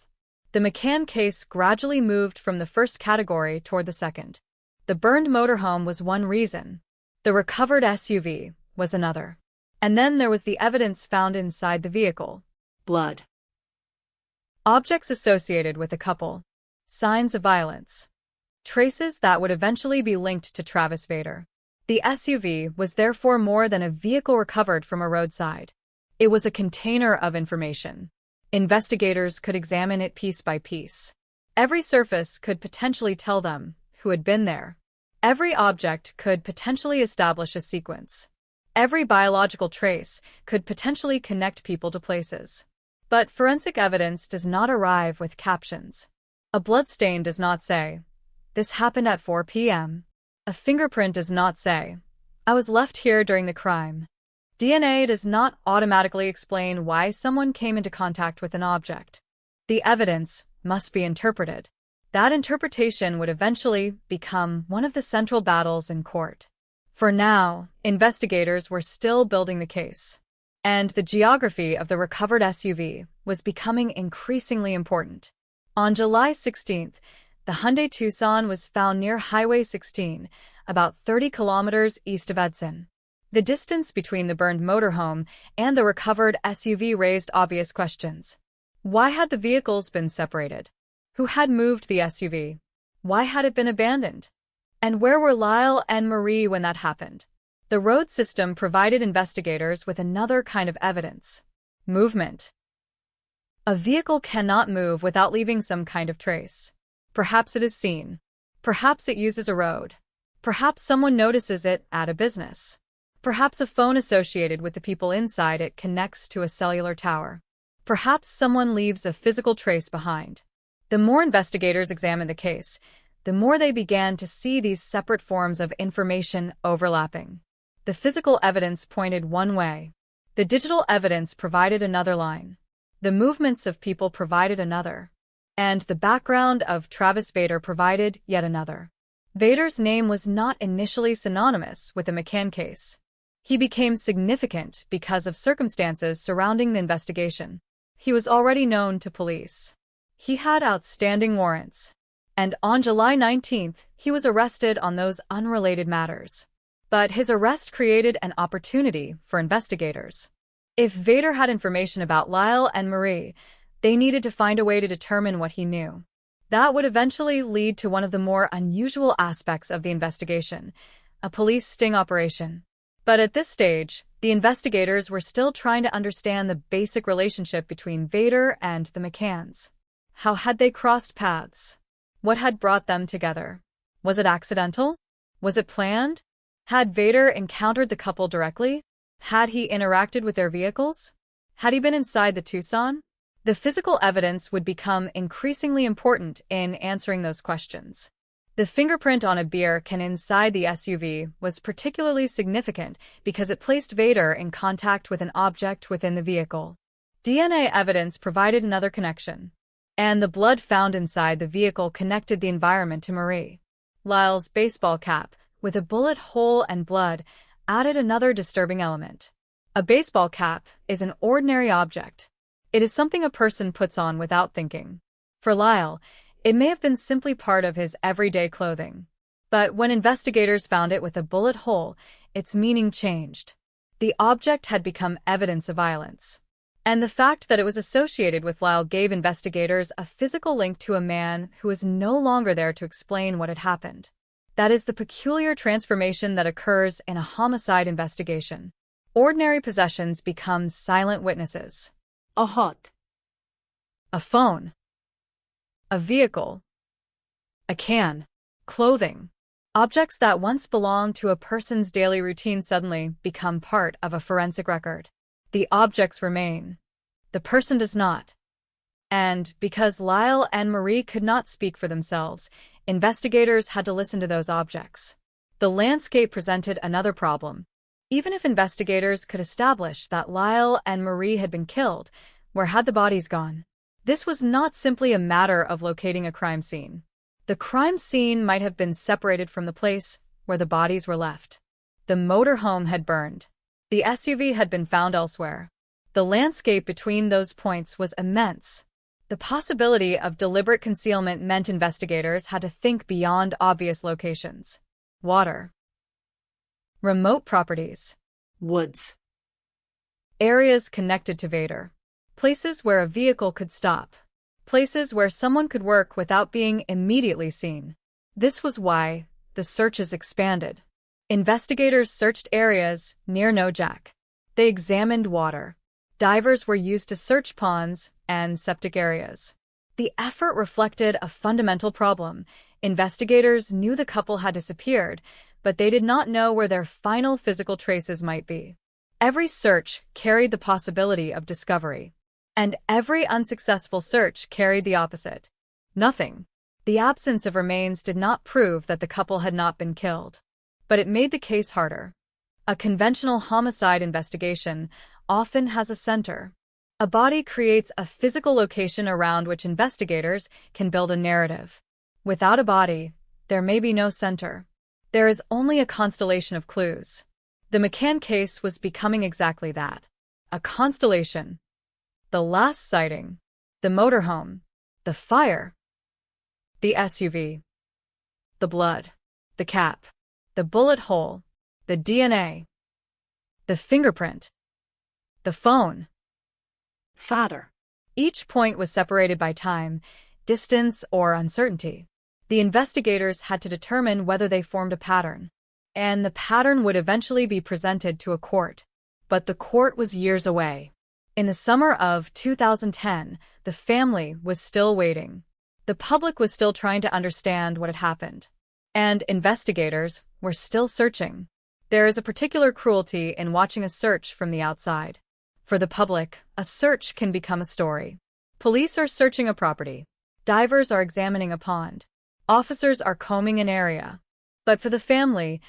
The McCann case gradually moved from the first category toward the second. The burned motorhome was one reason. The recovered SUV was another. And then there was the evidence found inside the vehicle. Blood. Objects associated with the couple. Signs of violence. Traces that would eventually be linked to Travis Vader. The SUV was therefore more than a vehicle recovered from a roadside. It was a container of information. Investigators could examine it piece by piece. Every surface could potentially tell them who had been there. Every object could potentially establish a sequence. Every biological trace could potentially connect people to places. But forensic evidence does not arrive with captions. A bloodstain does not say, "This happened at 4 p.m." A fingerprint does not say, "I was left here during the crime." DNA does not automatically explain why someone came into contact with an object. The evidence must be interpreted. That interpretation would eventually become one of the central battles in court. For now, investigators were still building the case. And the geography of the recovered SUV was becoming increasingly important. On July 16th, The Hyundai Tucson was found near Highway 16, about 30 kilometers east of Edson. The distance between the burned motorhome and the recovered SUV raised obvious questions. Why had the vehicles been separated? Who had moved the SUV? Why had it been abandoned? And where were Lyle and Marie when that happened? The road system provided investigators with another kind of evidence: movement. A vehicle cannot move without leaving some kind of trace. Perhaps it is seen. Perhaps it uses a road. Perhaps someone notices it at a business. Perhaps a phone associated with the people inside it connects to a cellular tower. Perhaps someone leaves a physical trace behind. The more investigators examined the case, the more they began to see these separate forms of information overlapping. The physical evidence pointed one way. The digital evidence provided another line. The movements of people provided another. And the background of Travis Vader provided yet another. Vader's name was not initially synonymous with the McCann case. He became significant because of circumstances surrounding the investigation. He was already known to police. He had outstanding warrants. And on July 19th, he was arrested on those unrelated matters. But his arrest created an opportunity for investigators. If Vader had information about Lyle and Marie, they needed to find a way to determine what he knew. That would eventually lead to one of the more unusual aspects of the investigation: a police sting operation. But at this stage, the investigators were still trying to understand the basic relationship between Vader and the McCanns. How had they crossed paths? What had brought them together? Was it accidental? Was it planned? Had Vader encountered the couple directly? Had he interacted with their vehicles? Had he been inside the Tucson? The physical evidence would become increasingly important in answering those questions. The fingerprint on a beer can inside the SUV was particularly significant because it placed Vader in contact with an object within the vehicle. DNA evidence provided another connection. And the blood found inside the vehicle connected the environment to Marie. Lyle's baseball cap, with a bullet hole and blood, added another disturbing element. A baseball cap is an ordinary object. It is something a person puts on without thinking. For Lyle, it may have been simply part of his everyday clothing. But when investigators found it with a bullet hole, its meaning changed. The object had become evidence of violence. And the fact that it was associated with Lyle gave investigators a physical link to a man who was no longer there to explain what had happened. That is the peculiar transformation that occurs in a homicide investigation. Ordinary possessions become silent witnesses. A hot. A phone. A vehicle. A can. Clothing. Objects that once belonged to a person's daily routine suddenly become part of a forensic record. The objects remain. The person does not. And because Lyle and Marie could not speak for themselves, investigators had to listen to those objects. The landscape presented another problem. Even if investigators could establish that Lyle and Marie had been killed, where had the bodies gone? This was not simply a matter of locating a crime scene. The crime scene might have been separated from the place where the bodies were left. The motorhome had burned. The SUV had been found elsewhere. The landscape between those points was immense. The possibility of deliberate concealment meant investigators had to think beyond obvious locations. Water. Remote properties. Woods. Areas connected to Vader. Places where a vehicle could stop. Places where someone could work without being immediately seen. This was why the searches expanded. Investigators searched areas near Nojak. They examined water. Divers were used to search ponds and septic areas. The effort reflected a fundamental problem. Investigators knew the couple had disappeared, but they did not know where their final physical traces might be. Every search carried the possibility of discovery. And every unsuccessful search carried the opposite. Nothing. The absence of remains did not prove that the couple had not been killed. But it made the case harder. A conventional homicide investigation often has a center. A body creates a physical location around which investigators can build a narrative. Without a body, there may be no center. There is only a constellation of clues. The McCann case was becoming exactly that. A constellation. The last sighting. The motorhome. The fire. The SUV, the blood, the cap, the bullet hole, the DNA, the fingerprint, the phone. Father. Each point was separated by time, distance, or uncertainty. The investigators had to determine whether they formed a pattern, and the pattern would eventually be presented to a court. But the court was years away. In the summer of 2010, the family was still waiting. The public was still trying to understand what had happened, and investigators were still searching. There is a particular cruelty in watching a search from the outside. For the public, a search can become a story. Police are searching a property. Divers are examining a pond. Officers are combing an area. But for the family,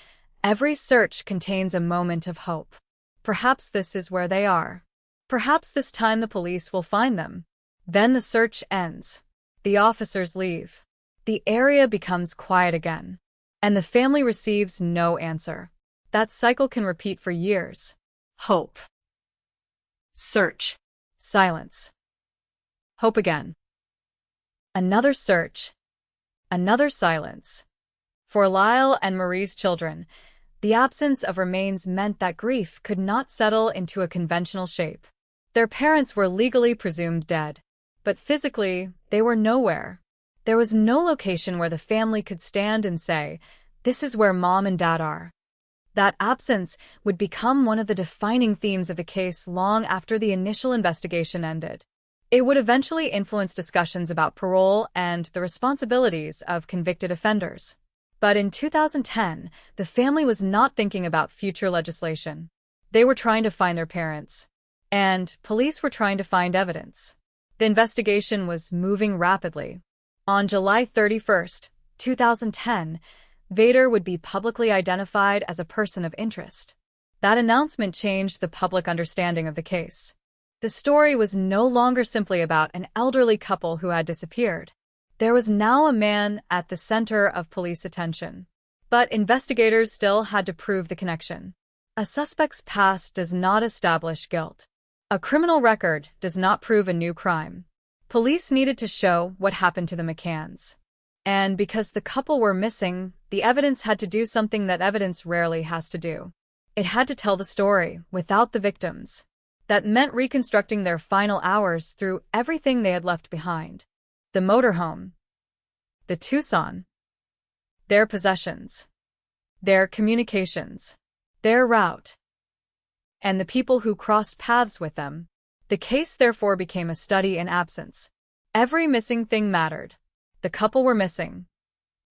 every search contains a moment of hope. Perhaps this is where they are. Perhaps this time the police will find them. Then the search ends. The officers leave. The area becomes quiet again. And the family receives no answer. That cycle can repeat for years. Hope. Search. Silence. Hope again. Another search. Another silence. For Lyle and Marie's children, the absence of remains meant that grief could not settle into a conventional shape. Their parents were legally presumed dead, but physically, they were nowhere. There was no location where the family could stand and say, "This is where Mom and Dad are." That absence would become one of the defining themes of the case long after the initial investigation ended. It would eventually influence discussions about parole and the responsibilities of convicted offenders. But in 2010, the family was not thinking about future legislation. They were trying to find their parents, and police were trying to find evidence. The investigation was moving rapidly. On July 31st, 2010, Vader would be publicly identified as a person of interest. That announcement changed the public understanding of the case. The story was no longer simply about an elderly couple who had disappeared. There was now a man at the center of police attention. But investigators still had to prove the connection. A suspect's past does not establish guilt. A criminal record does not prove a new crime. Police needed to show what happened to the McCanns. And because the couple were missing, the evidence had to do something that evidence rarely has to do. It had to tell the story without the victims. That meant reconstructing their final hours through everything they had left behind. The motorhome, the Tucson, their possessions, their communications, their route, and the people who crossed paths with them. The case therefore became a study in absence. Every missing thing mattered. The couple were missing.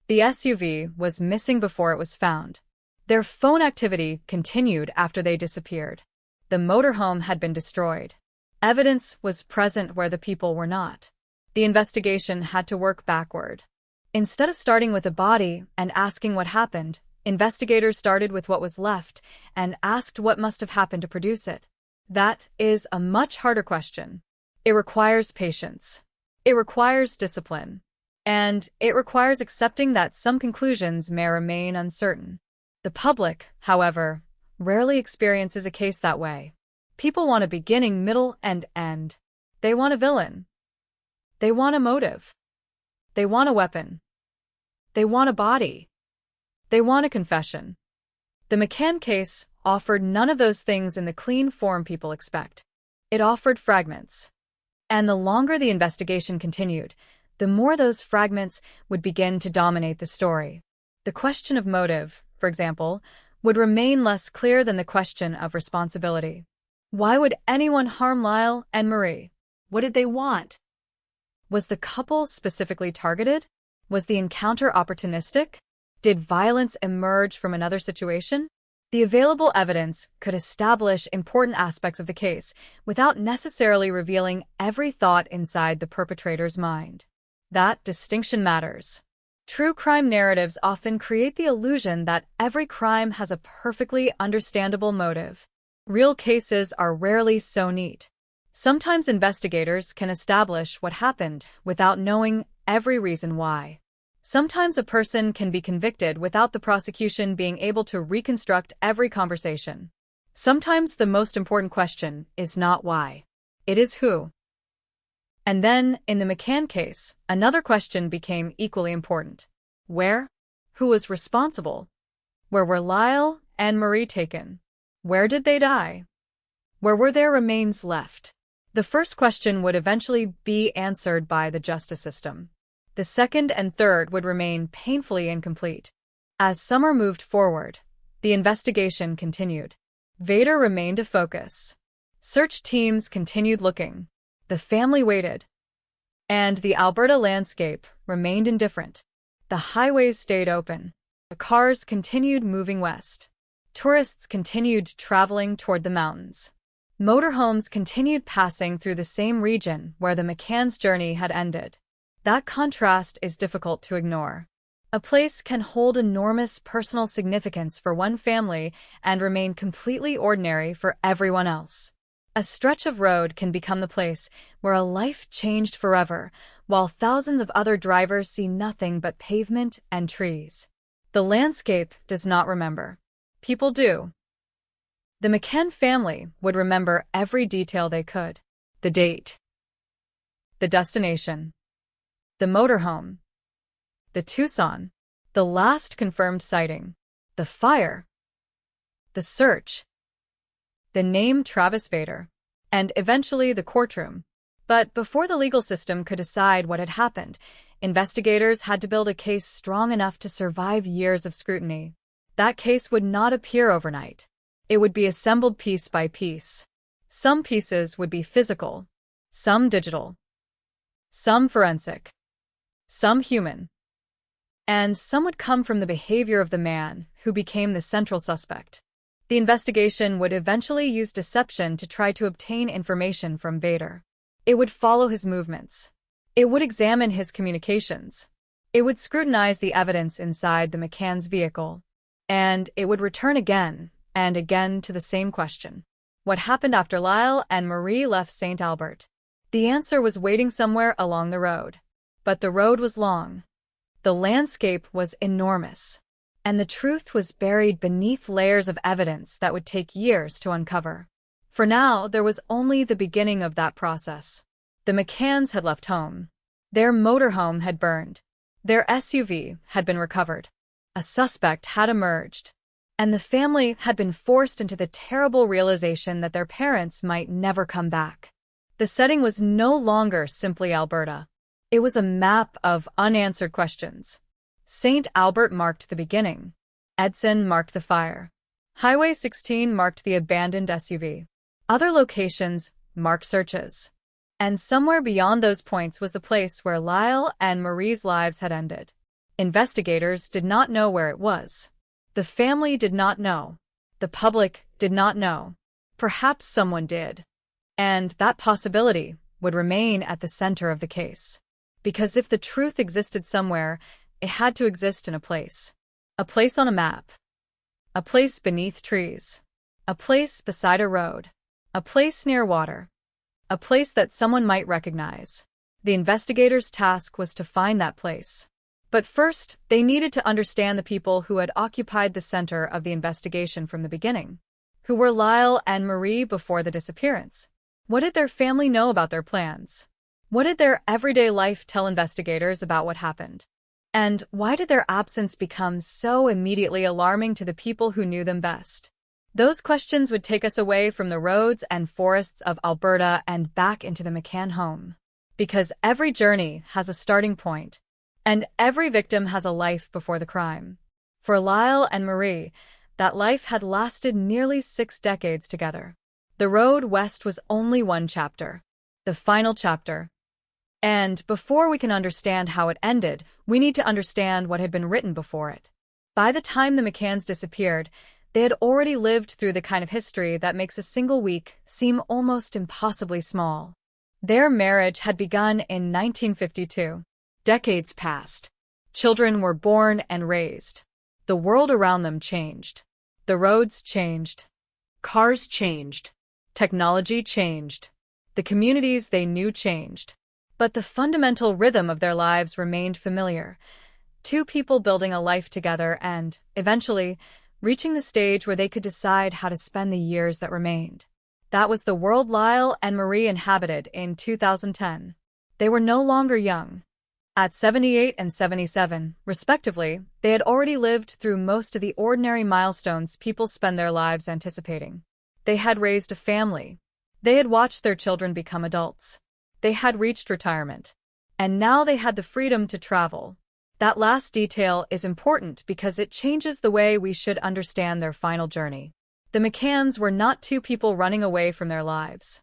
The SUV was missing before it was found. Their phone activity continued after they disappeared. The motorhome had been destroyed. Evidence was present where the people were not. The investigation had to work backward. Instead of starting with the body and asking what happened, investigators started with what was left and asked what must have happened to produce it. That is a much harder question. It requires patience. It requires discipline. And it requires accepting that some conclusions may remain uncertain. The public, however, rarely experiences a case that way. People want a beginning, middle, and end. They want a villain. They want a motive. They want a weapon. They want a body. They want a confession. The McCann case offered none of those things in the clean form people expect. It offered fragments. And the longer the investigation continued, the more those fragments would begin to dominate the story. The question of motive, for example, would remain less clear than the question of responsibility. Why would anyone harm Lyle and Marie? What did they want? Was the couple specifically targeted? Was the encounter opportunistic? Did violence emerge from another situation? The available evidence could establish important aspects of the case without necessarily revealing every thought inside the perpetrator's mind. That distinction matters. True crime narratives often create the illusion that every crime has a perfectly understandable motive. Real cases are rarely so neat. Sometimes investigators can establish what happened without knowing every reason why. Sometimes a person can be convicted without the prosecution being able to reconstruct every conversation. Sometimes the most important question is not why. It is who. And then, in the McCann case, another question became equally important. Where? Who was responsible? Where were Lyle and Marie taken? Where did they die? Where were their remains left? The first question would eventually be answered by the justice system. The second and third would remain painfully incomplete. As summer moved forward, the investigation continued. Vader remained a focus. Search teams continued looking. The family waited. And the Alberta landscape remained indifferent. The highways stayed open. The cars continued moving west. Tourists continued traveling toward the mountains. Motorhomes continued passing through the same region where the McCann's journey had ended. That contrast is difficult to ignore. A place can hold enormous personal significance for one family and remain completely ordinary for everyone else. A stretch of road can become the place where a life changed forever, while thousands of other drivers see nothing but pavement and trees. The landscape does not remember. People do. The McCann family would remember every detail they could. The date. The destination. The motorhome. The Tucson. The last confirmed sighting. The fire. The search. The name Travis Vader. And eventually the courtroom. But before the legal system could decide what had happened, investigators had to build a case strong enough to survive years of scrutiny. That case would not appear overnight. It would be assembled piece by piece. Some pieces would be physical, some digital, some forensic, some human, and some would come from the behavior of the man who became the central suspect. The investigation would eventually use deception to try to obtain information from Vader. It would follow his movements. It would examine his communications. It would scrutinize the evidence inside the McCann's vehicle. And it would return again and again to the same question. What happened after Lyle and Marie left St. Albert? The answer was waiting somewhere along the road. But the road was long. The landscape was enormous. And the truth was buried beneath layers of evidence that would take years to uncover. For now, there was only the beginning of that process. The McCanns had left home. Their motorhome had burned. Their SUV had been recovered. A suspect had emerged. And the family had been forced into the terrible realization that their parents might never come back. The setting was no longer simply Alberta. It was a map of unanswered questions. St. Albert marked the beginning. Edson marked the fire. Highway 16 marked the abandoned SUV. Other locations marked searches. And somewhere beyond those points was the place where Lyle and Marie's lives had ended. Investigators did not know where it was. The family did not know. The public did not know. Perhaps someone did. And that possibility would remain at the center of the case. Because if the truth existed somewhere, it had to exist in a place. A place on a map. A place beneath trees. A place beside a road. A place near water. A place that someone might recognize. The investigators' task was to find that place. But first, they needed to understand the people who had occupied the center of the investigation from the beginning. Who were Lyle and Marie before the disappearance? What did their family know about their plans? What did their everyday life tell investigators about what happened? And why did their absence become so immediately alarming to the people who knew them best? Those questions would take us away from the roads and forests of Alberta and back into the McCann home. Because every journey has a starting point. And every victim has a life before the crime. For Lyle and Marie, that life had lasted nearly 6 decades together. The road west was only one chapter. The final chapter. And before we can understand how it ended, we need to understand what had been written before it. By the time the McCanns disappeared, they had already lived through the kind of history that makes a single week seem almost impossibly small. Their marriage had begun in 1952. Decades passed. Children were born and raised. The world around them changed. The roads changed. Cars changed. Technology changed. The communities they knew changed. But the fundamental rhythm of their lives remained familiar. 2 people building a life together and, eventually, reaching the stage where they could decide how to spend the years that remained. That was the world Lyle and Marie inhabited in 2010. They were no longer young. At 78 and 77, respectively, they had already lived through most of the ordinary milestones people spend their lives anticipating. They had raised a family. They had watched their children become adults. They had reached retirement. And now they had the freedom to travel. That last detail is important because it changes the way we should understand their final journey. The McCanns were not two people running away from their lives.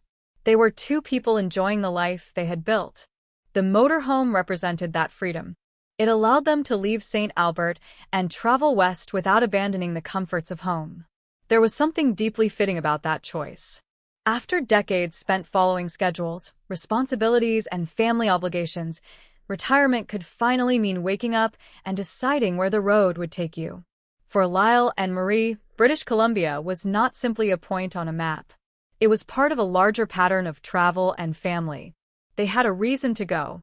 They were two people enjoying the life they had built. The motorhome represented that freedom. It allowed them to leave St. Albert and travel west without abandoning the comforts of home. There was something deeply fitting about that choice. After decades spent following schedules, responsibilities, and family obligations, retirement could finally mean waking up and deciding where the road would take you. For Lyle and Marie, British Columbia was not simply a point on a map. It was part of a larger pattern of travel and family. They had a reason to go.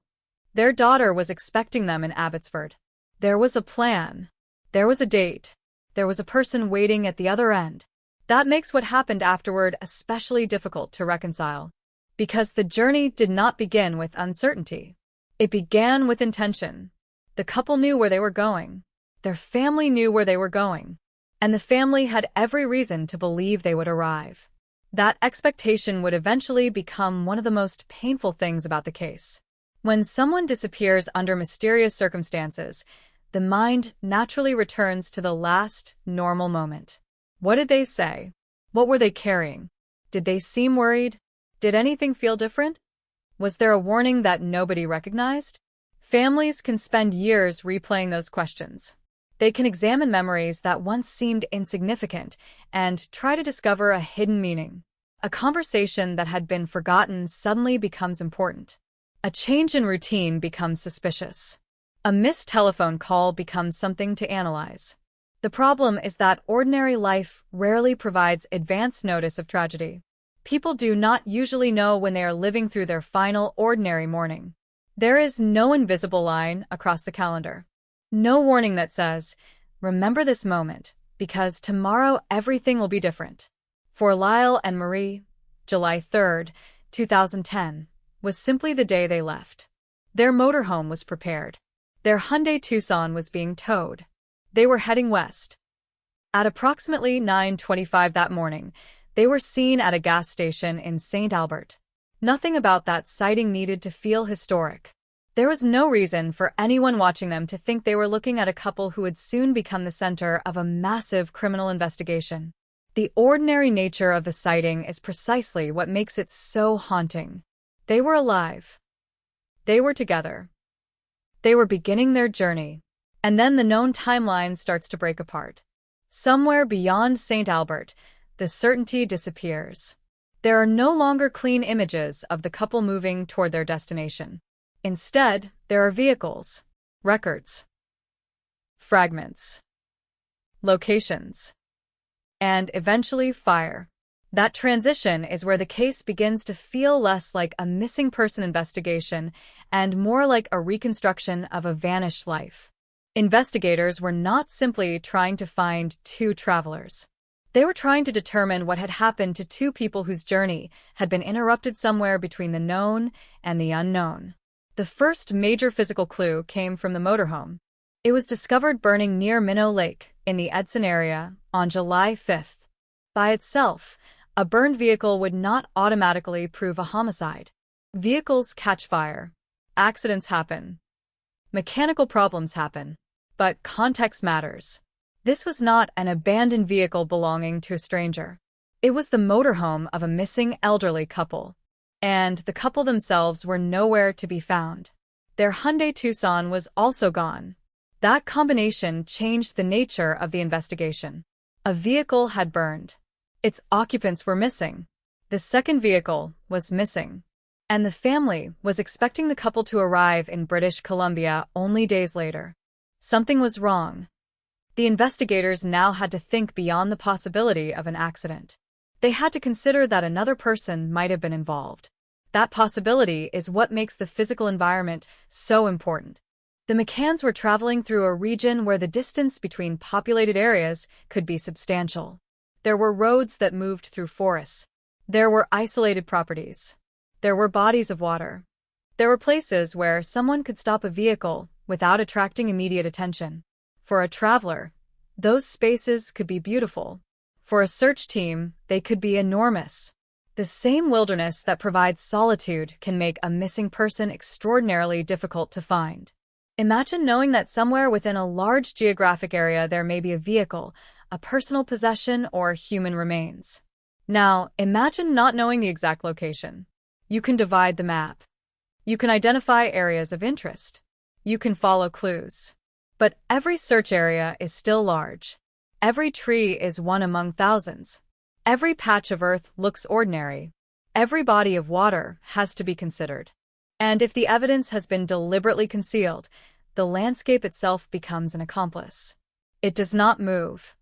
Their daughter was expecting them in Abbotsford. There was a plan. There was a date. There was a person waiting at the other end. That makes what happened afterward especially difficult to reconcile. Because the journey did not begin with uncertainty. It began with intention. The couple knew where they were going. Their family knew where they were going. And the family had every reason to believe they would arrive. That expectation would eventually become one of the most painful things about the case. When someone disappears under mysterious circumstances, the mind naturally returns to the last normal moment. What did they say? What were they carrying? Did they seem worried? Did anything feel different? Was there a warning that nobody recognized? Families can spend years replaying those questions. They can examine memories that once seemed insignificant and try to discover a hidden meaning. A conversation that had been forgotten suddenly becomes important. A change in routine becomes suspicious. A missed telephone call becomes something to analyze. The problem is that ordinary life rarely provides advance notice of tragedy. People do not usually know when they are living through their final ordinary morning. There is no invisible line across the calendar. No warning that says, remember this moment, because tomorrow everything will be different. For Lyle and Marie, July 3rd, 2010, was simply the day they left. Their motorhome was prepared. Their Hyundai Tucson was being towed. They were heading west. At approximately 9:25 that morning, they were seen at a gas station in St. Albert. Nothing about that sighting needed to feel historic. There was no reason for anyone watching them to think they were looking at a couple who would soon become the center of a massive criminal investigation. The ordinary nature of the sighting is precisely what makes it so haunting. They were alive. They were together. They were beginning their journey. And then the known timeline starts to break apart. Somewhere beyond St. Albert, the certainty disappears. There are no longer clean images of the couple moving toward their destination. Instead, there are vehicles, records, fragments, locations, and eventually fire. That transition is where the case begins to feel less like a missing person investigation and more like a reconstruction of a vanished life. Investigators were not simply trying to find two travelers. They were trying to determine what had happened to two people whose journey had been interrupted somewhere between the known and the unknown. The first major physical clue came from the motorhome. It was discovered burning near Minnow Lake in the Edson area on July 5th. By itself, a burned vehicle would not automatically prove a homicide. Vehicles catch fire. Accidents happen. Mechanical problems happen. But context matters. This was not an abandoned vehicle belonging to a stranger. It was the motorhome of a missing elderly couple. And the couple themselves were nowhere to be found. Their Hyundai Tucson was also gone. That combination changed the nature of the investigation. A vehicle had burned. Its occupants were missing. The second vehicle was missing. And the family was expecting the couple to arrive in British Columbia only days later. Something was wrong. The investigators now had to think beyond the possibility of an accident. They had to consider that another person might have been involved. That possibility is what makes the physical environment so important. The McCanns were traveling through a region where the distance between populated areas could be substantial. There were roads that moved through forests. There were isolated properties. There were bodies of water. There were places where someone could stop a vehicle without attracting immediate attention. For a traveler, those spaces could be beautiful. For a search team, they could be enormous. The same wilderness that provides solitude can make a missing person extraordinarily difficult to find. Imagine knowing that somewhere within a large geographic area there may be a vehicle, a personal possession, or human remains. Now, imagine not knowing the exact location. You can divide the map. You can identify areas of interest. You can follow clues. But every search area is still large. Every tree is one among thousands. Every patch of earth looks ordinary. Every body of water has to be considered. And if the evidence has been deliberately concealed, the landscape itself becomes an accomplice. It does not move.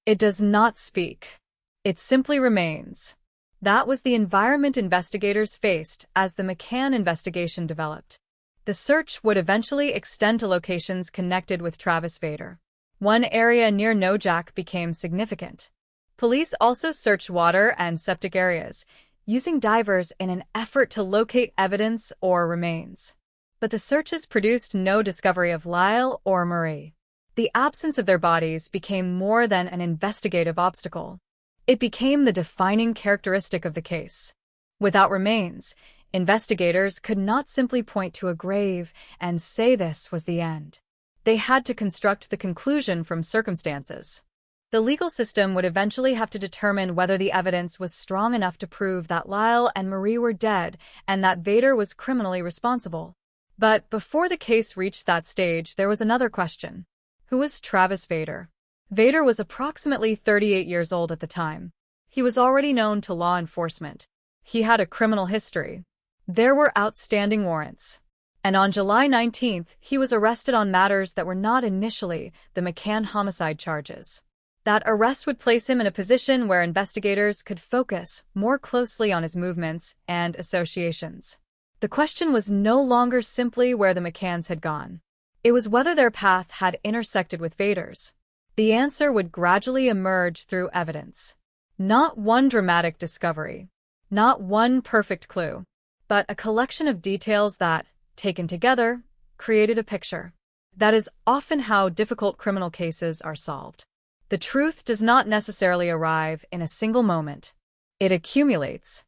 It does not speak. It simply remains. That was the environment investigators faced as the McCann investigation developed. The search would eventually extend to locations connected with Travis Vader. One area near Nojak became significant. Police also searched water and septic areas, using divers in an effort to locate evidence or remains. But the searches produced no discovery of Lyle or Marie. The absence of their bodies became more than an investigative obstacle. It became the defining characteristic of the case. Without remains, investigators could not simply point to a grave and say this was the end. They had to construct the conclusion from circumstances. The legal system would eventually have to determine whether the evidence was strong enough to prove that Lyle and Marie were dead and that Vader was criminally responsible. But before the case reached that stage, there was another question. Who was Travis Vader? Vader was approximately 38 years old at the time. He was already known to law enforcement. He had a criminal history. There were outstanding warrants. And on July 19th, he was arrested on matters that were not initially the McCann homicide charges. That arrest would place him in a position where investigators could focus more closely on his movements and associations. The question was no longer simply where the McCanns had gone. It was whether their path had intersected with Vader's. The answer would gradually emerge through evidence. Not one dramatic discovery, not one perfect clue, but a collection of details that, taken together, created a picture. That is often how difficult criminal cases are solved. The truth does not necessarily arrive in a single moment. It accumulates.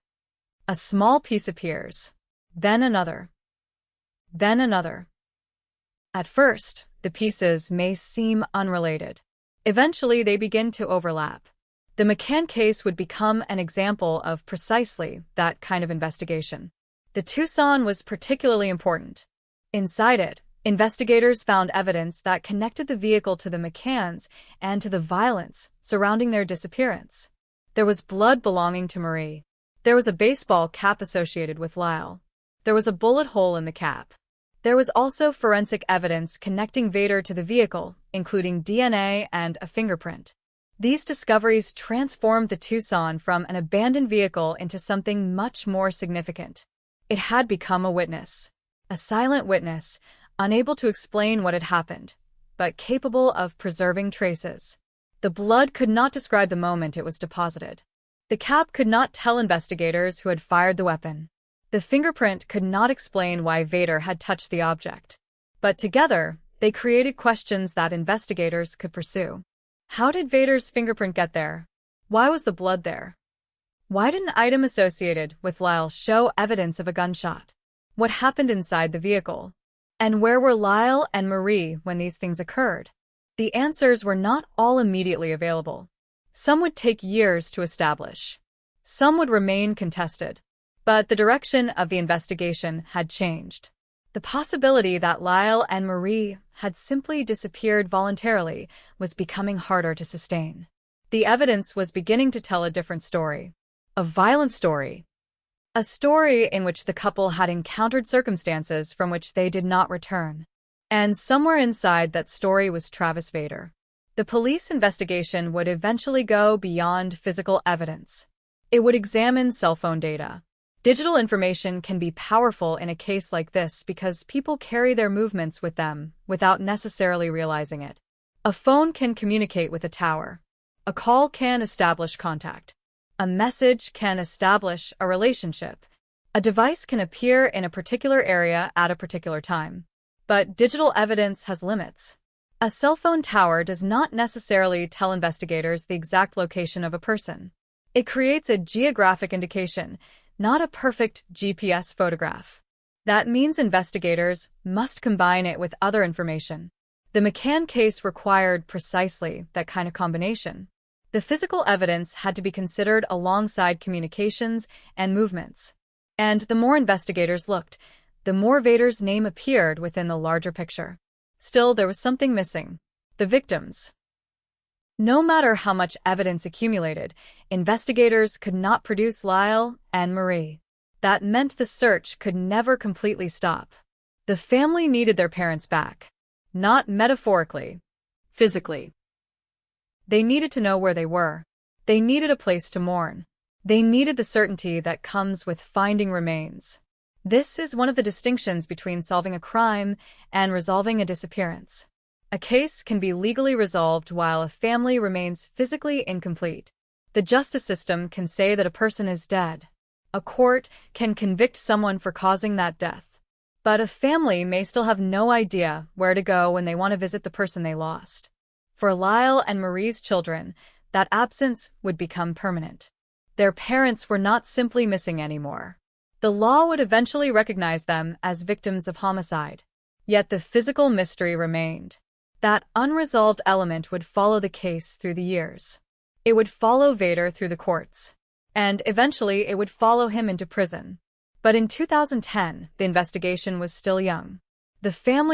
A small piece appears, then another, then another. At first, the pieces may seem unrelated. Eventually, they begin to overlap. The McCann case would become an example of precisely that kind of investigation. The Tucson was particularly important. Inside it, investigators found evidence that connected the vehicle to the McCanns and to the violence surrounding their disappearance. There was blood belonging to Marie. There was a baseball cap associated with Lyle. There was a bullet hole in the cap. There was also forensic evidence connecting Vader to the vehicle, including DNA and a fingerprint. These discoveries transformed the Tucson from an abandoned vehicle into something much more significant. It had become a witness. A silent witness, unable to explain what had happened, but capable of preserving traces. The blood could not describe the moment it was deposited. The cap could not tell investigators who had fired the weapon. The fingerprint could not explain why Vader had touched the object. But together, they created questions that investigators could pursue. How did Vader's fingerprint get there? Why was the blood there? Why did an item associated with Lyle show evidence of a gunshot? What happened inside the vehicle? And where were Lyle and Marie when these things occurred? The answers were not all immediately available. Some would take years to establish. Some would remain contested. But the direction of the investigation had changed. The possibility that Lyle and Marie had simply disappeared voluntarily was becoming harder to sustain. The evidence was beginning to tell a different story. A violent story. A story in which the couple had encountered circumstances from which they did not return. And somewhere inside that story was Travis Vader. The police investigation would eventually go beyond physical evidence. It would examine cell phone data. Digital information can be powerful in a case like this because people carry their movements with them without necessarily realizing it. A phone can communicate with a tower. A call can establish contact. A message can establish a relationship. A device can appear in a particular area at a particular time, but digital evidence has limits. A cell phone tower does not necessarily tell investigators the exact location of a person. It creates a geographic indication, not a perfect GPS photograph. That means investigators must combine it with other information. The McCann case required precisely that kind of combination. The physical evidence had to be considered alongside communications and movements. And the more investigators looked, the more Vader's name appeared within the larger picture. Still, there was something missing: the victims. No matter how much evidence accumulated, investigators could not produce Lyle and Marie. That meant the search could never completely stop. The family needed their parents back. Not metaphorically, physically. They needed to know where they were. They needed a place to mourn. They needed the certainty that comes with finding remains. This is one of the distinctions between solving a crime and resolving a disappearance. A case can be legally resolved while a family remains physically incomplete. The justice system can say that a person is dead. A court can convict someone for causing that death. But a family may still have no idea where to go when they want to visit the person they lost. For Lyle and Marie's children, that absence would become permanent. Their parents were not simply missing anymore. The law would eventually recognize them as victims of homicide. Yet the physical mystery remained. That unresolved element would follow the case through the years. It would follow Vader through the courts. And eventually it would follow him into prison. But in 2010, the investigation was still young. The family